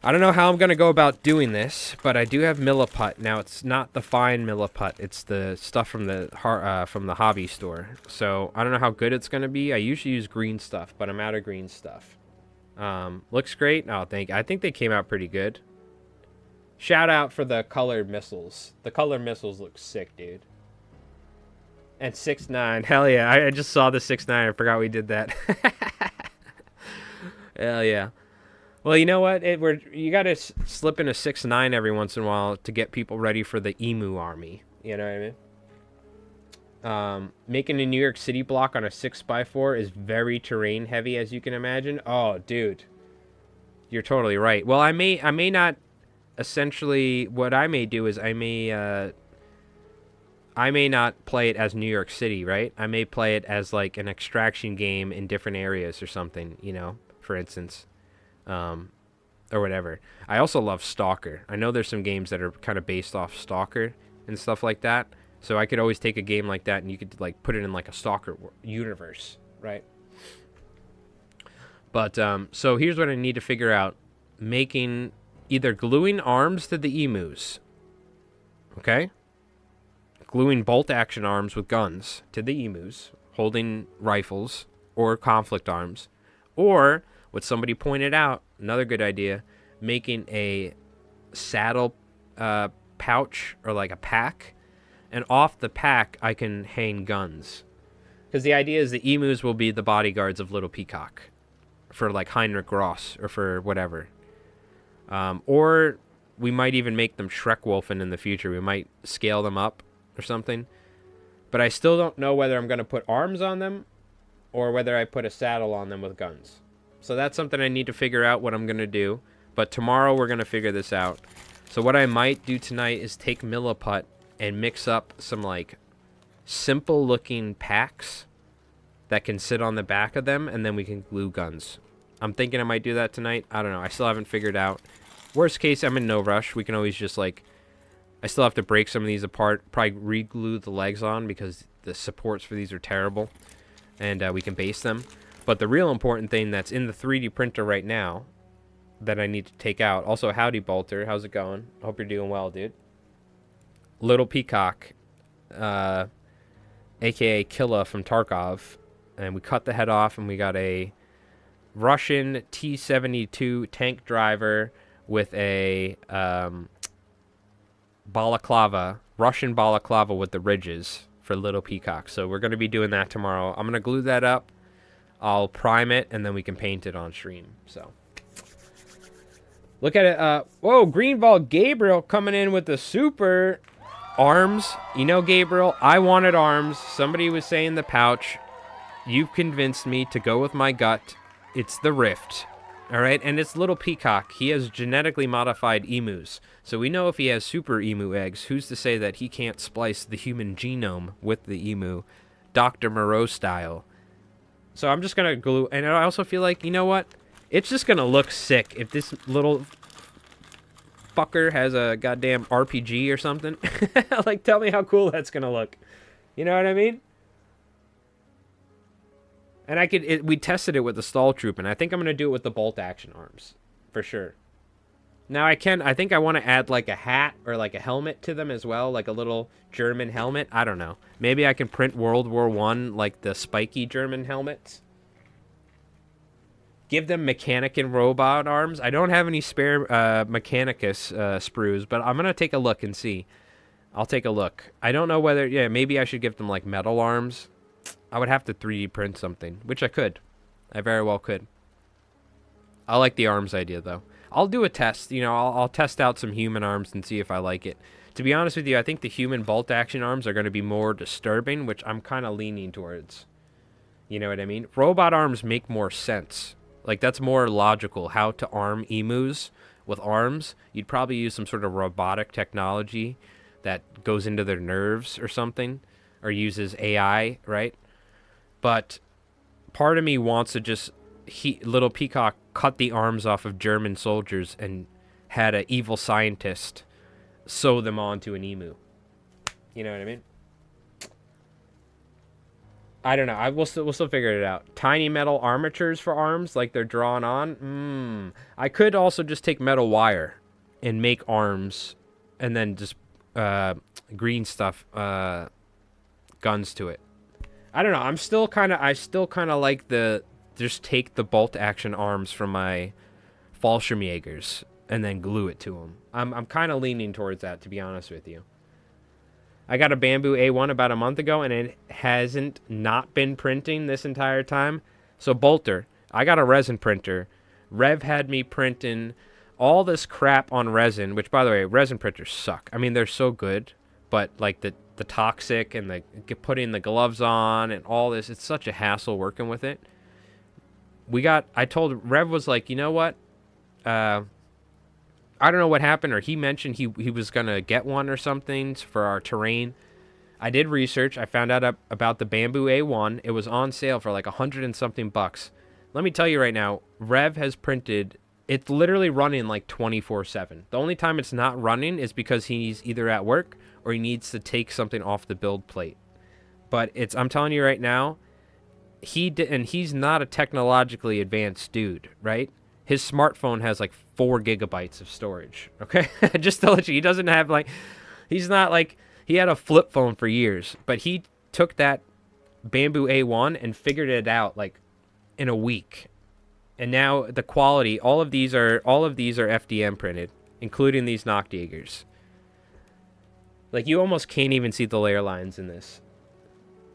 I don't know how I'm going to go about doing this, but I do have milliput. Now, it's not the fine milliput. It's the stuff from the hobby store. So, I don't know how good it's going to be. I usually use green stuff, but I'm out of green stuff. Looks great. Oh, I think they came out pretty good. Shout out for the colored missiles. The colored missiles look sick, dude. And 6.9. Hell yeah. I just saw the 6.9. I forgot we did that. Hell yeah. Well, you know what? You got to slip in a 6.9 every once in a while to get people ready for the emu army. You know what I mean? Making a New York City block on a 6x4 is very terrain heavy, as you can imagine. Oh, dude. You're totally right. Well, I may not... Essentially, what I may do is I may not play it as New York City, right? I may play it as like an extraction game in different areas or something, you know, for instance, or whatever. I also love Stalker. I know there's some games that are kind of based off Stalker and stuff like that. So I could always take a game like that and you could like put it in like a Stalker universe, right? But so here's what I need to figure out: making either gluing arms to the emus, okay? Gluing bolt action arms with guns to the emus, holding rifles or conflict arms, or what somebody pointed out, another good idea, making a saddle pouch or like a pack, and off the pack I can hang guns. Because the idea is the emus will be the bodyguards of Little Peacock for like Heinrich Ross or for whatever. Or we might even make them Shrek-Wolfen in the future. We might scale them up or something. But I still don't know whether I'm going to put arms on them or whether I put a saddle on them with guns. So that's something I need to figure out what I'm going to do. But tomorrow we're going to figure this out. So what I might do tonight is take milliput and mix up some like simple looking packs that can sit on the back of them, and then we can glue guns. I'm thinking I might do that tonight. I don't know. I still haven't figured out. Worst case, I'm in no rush. We can always just like... I still have to break some of these apart. Probably re-glue the legs on because the supports for these are terrible. And we can base them. But the real important thing that's in the 3D printer right now that I need to take out... Also, howdy, Bolter. How's it going? I hope you're doing well, dude. Little Peacock, a.k.a. Killa from Tarkov. And we cut the head off and we got a Russian T-72 tank driver with a balaclava, Russian balaclava with the ridges for Little Peacock. So we're going to be doing that tomorrow. I'm going to glue that up. I'll prime it, and then we can paint it on stream. So look at it. Whoa, Greenball Gabriel coming in with the super arms. You know, Gabriel, I wanted arms. Somebody was saying the pouch. You've convinced me to go with my gut. It's the Rift. All right, and it's Little Peacock. He has genetically modified emus. So we know if he has super emu eggs, who's to say that he can't splice the human genome with the emu, Dr. Moreau style. So I'm just going to glue, and I also feel like, you know what? It's just going to look sick if this little fucker has a goddamn RPG or something. Like, tell me how cool that's going to look. You know what I mean? And we tested it with the Stall Troop, and I think I'm going to do it with the bolt action arms, for sure. Now I think I want to add like a hat or like a helmet to them as well, like a little German helmet. I don't know. Maybe I can print World War I, like the spiky German helmets. Give them mechanic and robot arms. I don't have any spare Mechanicus sprues, but I'm going to take a look and see. I'll take a look. I don't know whether, yeah, maybe I should give them like metal arms. I would have to 3D print something, which I could. I very well could. I like the arms idea, though. I'll do a test. You know, I'll test out some human arms and see if I like it. To be honest with you, I think the human bolt-action arms are going to be more disturbing, which I'm kind of leaning towards. You know what I mean? Robot arms make more sense. Like, that's more logical. How to arm emus with arms. You'd probably use some sort of robotic technology that goes into their nerves or something. Or uses AI, right? But part of me wants to just little Peacock cut the arms off of German soldiers and had an evil scientist sew them onto an emu. You know what I mean? I don't know. We'll still figure it out. Tiny metal armatures for arms, like they're drawn on. I could also just take metal wire and make arms, and then just green stuff guns to it. I don't know. I still kind of like just take the bolt action arms from my Fallschirmjägers and then glue it to them. I'm kind of leaning towards that, to be honest with you. I got a Bamboo A1 about a month ago, and it hasn't not been printing this entire time. So Bolter, I got a resin printer. Rev had me printing all this crap on resin, which, by the way, resin printers suck. I mean, they're so good, but like the toxic and the putting the gloves on and all this, it's such a hassle working with it. I told Rev was like, you know what? I don't know what happened, or he mentioned he was going to get one or something for our terrain. I did research. I found out about the Bamboo A1. It was on sale for like $100 and something bucks. Let me tell you right now, Rev has printed, it's literally running like 24/7. The only time it's not running is because he's either at work or he needs to take something off the build plate. But I'm telling you right now, he's not a technologically advanced dude, right? His smartphone has like 4 gigabytes of storage. Okay, just to let you, he doesn't have like, he's not like, he had a flip phone for years, but he took that Bamboo A1 and figured it out like in a week. And now the quality, all of these are FDM printed, including these Noct-jaggers. Like, you almost can't even see the layer lines in this.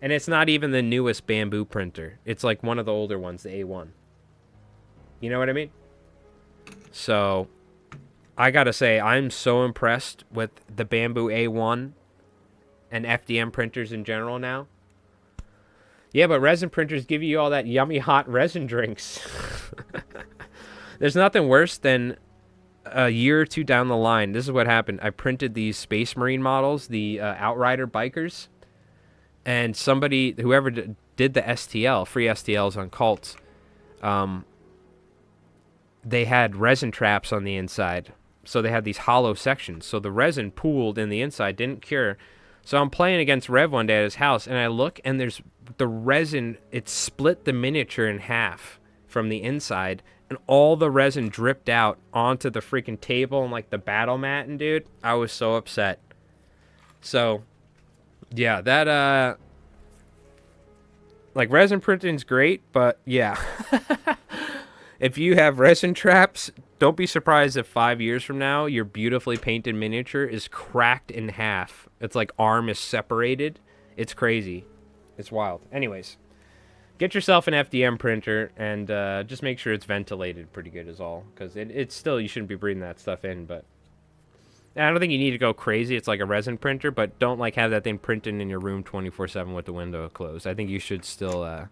And it's not even the newest Bamboo printer. It's like one of the older ones, the A1. You know what I mean? So, I gotta say, I'm so impressed with the Bamboo A1 and FDM printers in general now. Yeah, but resin printers give you all that yummy hot resin drinks. There's nothing worse than a year or two down the line. This is what happened. I printed these Space Marine models, the Outrider bikers. And whoever did the STL, free STLs on Cults, they had resin traps on the inside. So they had these hollow sections. So the resin pooled in the inside, didn't cure. So I'm playing against Rev one day at his house, and I look, and there's the resin, it split the miniature in half from the inside, and all the resin dripped out onto the freaking table and like the battle mat, and dude, I was so upset. So, yeah, that, like, resin printing's great, but yeah. If you have resin traps, don't be surprised if 5 years from now your beautifully painted miniature is cracked in half. It's like arm is separated. It's crazy. It's wild. Anyways, get yourself an FDM printer and just make sure it's ventilated pretty good is all. Because it's still, you shouldn't be breathing that stuff in. But I don't think you need to go crazy. It's like a resin printer, but don't like have that thing printing in your room 24/7 with the window closed. I think you should still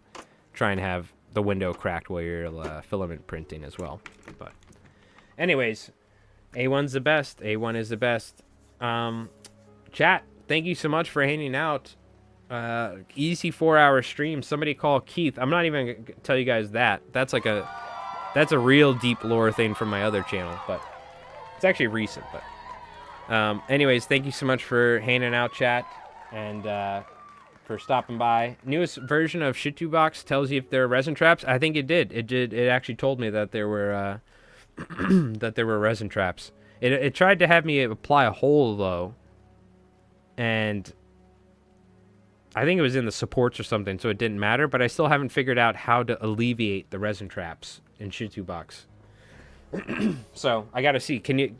try and have the window cracked while you're filament printing as well. But anyways, A1's the best. A1 is the best. Chat, thank you so much for hanging out. Easy 4-hour stream. Somebody call Keith. I'm not even gonna tell you guys that. That's a real deep lore thing from my other channel, but it's actually recent. But anyways, thank you so much for hanging out, chat, and for stopping by. Newest version of Shitubox tells you if there are resin traps. I think it did. It actually told me that there were that there were resin traps. It tried to have me apply a hole though, and I think it was in the supports or something, so it didn't matter. But I still haven't figured out how to alleviate the resin traps in Shitubox. So I gotta see. Can you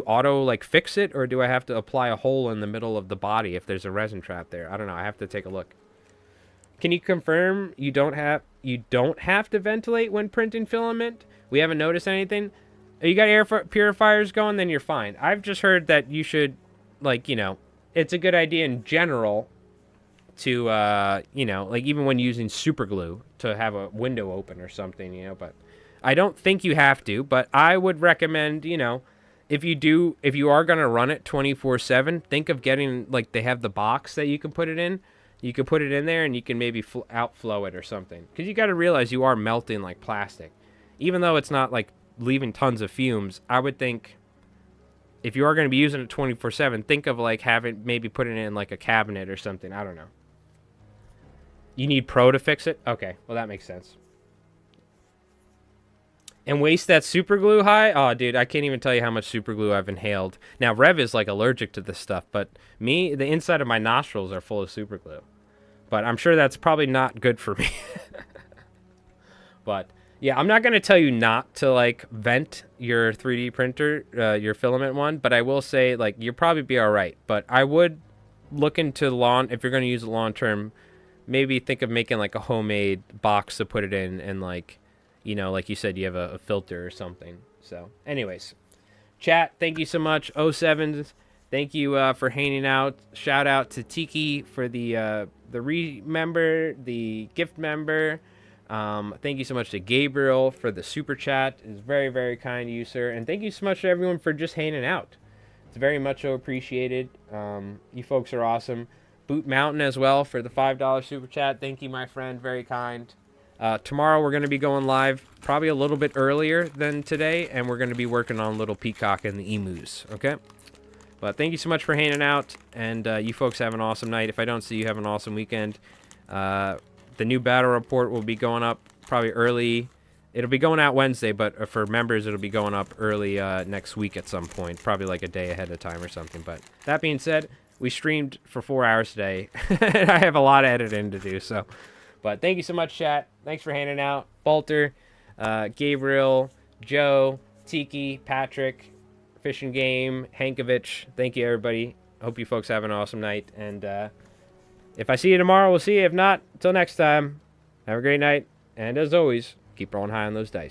auto like fix it, or do I have to apply a hole in the middle of the body if there's a resin trap there? I don't know. I have to take a look. Can you confirm you don't have to ventilate when printing filament? We haven't noticed anything. You got air purifiers going, then you're fine. I've just heard that you should, like, it's a good idea in general to like even when using super glue to have a window open or something, but I don't think you have to, but I would recommend, if you are going to run it 24/7, think of getting, like, they have the box that you can put it in. You could put it in there and you can maybe outflow it or something. Because you got to realize you are melting like plastic. Even though it's not like leaving tons of fumes, I would think if you are going to be using it 24/7, think of like maybe putting it in like a cabinet or something. I don't know. You need Pro to fix it? Okay, well that makes sense. And waste that super glue high? Oh, dude, I can't even tell you how much super glue I've inhaled. Now, Rev is like allergic to this stuff, but me, the inside of my nostrils are full of super glue. But I'm sure that's probably not good for me. But yeah, I'm not going to tell you not to like vent your 3D printer, your filament one, but I will say like you'll probably be all right. But I would look into if you're going to use it long term, maybe think of making like a homemade box to put it in and like, you know, like you said, you have a filter or something. So anyways, chat, thank you so much. 07s, thank you for hanging out. Shout out to Tiki for the member, the gift member. Thank you so much to Gabriel for the super chat. It's very, very kind of you, sir. And thank you so much to everyone for just hanging out. It's very much so appreciated. You folks are awesome. Boot Mountain as well for the $5 super chat. Thank you, my friend. Very kind. Tomorrow we're going to be going live probably a little bit earlier than today, and we're going to be working on Little Peacock and the emus, okay? But thank you so much for hanging out, and you folks have an awesome night. If I don't see you, have an awesome weekend. The new battle report will be going up probably early. It'll be going out Wednesday, but for members, it'll be going up early next week at some point, probably like a day ahead of time or something. But that being said, we streamed for 4 hours today. I have a lot of editing to do, so... But thank you so much, chat. Thanks for hanging out. Bolter, Gabriel, Joe, Tiki, Patrick, Fish and Game, Hankovich. Thank you, everybody. Hope you folks have an awesome night. And if I see you tomorrow, we'll see you. If not, until next time, have a great night. And as always, keep rolling high on those dice.